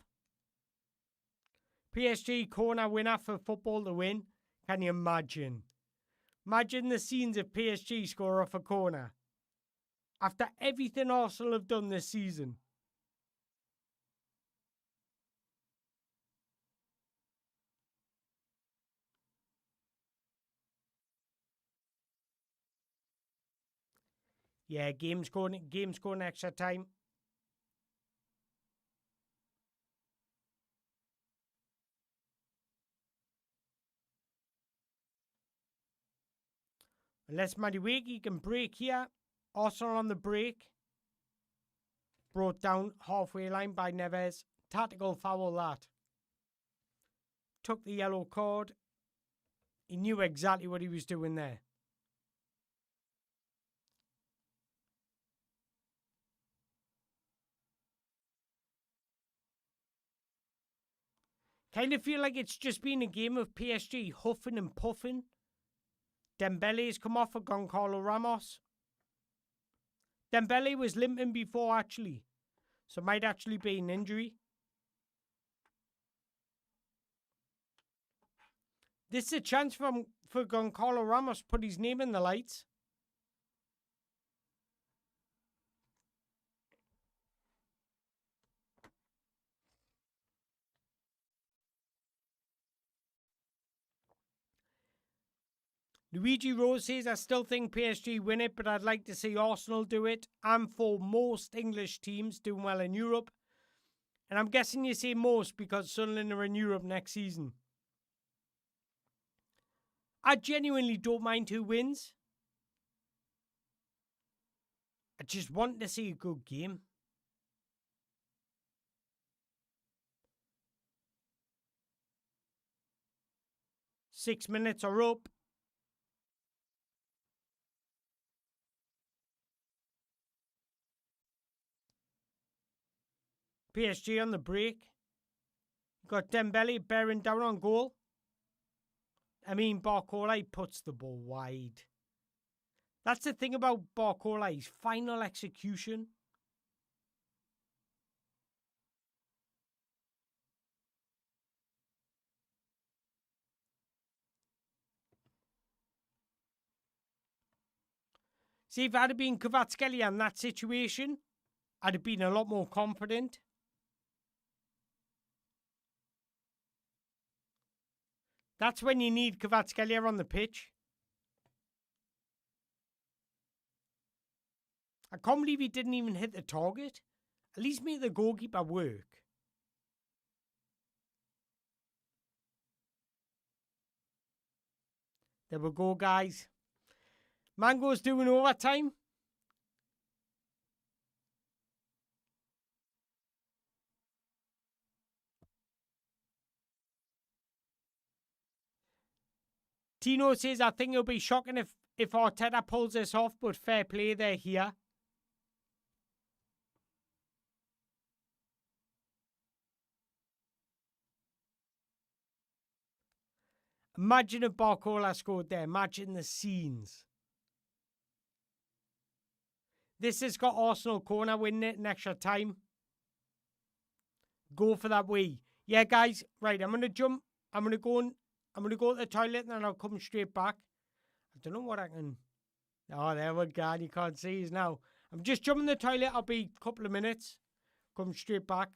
PSG corner winner for football to win. Can you imagine? Imagine the scenes if PSG score off a corner. After everything Arsenal have done this season. Yeah, game's going extra time. Unless Madueke can break here. Arsenal on the break. Brought down halfway line by Neves. Tactical foul that. Took the yellow card. He knew exactly what he was doing there. Kind of feel like it's just been a game of PSG huffing and puffing. Dembele's come off for Goncalo Ramos. Dembele was limping before, actually. So it might actually be an injury. This is a chance for Goncalo Ramos to put his name in the lights. Luigi Rose says, I still think PSG win it, but I'd like to see Arsenal do it. I'm for most English teams doing well in Europe. And I'm guessing you say most because Sunderland are in Europe next season. I genuinely don't mind who wins. I just want to see a good game. Six minutes are up. PSG on the break. Got Dembele bearing down on goal. I mean, Barcola puts the ball wide. That's the thing about Barcola, his final execution. See, if I'd have been Kvaratskhelia in that situation, I'd have been a lot more confident. That's when you need Kvaratskhelia on the pitch. I can't believe he didn't even hit the target. At least make the goalkeeper work. There we go, guys. Mango's doing overtime. Tino says, I think it'll be shocking if Arteta pulls this off, but fair play there here. Imagine if Barcola scored there. Imagine the scenes. This has got Arsenal corner winning it in extra time. Go for that way. Yeah, guys. Right, I'm gonna jump. I'm gonna go to the toilet and then I'll come straight back. I don't know what I can. Oh, there we go. You can't see us now. I'm just jumping the toilet. I'll be a couple of minutes. Come straight back.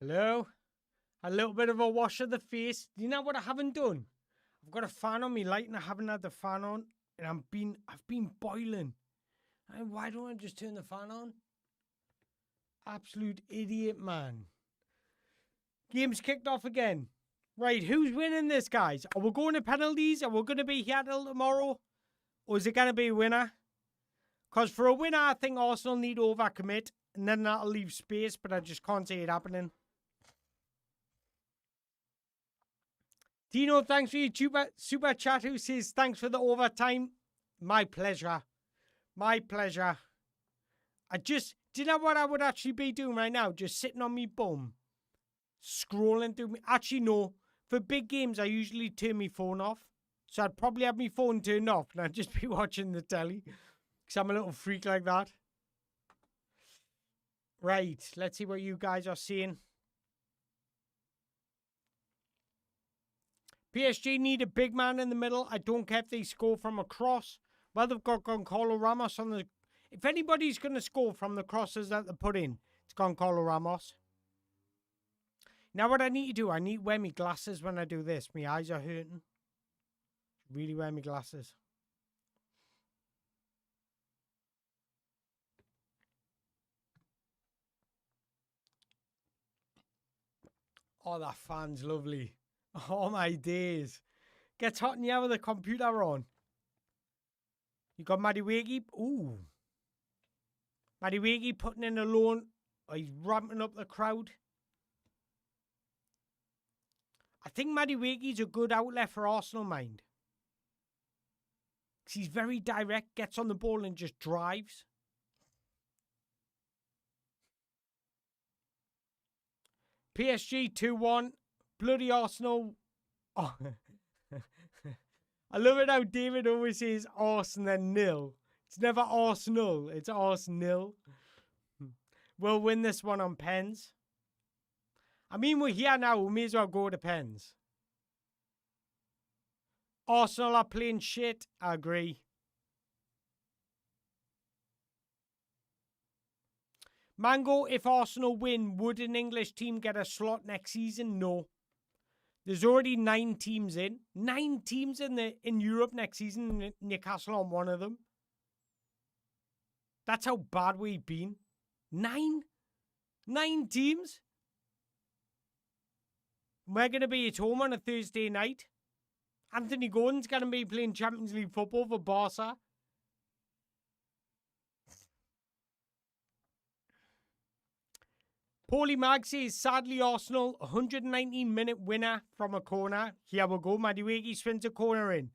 Hello? A little bit of a wash of the face. Do you know what I haven't done? I've got a fan on me light and I haven't had the fan on. And I've been boiling. And why don't I just turn the fan on? Absolute idiot, man. Game's kicked off again. Right, who's winning this, guys? Are we going to penalties? Are we going to be here till tomorrow? Or is it going to be a winner? Because for a winner, I think Arsenal need to overcommit. And then that'll leave space, but I just can't see it happening. Dino, thanks for your super chat. Who says thanks for the overtime? My pleasure. My pleasure. Do you know what I would actually be doing right now? Just sitting on me bum. Scrolling through me. Actually, no. For big games, I usually turn my phone off. So I'd probably have my phone turned off and I'd just be watching the telly. Because I'm a little freak like that. Right. Let's see what you guys are seeing. PSG need a big man in the middle. I don't care if they score from a cross. Well, they've got Goncalo Ramos on the... If anybody's going to score from the crosses that they put in, it's Goncalo Ramos. Now what I need to do, I need to wear my glasses when I do this. My eyes are hurting. Really wear my glasses. Oh, that fan's lovely. Oh, my days. Gets hot in here with the computer on. You got Madueke. Ooh. Madueke putting in a loan. Oh, he's ramping up the crowd. I think Madueke's a good outlet for Arsenal, mind. Because he's very direct, gets on the ball and just drives. PSG 2-1. Bloody Arsenal. Oh. I love it how David always says Arsenal then nil. It's never Arsenal, it's Arsenal. We'll win this one on pens. I mean, we're here now, we may as well go to pens. Arsenal are playing shit, I agree. Mango, if Arsenal win, would an English team get a slot next season? No. There's already 9 teams in. 9 teams in Europe next season. Newcastle on one of them. That's how bad we've been. 9? 9 teams? We're going to be at home on a Thursday night. Anthony Gordon's going to be playing Champions League football for Barca. Paulie Mag says, sadly, Arsenal, 119-minute winner from a corner. Here we go. Madueke spins a corner in.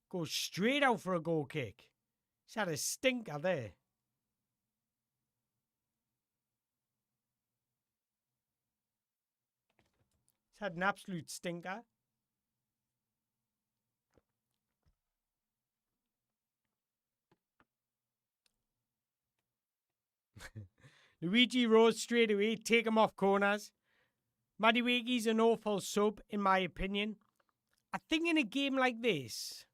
Goes straight out for a goal kick. He's had a stinker there. He's had an absolute stinker. Luigi Rose straight away, take him off corners. Madueke's an awful sub, in my opinion. I think in a game like this...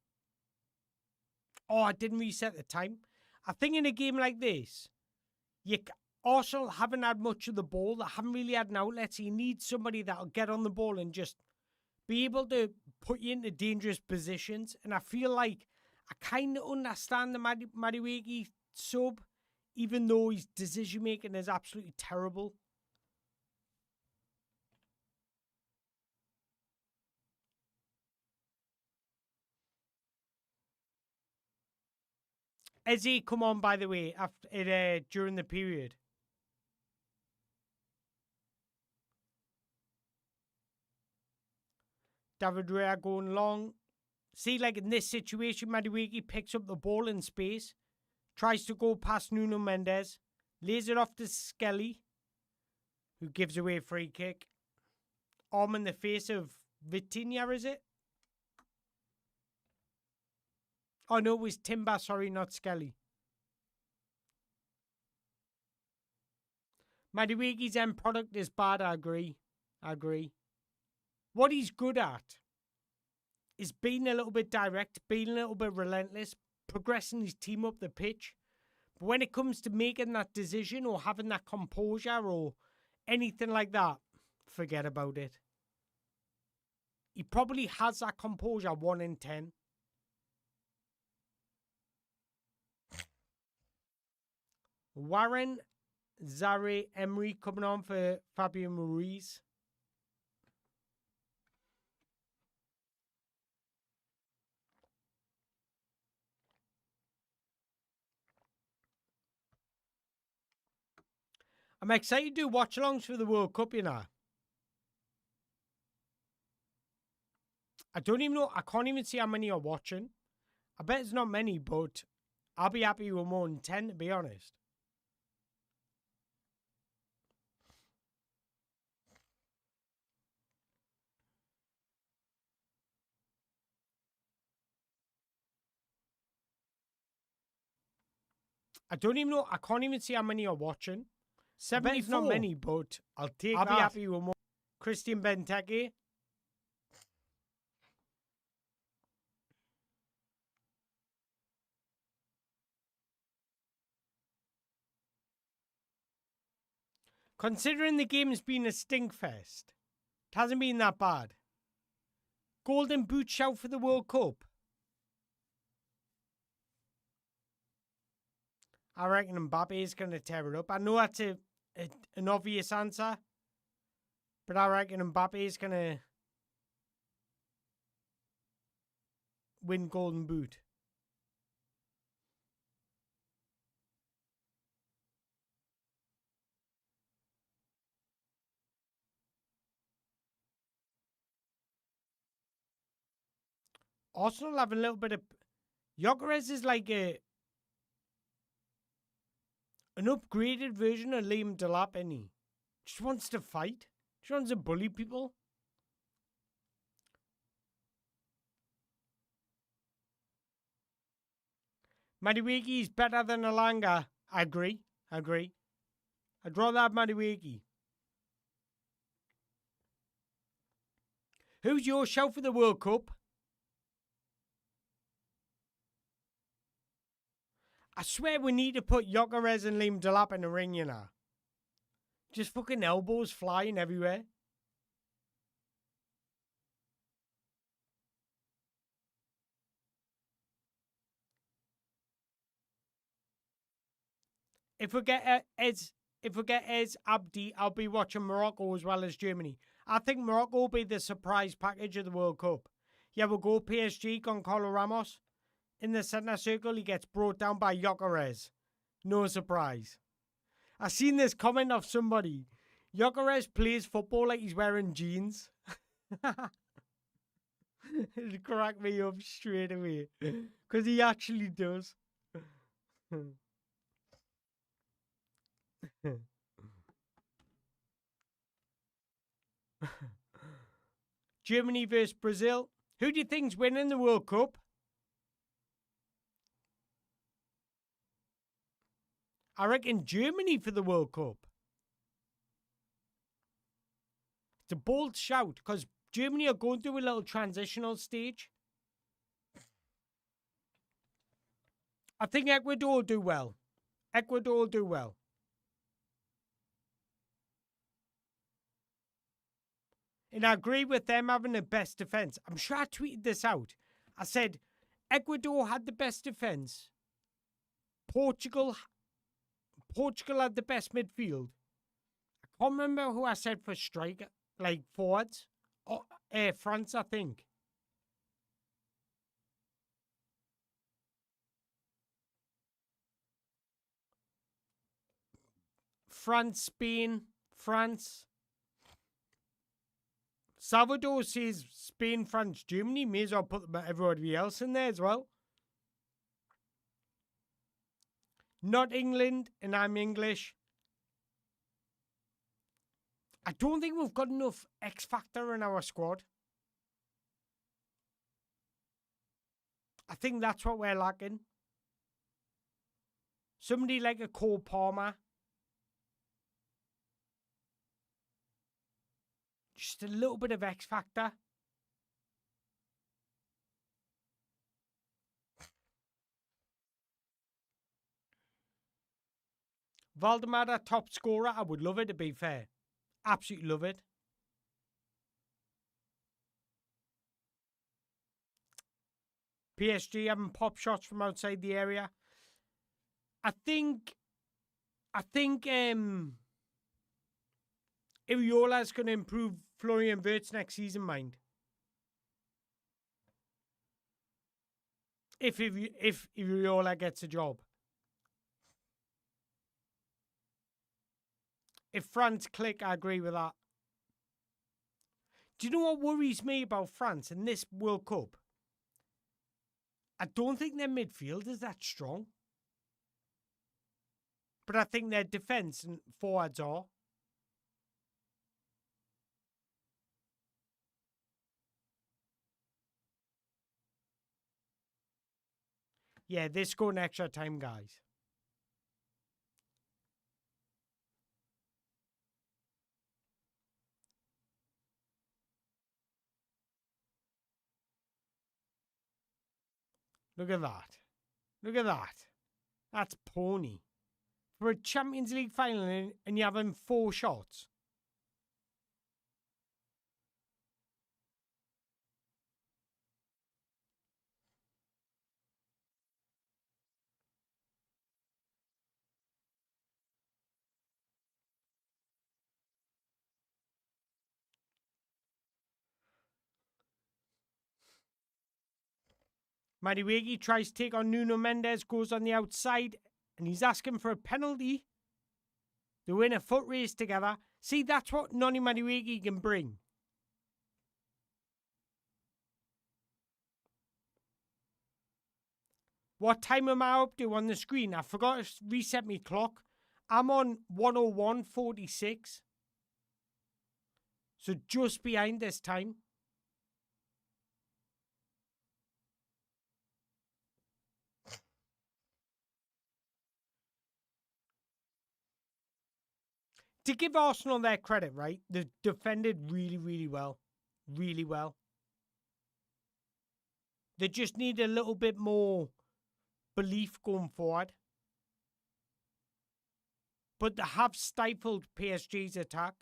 Oh, I didn't reset the time. I think in a game like this, Arsenal haven't had much of the ball. They haven't really had an outlet. So you need somebody that'll get on the ball and just be able to put you into dangerous positions. And I feel like I kind of understand the Madueke sub, even though his decision-making is absolutely terrible. Has he come on, by the way, after during the period? David Raya going long. See, like in this situation, Madueke picks up the ball in space, tries to go past Nuno Mendes, lays it off to Skelly, who gives away a free kick. Arm in the face of Vitinha, is it? Oh, no, it was Timber, sorry, not Skelly. Madueke's end product is bad, I agree. What he's good at is being a little bit direct, being a little bit relentless, progressing his team up the pitch. But when it comes to making that decision or having that composure or anything like that, forget about it. He probably has that composure 1 in 10. Warren, Zare, Emery coming on for Fabian Ruiz. I'm excited to do watch-alongs for the World Cup, you know. I don't even know, I can't even see how many are watching. I bet it's not many, but I'll be happy with more than 10, to be honest. I don't even know, I can't even see how many are watching. 74. It's not many, but I'll be happy with more. Christian Benteke. Considering the game's been a stinkfest, it hasn't been that bad. Golden boot shout for the World Cup. I reckon Mbappe is going to tear it up. I know that's an obvious answer, but I reckon Mbappe is going to win Golden Boot. Arsenal have a little bit of... Gyökeres is like an upgraded version of Liam Delap, isn't he? Just wants to fight. Just wants to bully people. Madueke is better than Alanga. I agree. I'd rather have Madueke. Who's your shout for the World Cup? I swear we need to put Gyökeres and Liam Delap in the ring, you know. Just fucking elbows flying everywhere. If we get Ez Abdi, I'll be watching Morocco as well as Germany. I think Morocco will be the surprise package of the World Cup. Yeah, we'll go PSG, Goncalo Ramos. In the centre circle, he gets brought down by Gyökeres. No surprise. I seen this comment of somebody. Gyökeres plays football like he's wearing jeans. It cracked me up straight away. Because he actually does. Germany versus Brazil. Who do you think's winning the World Cup? I reckon Germany for the World Cup. It's a bold shout because Germany are going through a little transitional stage. I think Ecuador will do well. Ecuador will do well. And I agree with them having the best defence. I'm sure I tweeted this out. I said Ecuador had the best defence. Portugal had the best midfield. I can't remember who I said for striker, like forwards. Oh, France, I think. France, Spain, France. Salvador says Spain, France, Germany. May as well put everybody else in there as well. Not England, and I'm English. I don't think we've got enough X factor in our squad. I think that's what we're lacking. Somebody like a Cole Palmer. Just a little bit of X factor. Valdemar, top scorer. I would love it, to be fair. Absolutely love it. PSG having pop shots from outside the area. I think Iriola's going to improve Florian Wirtz next season, mind. If Iriola gets a job. If France click, I agree with that. Do you know what worries me about France in this World Cup? I don't think their midfield is that strong. But I think their defence and forwards are. Yeah, they're scoring extra time, guys. Look at that. Look at that. That's pony. For a Champions League final and you're having 4 shots. Mariwegi tries to take on Nuno Mendes, goes on the outside, and he's asking for a penalty. They win a foot race together. See, that's what Noni Mariwegi can bring. What time am I up to on the screen? I forgot to reset my clock. I'm on 101.46. So just behind this time. To give Arsenal their credit, right? They defended really, really well. Really well. They just need a little bit more belief going forward. But they have stifled PSG's attack.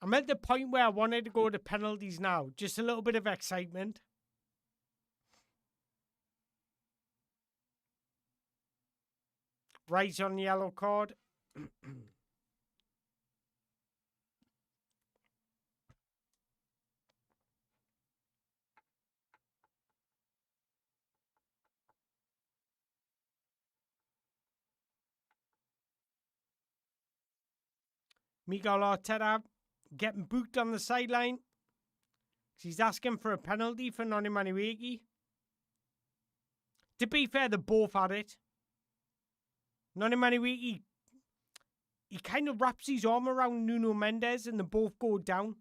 I'm at the point where I wanted to go to penalties now. Just a little bit of excitement. Right on the yellow card. Miguel Arteta getting booked on the sideline. He's asking for a penalty for Noni Manuiki. To be fair, they both had it. Noni Manuiki, he kind of wraps his arm around Nuno Mendes and they both go down.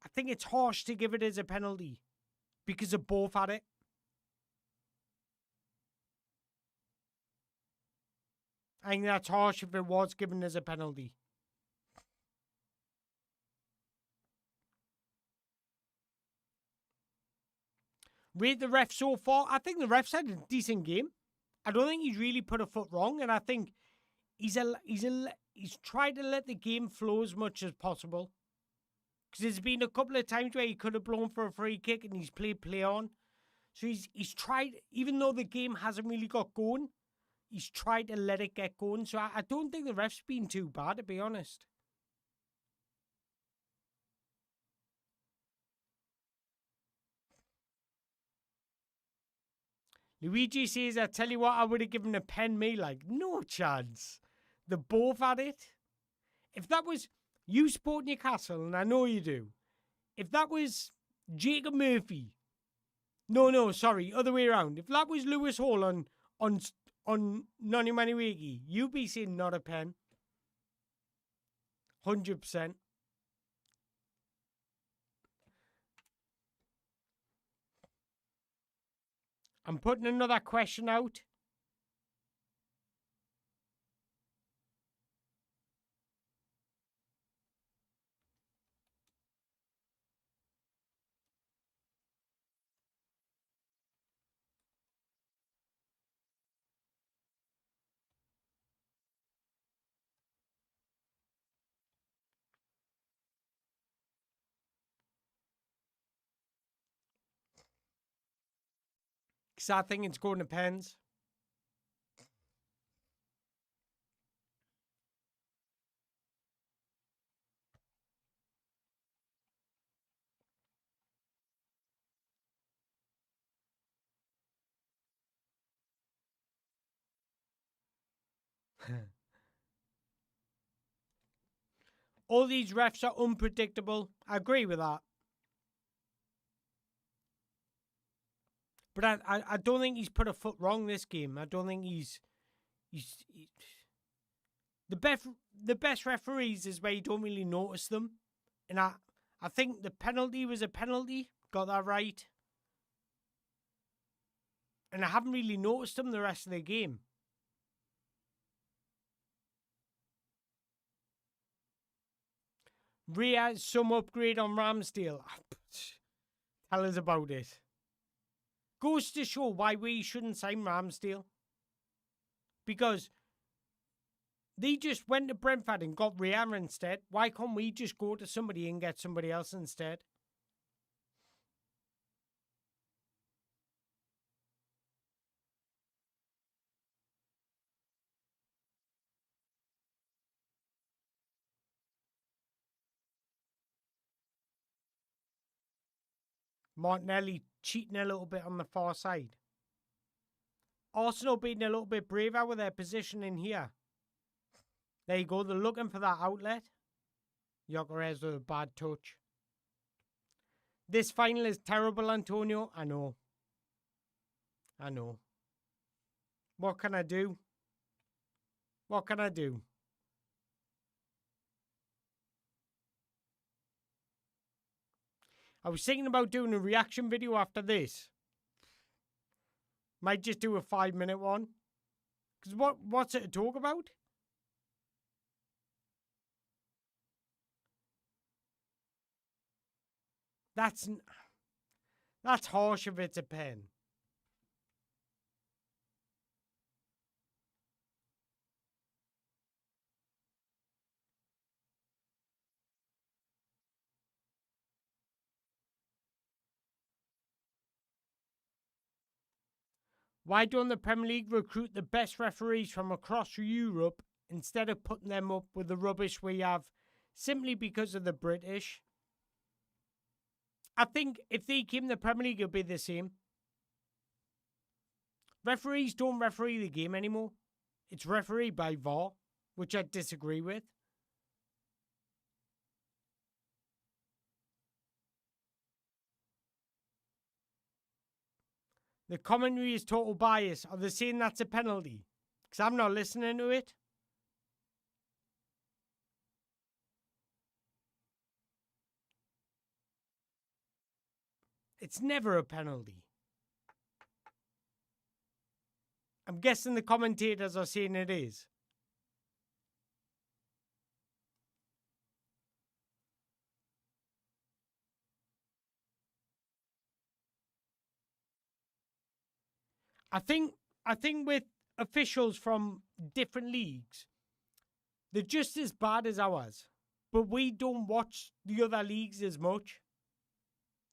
I think it's harsh to give it as a penalty because they both had it. I think that's harsh if it was given as a penalty. Rate the ref so far. I think the ref's had a decent game. I don't think he's really put a foot wrong, and I think he's tried to let the game flow as much as possible. Because there's been a couple of times where he could have blown for a free kick and he's played play on. So he's tried, even though the game hasn't really got going, he's tried to let it get going. So I don't think the ref's been too bad, to be honest. Luigi says, I tell you what, I would have given a pen me. Like, no chance. They both had it. If that was, you support Newcastle, and I know you do. If that was Jacob Murphy, no, sorry, other way around. If that was Lewis Hall on Noni Manuiki, you'd be saying not a pen. 100%. I'm putting another question out. Because I think it's going to pens. All these refs are unpredictable. I agree with that. But I don't think he's put a foot wrong this game. I don't think he's the best referees is where you don't really notice them. And I think the penalty was a penalty. Got that right. And I haven't really noticed them the rest of the game. Rhea, some upgrade on Ramsdale. Tell us about it. Goes to show why we shouldn't sign Ramsdale. Because they just went to Brentford and got Rhea instead. Why can't we just go to somebody and get somebody else instead? Martinelli cheating a little bit on the far side. Arsenal being a little bit braver with their positioning here. There you go. They're looking for that outlet. Gyökeres with a bad touch. This final is terrible, Antonio. I know. What can I do? What can I do? I was thinking about doing a reaction video after this. Might just do a 5-minute one. Because what's it to talk about? That's harsh if it's a pen. Why don't the Premier League recruit the best referees from across Europe instead of putting them up with the rubbish we have simply because of the British? I think if they came to the Premier League, it would be the same. Referees don't referee the game anymore. It's refereed by VAR, which I disagree with. The commentary is total bias. Are they saying that's a penalty? Because I'm not listening to it. It's never a penalty. I'm guessing the commentators are saying it is. I think with officials from different leagues, they're just as bad as ours. But we don't watch the other leagues as much.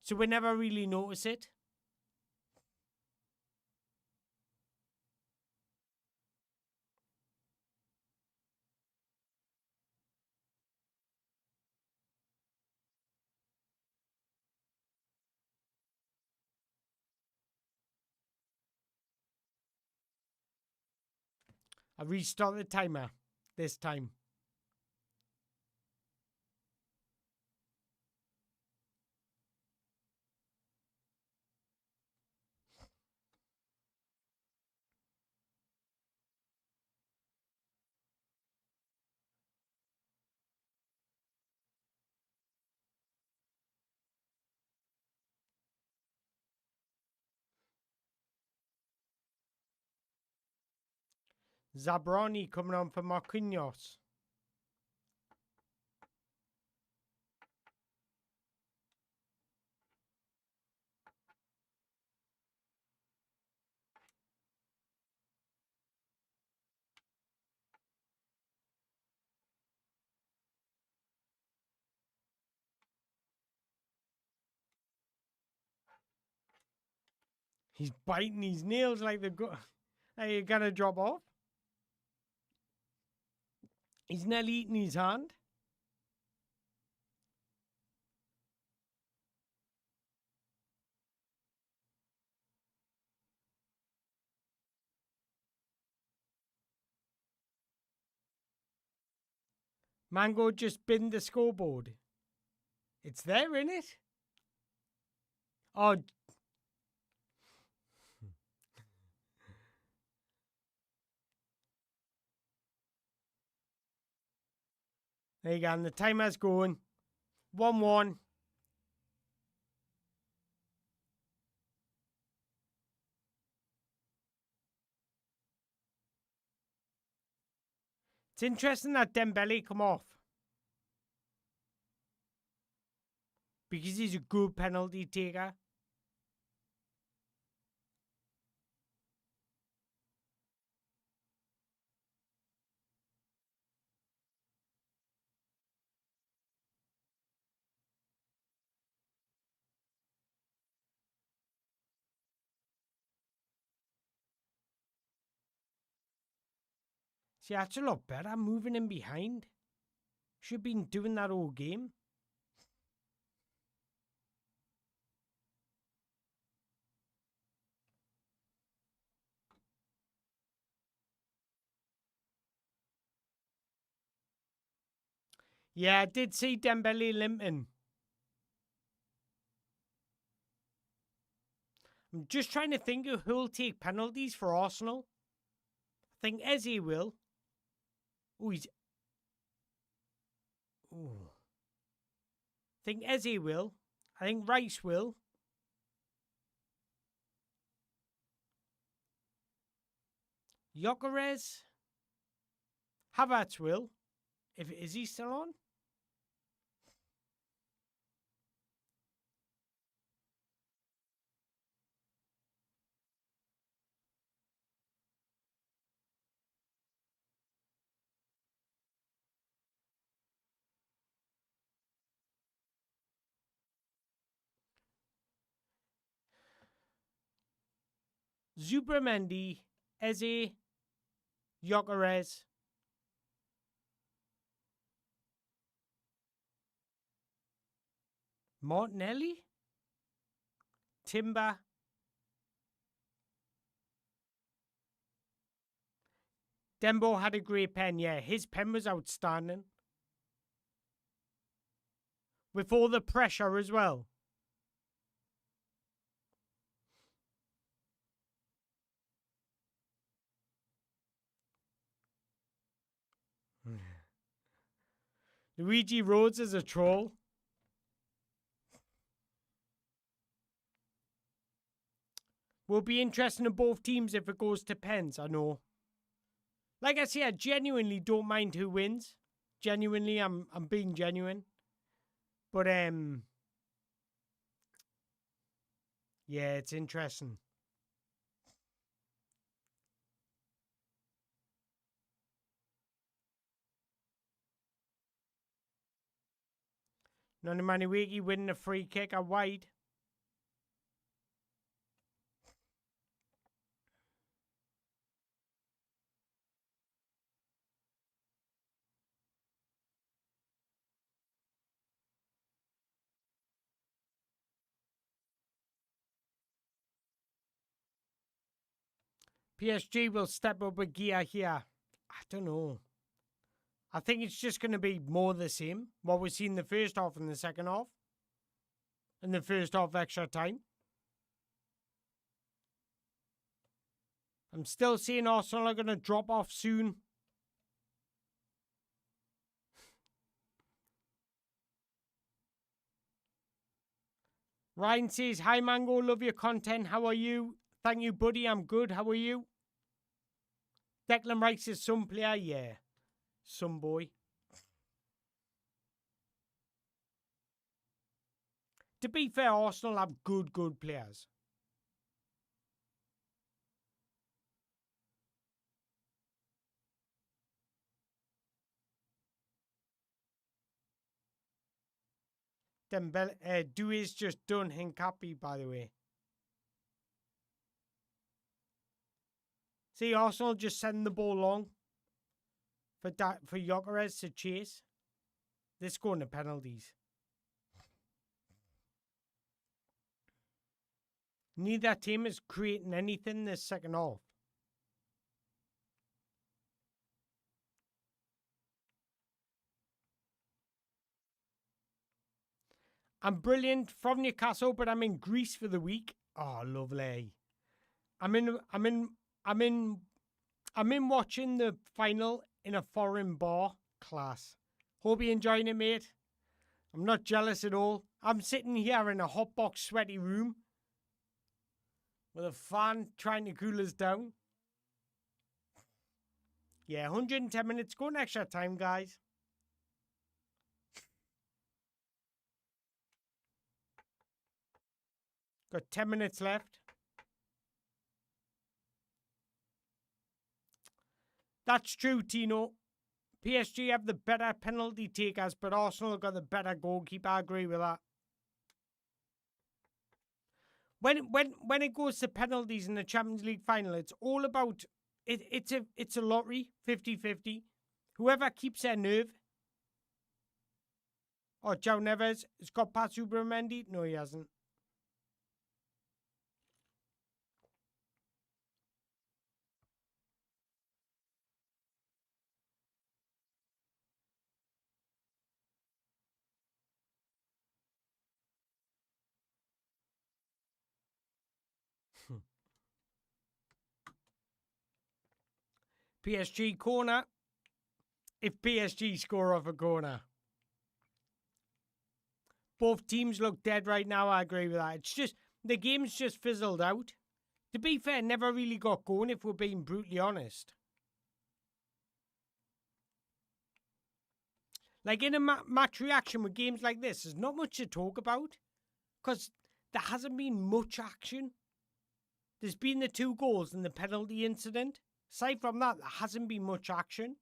So we never really notice it. I restart the timer this time. Zabroni coming on for Marquinhos. He's biting his nails like like you're gonna drop off. He's nearly eating his hand. Mango just binned the scoreboard. It's there, isn't it? Oh, there you go. And the timer's going. 1-1. It's interesting that Dembele come off. Because he's a good penalty taker. See, that's a lot better. Moving him behind. Should have been doing that all game. Yeah, I did see Dembele limping. I'm just trying to think of who'll take penalties for Arsenal. I think Eze will. Oh, he's... Ooh. I think Eze will. I think Rice will. Gyökeres. Havertz will. Is he still on? Zubramendi, Eze, Gyökeres. Martinelli? Timber. Dembo had a great pen, yeah. His pen was outstanding. With all the pressure as well. Luigi Rhodes is a troll. Will be interesting to both teams if it goes to pens, I know. Like I say, I genuinely don't mind who wins. Genuinely, I'm being genuine. But yeah, it's interesting. Noni Maniwiki winning a free kick out wide. PSG will step up a gear here. I don't know. I think it's just going to be more the same. What we've seen in the first half and the second half. And the first half extra time. I'm still seeing Arsenal are going to drop off soon. Ryan says, hi Mango, love your content. How are you? Thank you, buddy. I'm good. How are you? Declan Rice is some player, yeah. Some boy. To be fair, Arsenal have good players. Dewey's just done Hincapi, by the way. See, Arsenal just send the ball long for Gyökeres to chase. They're scoring the penalties. Neither team is creating anything this second half. I'm brilliant from Newcastle, but I'm in Greece for the week. Oh, lovely. I'm in watching the final in a foreign bar. Class. Hope you're enjoying it, mate. I'm not jealous at all. I'm sitting here in a hot box sweaty room with a fan trying to cool us down. Yeah, 110 minutes. Going extra time, guys. Got 10 minutes left. That's true, Tino. PSG have the better penalty takers, but Arsenal have got the better goalkeeper. I agree with that. When it goes to penalties in the Champions League final, it's all about it. It's a lottery, 50-50. Whoever keeps their nerve. Oh, João Neves has got past Mendy. No, he hasn't. PSG corner. If PSG score off a corner. Both teams look dead right now. I agree with that. It's just, the game's just fizzled out. To be fair, never really got going if we're being brutally honest. Like in a match reaction with games like this, there's not much to talk about. Because there hasn't been much action. There's been the 2 goals and the penalty incident. Aside from that, there hasn't been much action.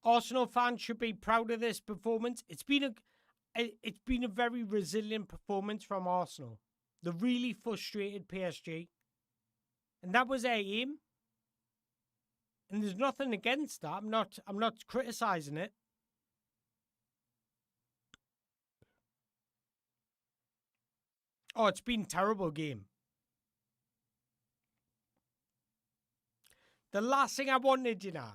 Arsenal fans should be proud of this performance. It's been a very resilient performance from Arsenal. The really frustrated PSG. And that was their aim. And there's nothing against that. I'm not criticising it. Oh, it's been a terrible game. The last thing I wanted, you know,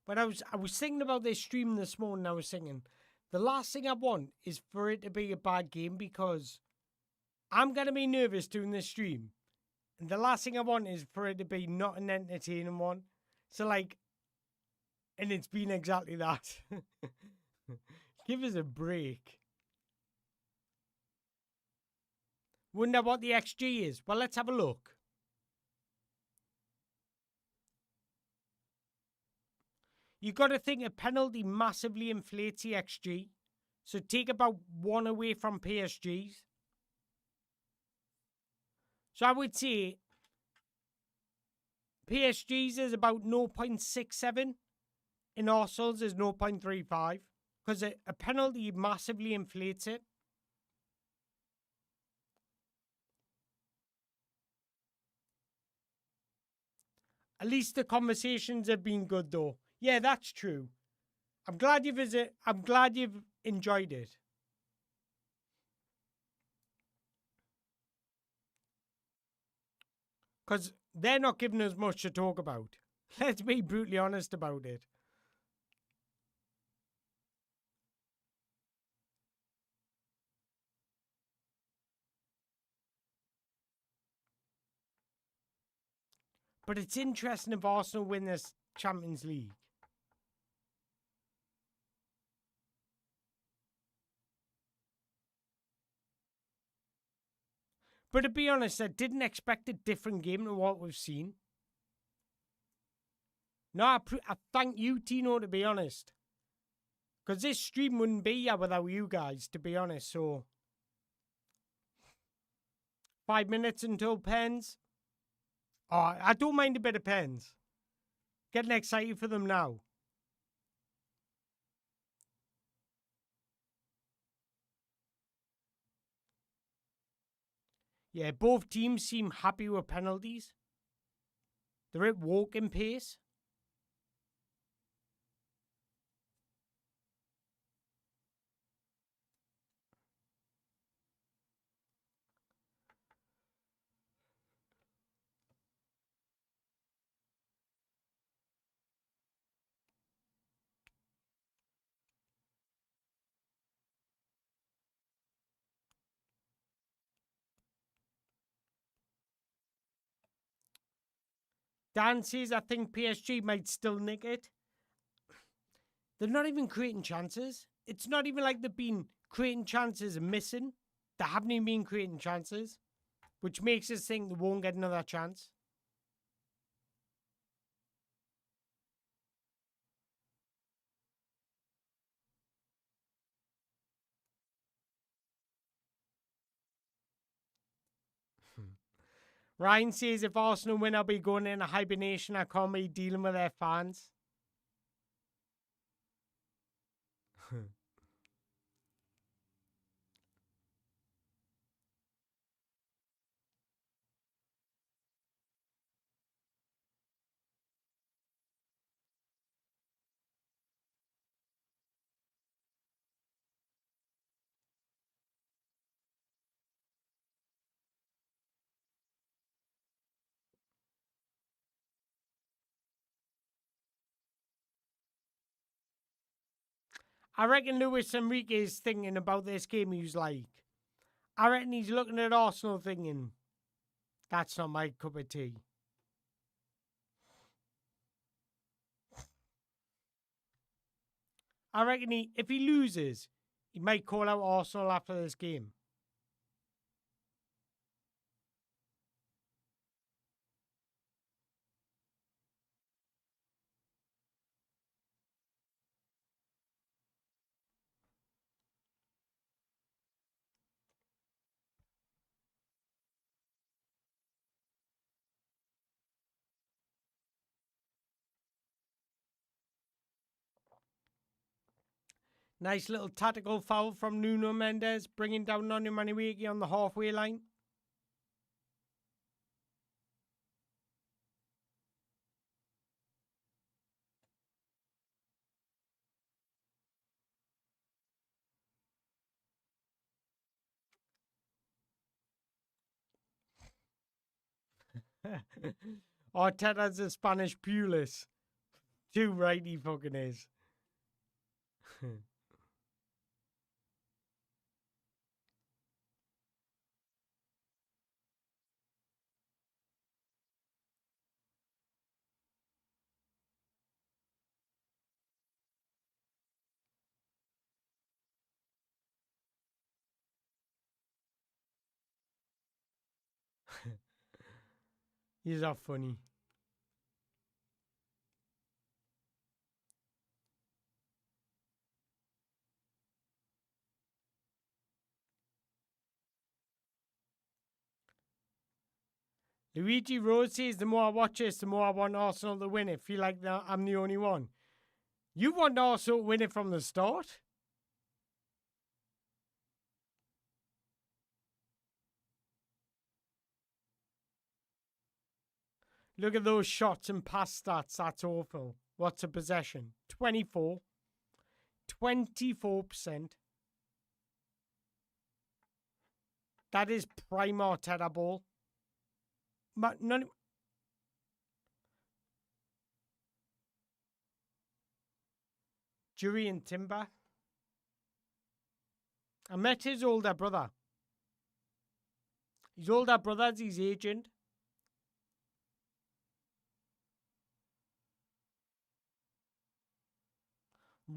when I was thinking about this stream this morning, I was thinking, the last thing I want is for it to be a bad game because I'm going to be nervous doing this stream. And the last thing I want is for it to be not an entertaining one. So, like, and it's been exactly that. Give us a break. Wonder what the XG is. Well, let's have a look. You've got to think a penalty massively inflates the XG. So take about 1 away from PSG's. So I would say PSG's is about 0.67 and Arsenal's is 0.35 because a penalty massively inflates it. At least the conversations have been good though. Yeah, that's true. I'm glad you've enjoyed it. Because they're not giving us much to talk about. Let's be brutally honest about it. But it's interesting if Arsenal win this Champions League. But to be honest, I didn't expect a different game than what we've seen. No, I thank you, Tino, to be honest. Because this stream wouldn't be here without you guys, to be honest. So, 5 minutes until pens. Oh, I don't mind a bit of pens. Getting excited for them now. Yeah, both teams seem happy with penalties. They're at walking pace. Dan says, I think PSG might still nick it. They're not even creating chances. It's not even like they've been creating chances and missing. They haven't even been creating chances, which makes us think they won't get another chance. Ryan says, if Arsenal win, I'll be going into hibernation. I can't be dealing with their fans. I reckon Luis Enrique is thinking about this game. He's like, I reckon he's looking at Arsenal thinking, that's not my cup of tea. I reckon if he loses, he might call out Arsenal after this game. Nice little tactical foul from Nuno Mendes, bringing down Noni Manuiki on the halfway line. Arteta's a Spanish Pulis. Too right he fucking is. He's not funny. Luigi Rose says, the more I watch this, the more I want Arsenal to win it. Feel like I'm the only one. You want Arsenal to win it from the start? Look at those shots and pass stats. That's awful. What's a possession? 24. 24%. That is prime Arteta ball. None. Jury and Timber. I met his older brother. His older brother's his agent.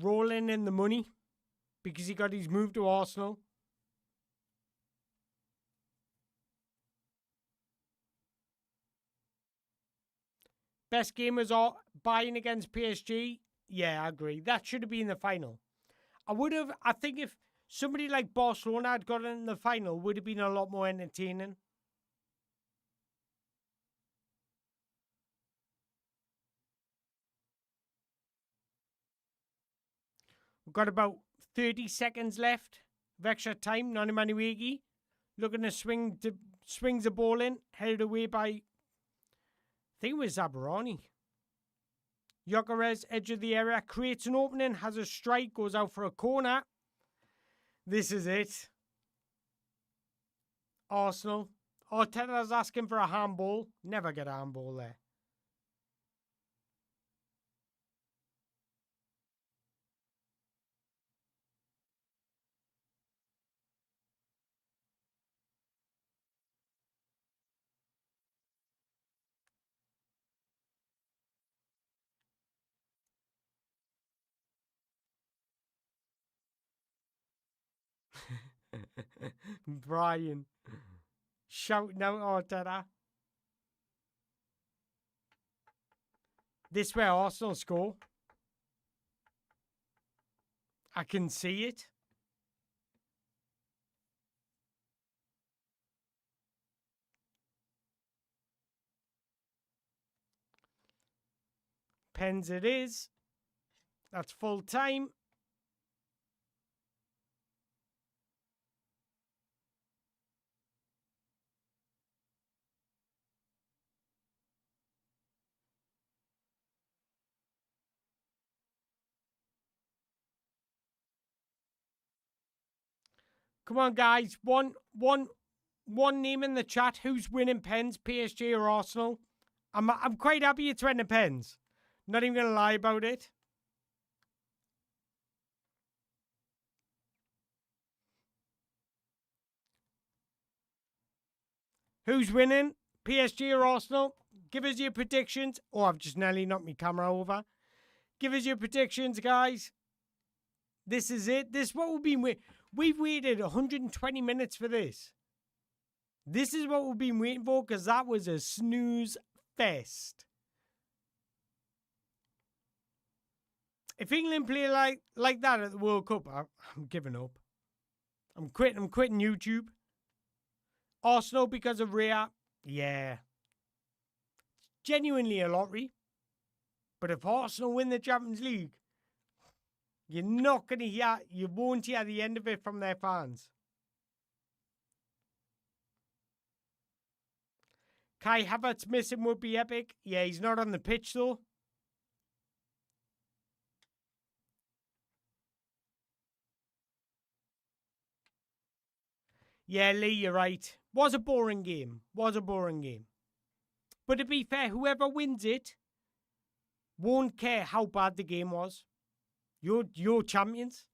Rolling in the money because he got his move to Arsenal. Best game was buying against PSG. Yeah, I agree. That should have been the final. I think if somebody like Barcelona had got in the final, would have been a lot more entertaining. We've got about 30 seconds left of extra time. Nani Manuigi looking to swings the ball in, headed away by, I think it was Zabarani. Gyökeres, edge of the area, creates an opening, has a strike, goes out for a corner. This is it. Arsenal. Arteta's asking for a handball. Never get a handball there. Brian shouting out Arteta. This way Arsenal score. I can see it. Pens it is. That's full time. Come on, guys. One name in the chat. Who's winning pens, PSG or Arsenal? I'm quite happy it's winning pens. Not even going to lie about it. Who's winning? PSG or Arsenal? Give us your predictions. Oh, I've just nearly knocked my camera over. Give us your predictions, guys. This is it. This is what we've been waiting. We've waited 120 minutes for this. This is what we've been waiting for, because that was a snooze fest. If England play like that at the World Cup, I'm giving up. I'm quitting YouTube. Arsenal because of Rhea. Yeah. Genuinely a lottery. But if Arsenal win the Champions League, you're not going to hear, you won't hear the end of it from their fans. Kai Havertz missing would be epic. Yeah, he's not on the pitch though. Yeah, Lee, you're right. Was a boring game. But to be fair, whoever wins it won't care how bad the game was. You're champions.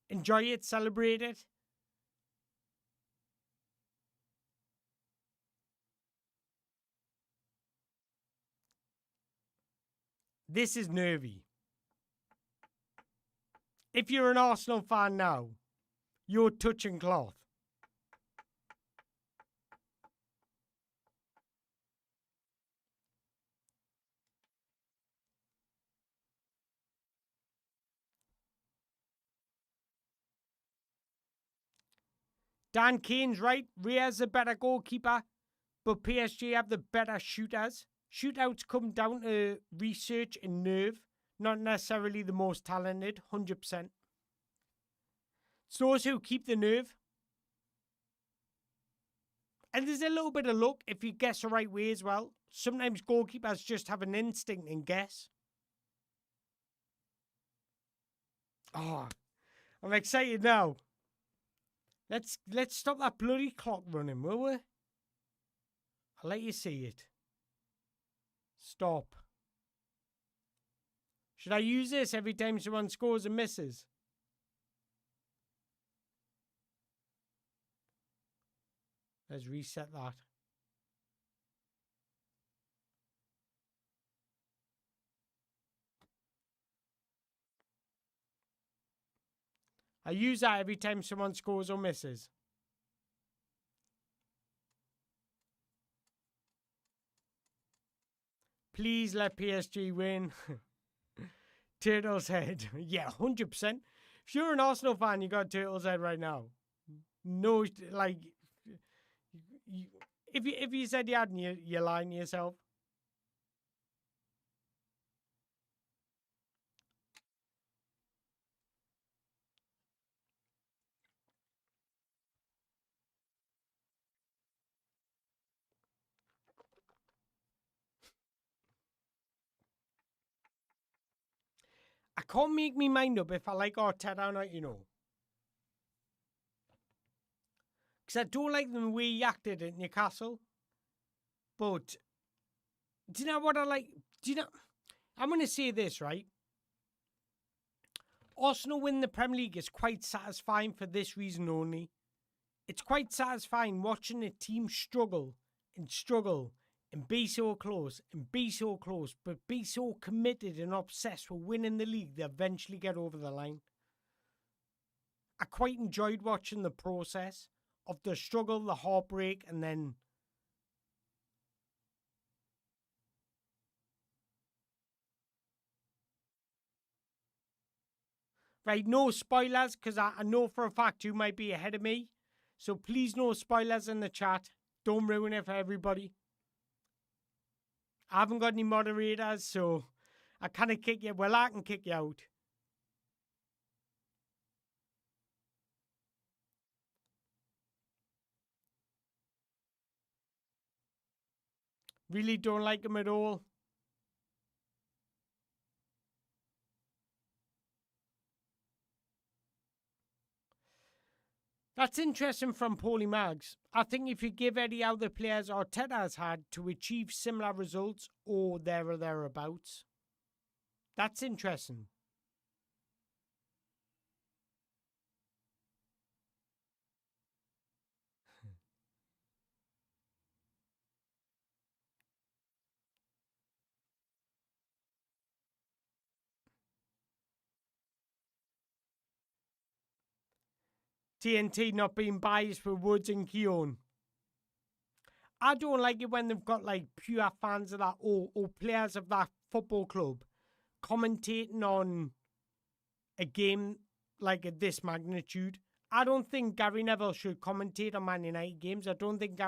Enjoy it, celebrate it. This is nervy. If you're an Arsenal fan now, you're touching cloth. Dan Kane's right. Rhea's a better goalkeeper, but PSG have the better shooters. Shootouts come down to research and nerve, not necessarily the most talented, 100%. It's those who keep the nerve. And there's a little bit of luck if you guess the right way as well. Sometimes goalkeepers just have an instinct and guess. Oh, I'm excited now. Let's stop that bloody clock running, will we? I'll let you see it. Stop. Should I use this every time someone scores and misses? Let's reset that. I use that every time someone scores or misses. Please let PSG win. Turtle's head. Yeah, 100%. If you're an Arsenal fan, you got Turtle's head right now. No, like, if you said you hadn't, you're lying to yourself. I can't make me mind up if I like Arteta or not, you know. Because I don't like the way he acted at Newcastle. But, do you know what I like? Do you know? I'm going to say this, right? Arsenal win the Premier League is quite satisfying for this reason only. It's quite satisfying watching a team struggle and struggle and be so close and be so close, but be so committed and obsessed with winning the league they eventually get over the line. I quite enjoyed watching the process of the struggle, the heartbreak, and then right, no spoilers, because I know for a fact you might be ahead of me. So please, no spoilers in the chat. Don't ruin it for everybody. I haven't got any moderators, so I kind of kick you. Well, I can kick you out. Really don't like him at all. That's interesting from Paulie Maggs. I think if you give any other players Arteta has had to achieve similar results or there or thereabouts, that's interesting. TNT not being biased with Woods and Keown. I don't like it when they've got like pure fans of that or players of that football club commentating on a game like at this magnitude. I don't think Gary Neville should commentate on Man United games. I don't think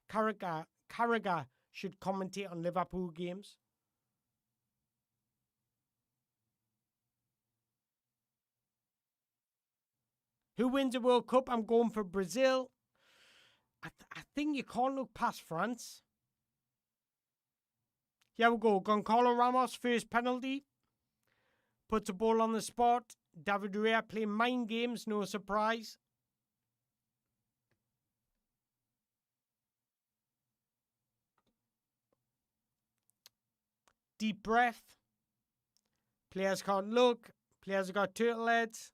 Carragher should commentate on Liverpool games. Who wins the World Cup? I'm going for Brazil. I think you can't look past France. Here we go. Goncalo Ramos, first penalty. Puts the ball on the spot. David Raya playing mind games, no surprise. Deep breath. Players can't look. Players have got turtle heads.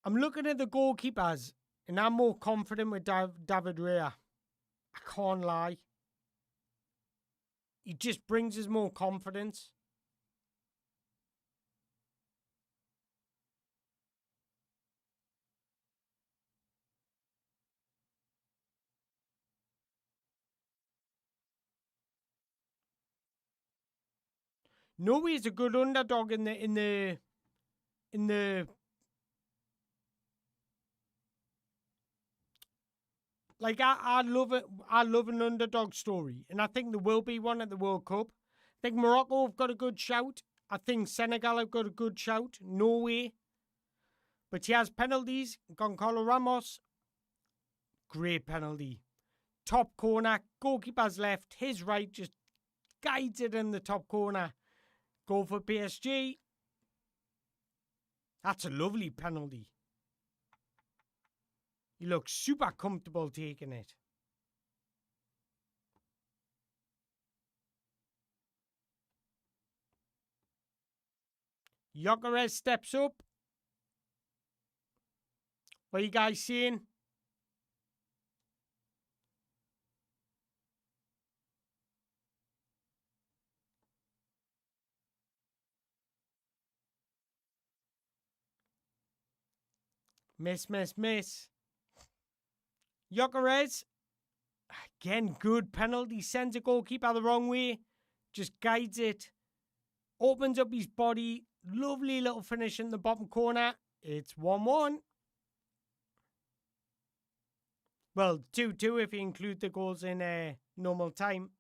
I'm looking at the goalkeepers, and I'm more confident with David Raya. I can't lie. He just brings us more confidence. Norway is a good underdog in the like I love it. I love an underdog story, and I think there will be one at the World Cup. I think Morocco have got a good shout. I think Senegal have got a good shout. Norway, but he has penalties. Goncalo Ramos, great penalty. Top corner, goalkeeper's left, his right just guides it in the top corner. Go for PSG. That's a lovely penalty. He looks super comfortable taking it. Gyökeres steps up. What are you guys seeing? Miss. Gyökeres, again, good penalty. Sends a goalkeeper the wrong way. Just guides it. Opens up his body. Lovely little finish in the bottom corner. It's 1-1. Well, 2-2 if you include the goals in normal time.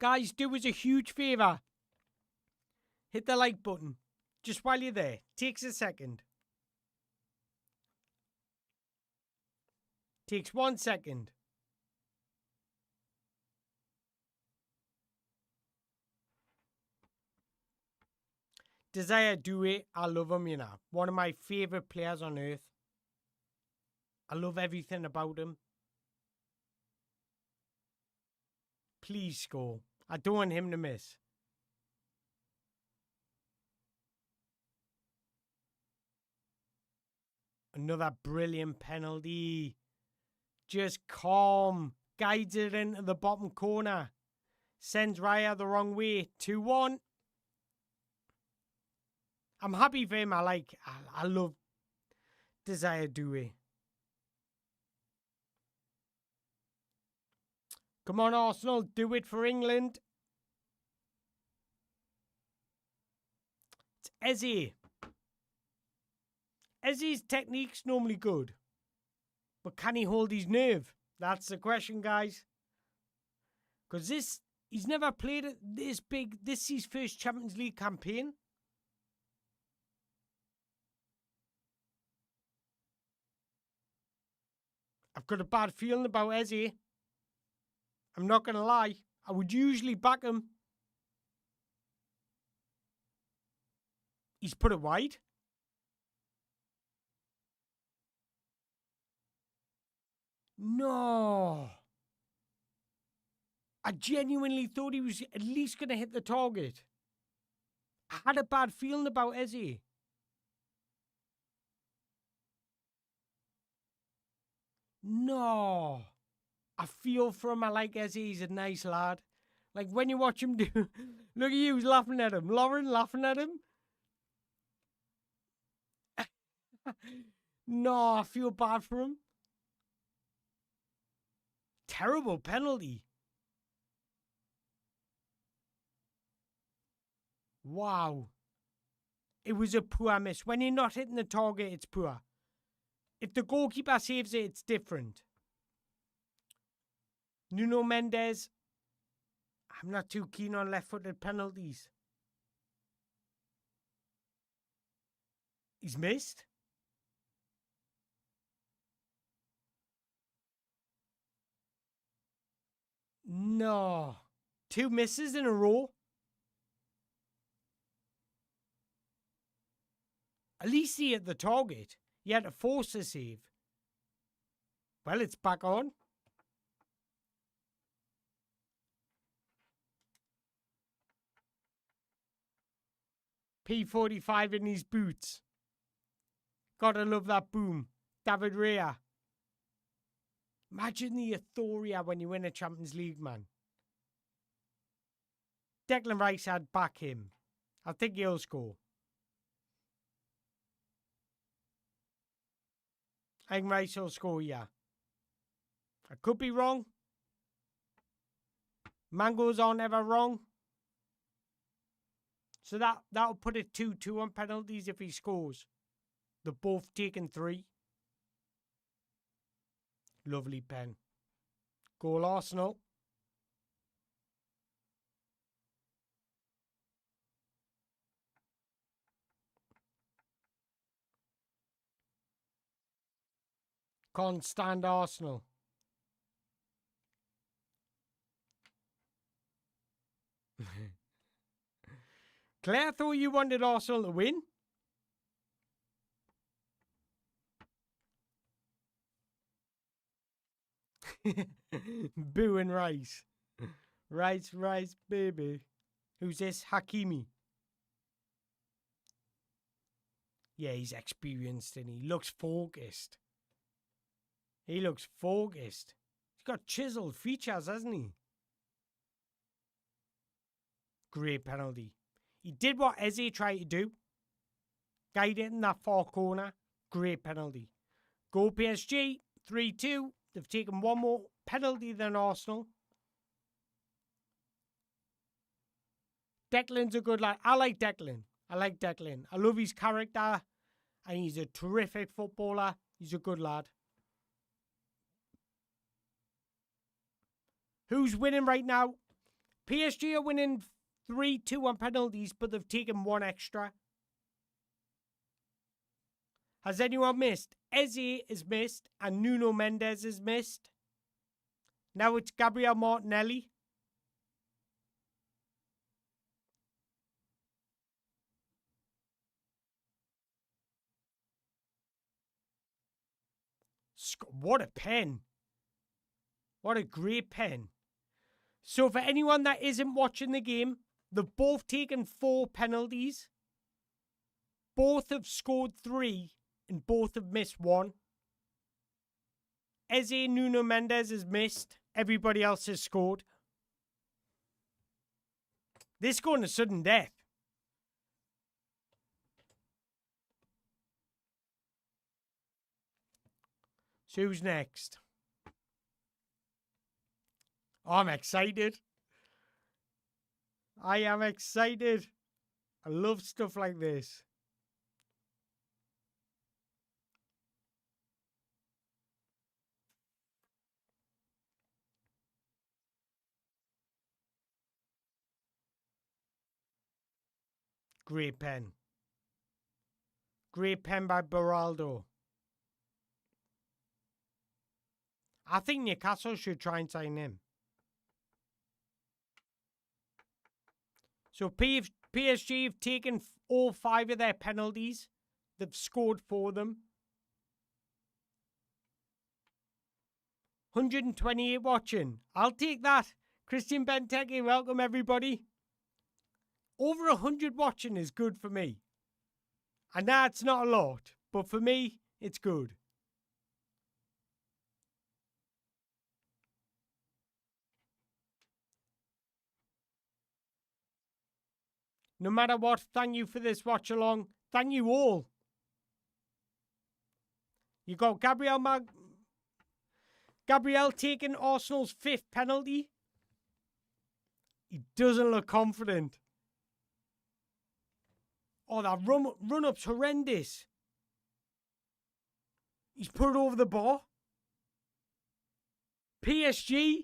Guys, do us a huge favour. Hit the like button. Just while you're there. Takes a second. Takes 1 second. Desire Doué, I love him, you know. One of my favourite players on earth. I love everything about him. Please score. I don't want him to miss. Another brilliant penalty. Just calm. Guides it into the bottom corner. Sends Raya the wrong way. 2-1. I'm happy for him. I love Desire Doué. Come on, Arsenal. Do it for England. It's Eze. Eze's technique's normally good. But can he hold his nerve? That's the question, guys. Because he's never played it this big. This is his first Champions League campaign. I've got a bad feeling about Eze. I'm not going to lie. I would usually back him. He's put it wide. No. I genuinely thought he was at least going to hit the target. I had a bad feeling about Eze. No. I feel for him. I like Eze. He's a nice lad. Like when you watch him do... Look at you laughing at him. Lauren laughing at him. No, I feel bad for him. Terrible penalty. Wow. It was a poor miss. When you're not hitting the target, it's poor. If the goalkeeper saves it, it's different. Nuno Mendes. I'm not too keen on left-footed penalties. He's missed. No. 2 misses in a row. At least he hit the target. He had to force a save. Well, it's back on. P45 in his boots. Gotta love that boom. David Raya. Imagine the euphoria when you win a Champions League, man. Declan Rice had back him. I think he'll score. I think Rice will score, yeah. I could be wrong. Mango's aren't ever wrong. So that'll put it 2-2 on penalties if he scores. They're both taking 3. Lovely pen. Goal Arsenal. Can't stand Arsenal. Claire, thought you wanted Arsenal to win. Boo and Rice. Rice, baby. Who's this? Hakimi. Yeah, he's experienced and he looks focused. He looks focused. He's got chiseled features, hasn't he? Great penalty. He did what Eze tried to do. Guide it in that far corner. Great penalty. Go PSG. 3-2. They've taken one more penalty than Arsenal. Declan's a good lad. I like Declan. I love his character. And he's a terrific footballer. He's a good lad. Who's winning right now? PSG are winning 3-2 on penalties, but they've taken one extra. Has anyone missed? Eze is missed and Nuno Mendes is missed. Now it's Gabriel Martinelli. What a pen. What a great pen. So for anyone that isn't watching the game, they've both taken 4 penalties. Both have scored 3 and both have missed 1. Eze Nuno Mendes has missed. Everybody else has scored. This is going to sudden death. So who's next? Oh, I'm excited. I am excited. I love stuff like this. Great pen. Great pen by Beraldo. I think Newcastle should try and sign him. So PSG have taken all 5 of their penalties. They've scored for them. 128 watching. I'll take that. Christian Benteke, welcome everybody. Over 100 watching is good for me. And that's not a lot, but for me, it's good. No matter what, thank you for this watch along. Thank you all. You got Gabriel taking Arsenal's 5th penalty. He doesn't look confident. Oh, that run-up's horrendous. He's put it over the bar. PSG,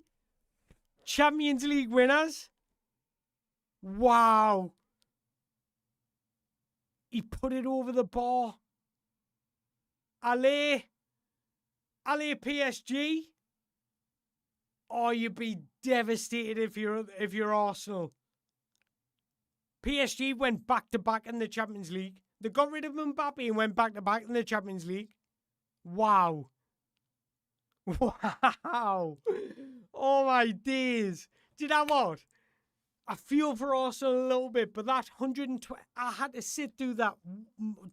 Champions League winners. Wow. He put it over the bar. Allez PSG. Oh, you'd be devastated if you're Arsenal. PSG went back-to-back in the Champions League. They got rid of Mbappe and went back-to-back in the Champions League. Wow. Wow. Oh, my days. Do you know what? I feel for Arsenal a little bit, but that 120... I had to sit through that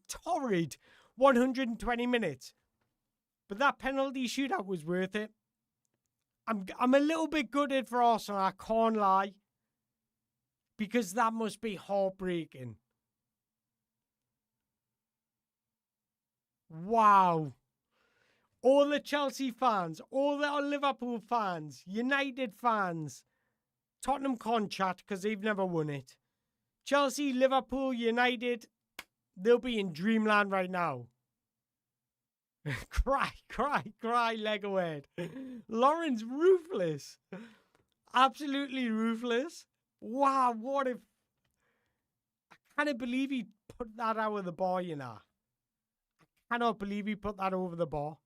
torrid 120 minutes. But that penalty shootout was worth it. I'm a little bit gutted for Arsenal, I can't lie. Because that must be heartbreaking. Wow. All the Chelsea fans, all the Liverpool fans, United fans. Tottenham can't chat because they've never won it. Chelsea, Liverpool, United, they'll be in dreamland right now. Cry, Lego head. Lauren's ruthless. Absolutely ruthless. Wow, what if... I cannot believe he put that out of the bar, you know. I cannot believe he put that over the bar.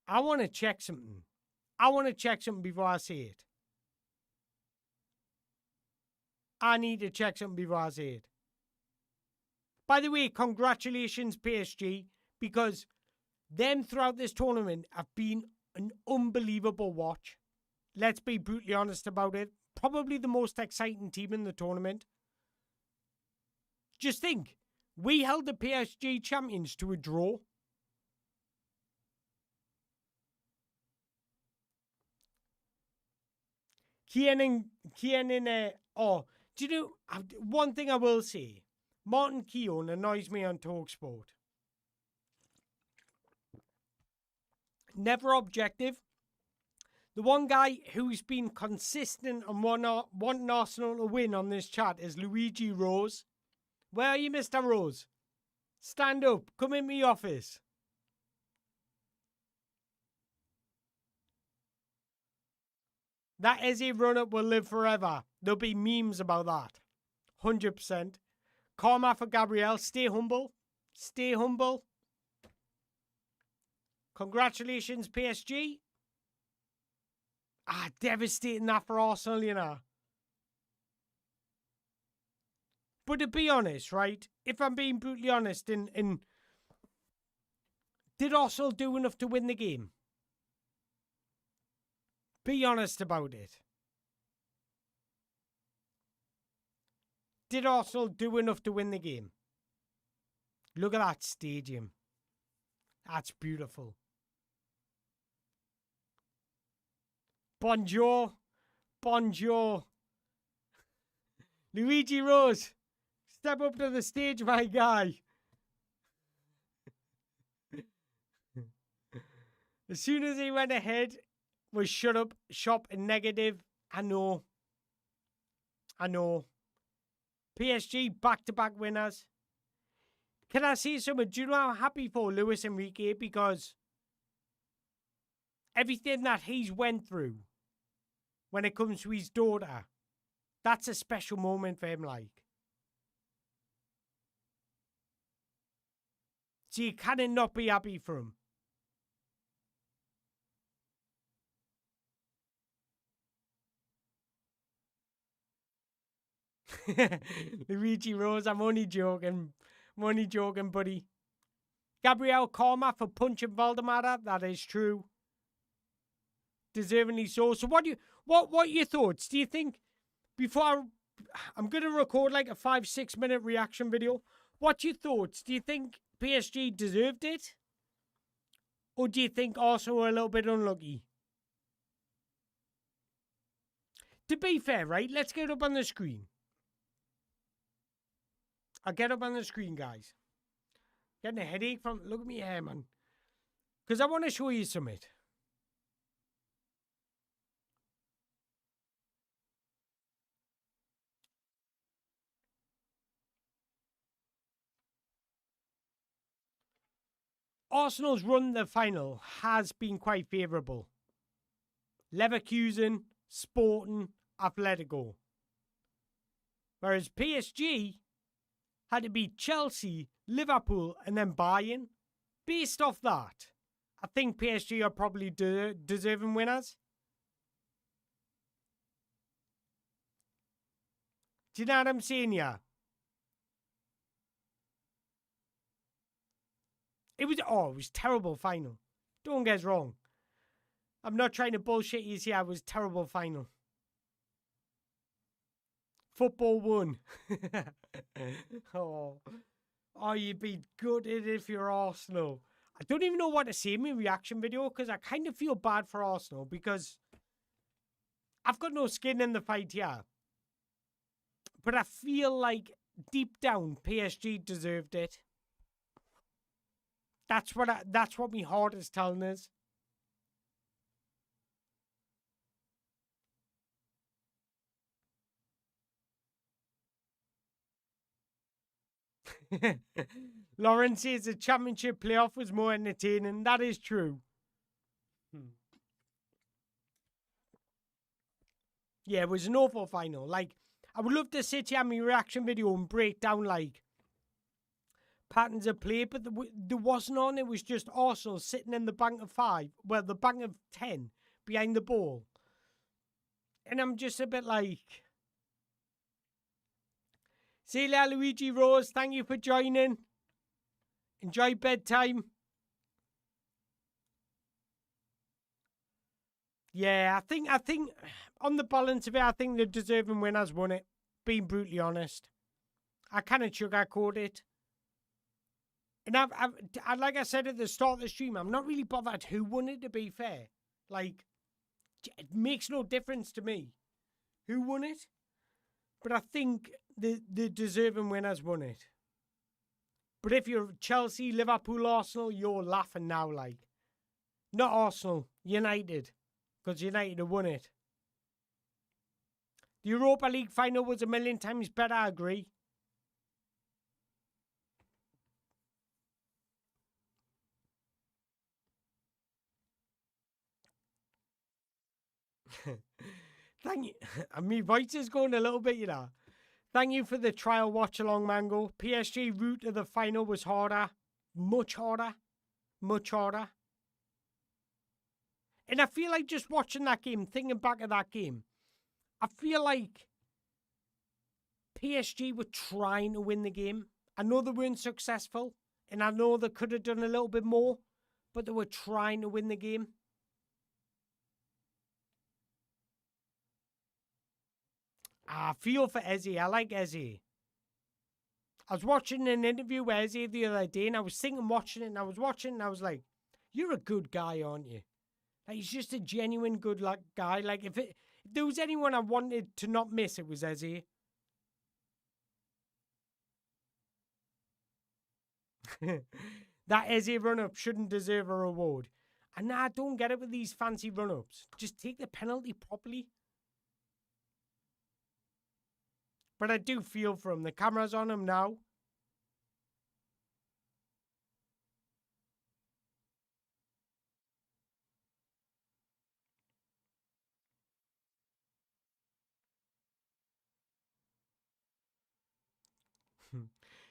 I want to check something. I want to check something before I say it. I need to check something before I say it. By the way, congratulations, PSG, because them throughout this tournament have been an unbelievable watch. Let's be brutally honest about it. Probably the most exciting team in the tournament. Just think, we held the PSG champions to a draw. Do you know, one thing I will say, Martin Keown annoys me on TalkSport. Never objective. The one guy who's been consistent and wanting Arsenal to win on this chat is Luigi Rose. Where are you, Mr. Rose? Stand up. Come in my office. That Eze run-up will live forever. There'll be memes about that. 100%. Karma for Gabriel. Stay humble. Stay humble. Congratulations, PSG. Devastating that for Arsenal, you know. But to be honest, right? If I'm being brutally honest, did Arsenal do enough to win the game? Be honest about it. Did Arsenal do enough to win the game? Look at that stadium. That's beautiful. Bonjour. Bonjour. Luigi Rose. Step up to the stage, my guy. As soon as he went ahead, was shut up, shop, and negative. I know. PSG back-to-back winners. Can I say something? Do you know how happy for Luis Enrique? Because everything that he's went through when it comes to his daughter, that's a special moment for him, like. So you cannot be happy for him. Luigi Rose, I'm only joking. Buddy. Gabriel Karma for punching Valdemar. That is true. Deservingly so. So what are your thoughts? Do you think, before I'm going to record like a 5-6 minute reaction video, what's your thoughts? Do you think PSG deserved it? Or do you think Arsenal were a little bit unlucky? To be fair, right, let's get up on the screen. I'll get up on the screen, guys. Getting a headache from... Look at me hair, man. Because I want to show you something. Arsenal's run the final has been quite favourable. Leverkusen, Sporting, Atletico. Whereas PSG had to beat Chelsea, Liverpool, and then Bayern. Based off that, I think PSG are probably deserving winners. Do you know what I'm saying, yeah? It was terrible final. Don't get us wrong. I'm not trying to bullshit you here. It was terrible final. Football won. You'd be gutted if you're Arsenal. I don't even know what to say in my reaction video because I kind of feel bad for Arsenal because I've got no skin in the fight here. But I feel like deep down PSG deserved it. That's what my heart is telling us. Lawrence says the championship playoff was more entertaining. That is true. Yeah, it was an awful final. Like, I would love to sit here on my reaction video and break down, like, patterns of play, but there wasn't on. It was just Arsenal sitting in the bank of 5. Well, the bank of 10 behind the ball. And I'm just a bit like... Celia Luigi Rose, thank you for joining. Enjoy bedtime. Yeah, I think on the balance of it, I think the deserving winners won it. Being brutally honest, I kind of sugarcoat it. And I like I said at the start of the stream, I'm not really bothered who won it. To be fair, like it makes no difference to me who won it. But I think the deserving winners won it. But if you're Chelsea, Liverpool, Arsenal, you're laughing now, like. Not Arsenal, United. Because United have won it. The Europa League final was a million times better, I agree. Thank you. And my voice is going a little bit, you know. Thank you for the trial watch along, Mango. PSG route to the final was harder. Much harder. Much harder. And I feel like just watching that game, thinking back of that game, I feel like PSG were trying to win the game. I know they weren't successful, and I know they could have done a little bit more, but they were trying to win the game. I feel for Eze. I like Eze. I was watching an interview with Eze the other day, and I was thinking, watching it, and I was watching, and I was like, you're a good guy, aren't you? Like, he's just a genuine good guy. Like, if there was anyone I wanted to not miss, it was Eze. That Eze run-up shouldn't deserve a reward. And I don't get it with these fancy run-ups. Just take the penalty properly. But I do feel for him. The camera's on him now.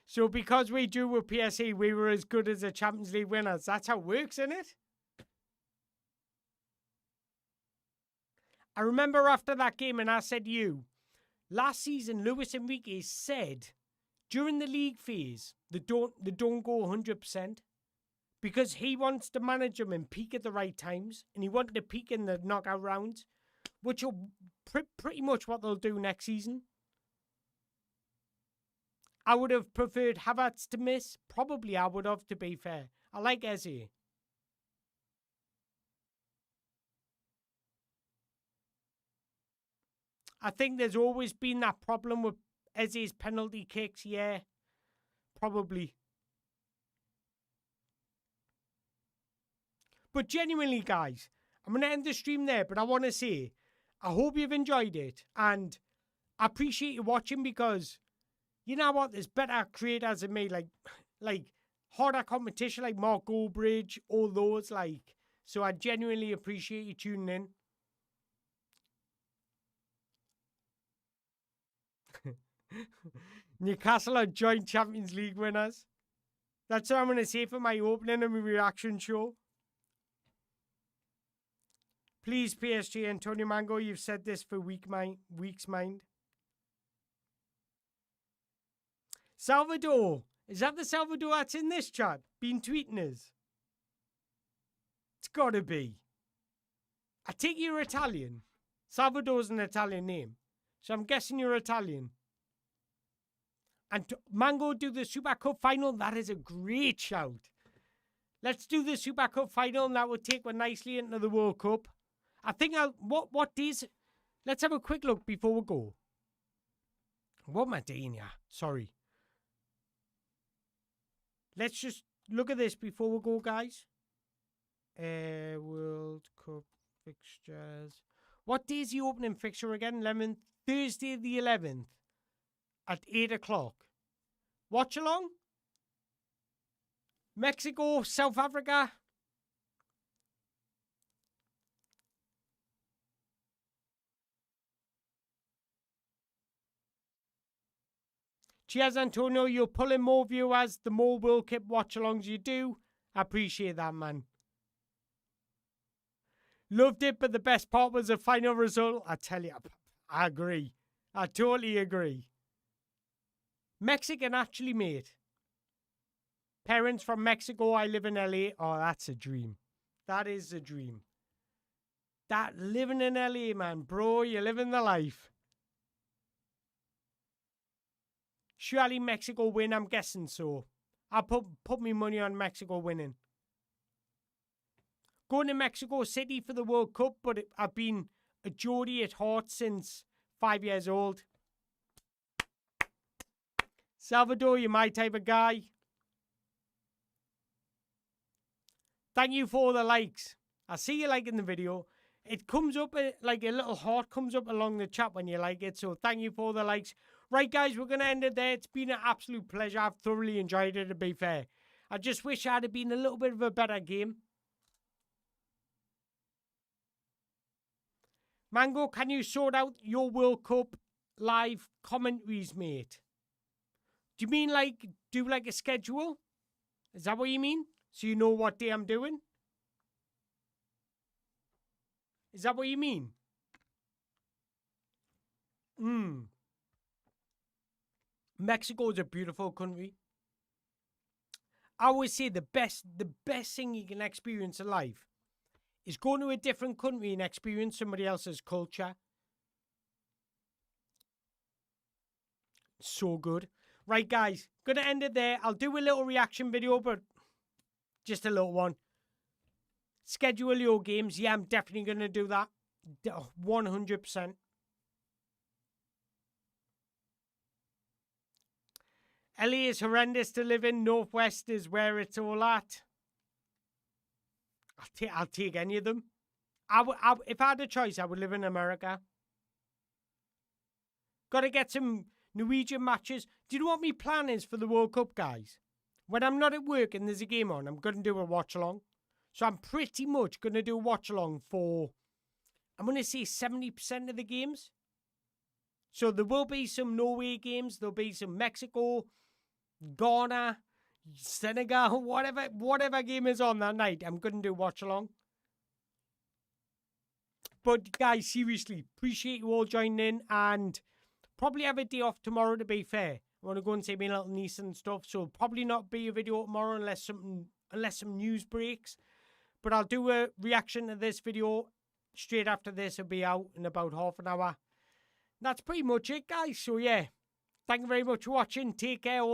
So because we drew with PSE, we were as good as the Champions League winners. That's how it works, isn't it? I remember after that game, and I said to you, last season, Luis Enrique said during the league phase, they don't go 100% because he wants to manage them and peak at the right times, and he wanted to peak in the knockout rounds, which are pretty much what they'll do next season. I would have preferred Havertz to miss. Probably I would have, to be fair. I like Eze. I think there's always been that problem with Eze's penalty kicks. Yeah, probably. But genuinely, guys, I'm going to end the stream there, but I want to say, I hope you've enjoyed it. And I appreciate you watching because, you know what, there's better creators than me, like harder competition, like Mark Goldbridge, all those, like. So I genuinely appreciate you tuning in. Newcastle are joint Champions League winners. That's what I'm going to say for my opening and my reaction show. Please, PSG, Antonio Mango, you've said this for weeks, mind. Salvador. Is that the Salvador that's in this chat? Been tweeting us? It's got to be. I take you're Italian. Salvador's an Italian name. So I'm guessing you're Italian. And Mango do the Super Cup final? That is a great shout. Let's do the Super Cup final and that will take us nicely into the World Cup. I think what days? Let's have a quick look before we go. What am I doing here? Sorry. Let's just look at this before we go, guys. World Cup fixtures. What day is the opening fixture again? 11th. Thursday the 11th. At 8 o'clock. Watchalong? Mexico, South Africa. Cheers, Antonio. You're pulling more viewers the more World Cup watch-alongs you do. I appreciate that, man. Loved it, but the best part was the final result. I tell you, I agree. I totally agree. Mexican, actually, mate. Parents from Mexico, I live in LA. Oh, that's a dream. That is a dream. That living in LA, man. Bro, you're living the life. Surely Mexico win, I'm guessing so. I'll put me money on Mexico winning. Going to Mexico City for the World Cup, but I've been a Geordie at heart since 5 years old. Salvador, you're my type of guy. Thank you for all the likes. I see you liking the video. It comes up, like a little heart comes up along the chat when you like it. So thank you for all the likes. Right, guys, we're going to end it there. It's been an absolute pleasure. I've thoroughly enjoyed it, to be fair. I just wish I'd have been a little bit of a better game. Mango, can you sort out your World Cup live commentaries, mate? Do you mean like, do like a schedule? Is that what you mean? So you know what day I'm doing? Is that what you mean? Mexico is a beautiful country. I always say the best thing you can experience in life is going to a different country and experience somebody else's culture. So good. Right, guys, gonna end it there. I'll do a little reaction video, but just a little one. Schedule your games. Yeah, I'm definitely gonna do that. 100%. LA is horrendous to live in. Northwest is where it's all at. I'll take any of them. If I had a choice, I would live in America. Got to get some Norwegian matches. Do you know what my plan is for the World Cup, guys? When I'm not at work and there's a game on, I'm going to do a watch-along. So I'm pretty much going to do a watch-along for, I'm going to say 70% of the games. So there will be some Norway games. There'll be some Mexico, Ghana, Senegal, whatever game is on that night. I'm going to do watch-along. But guys, seriously, appreciate you all joining in, and probably have a day off tomorrow, to be fair. I want to go and see my little niece and stuff, so probably not be a video tomorrow unless some news breaks. But I'll do a reaction to this video straight after this. It'll be out in about half an hour. That's pretty much it, guys. So yeah, thank you very much for watching. Take care all.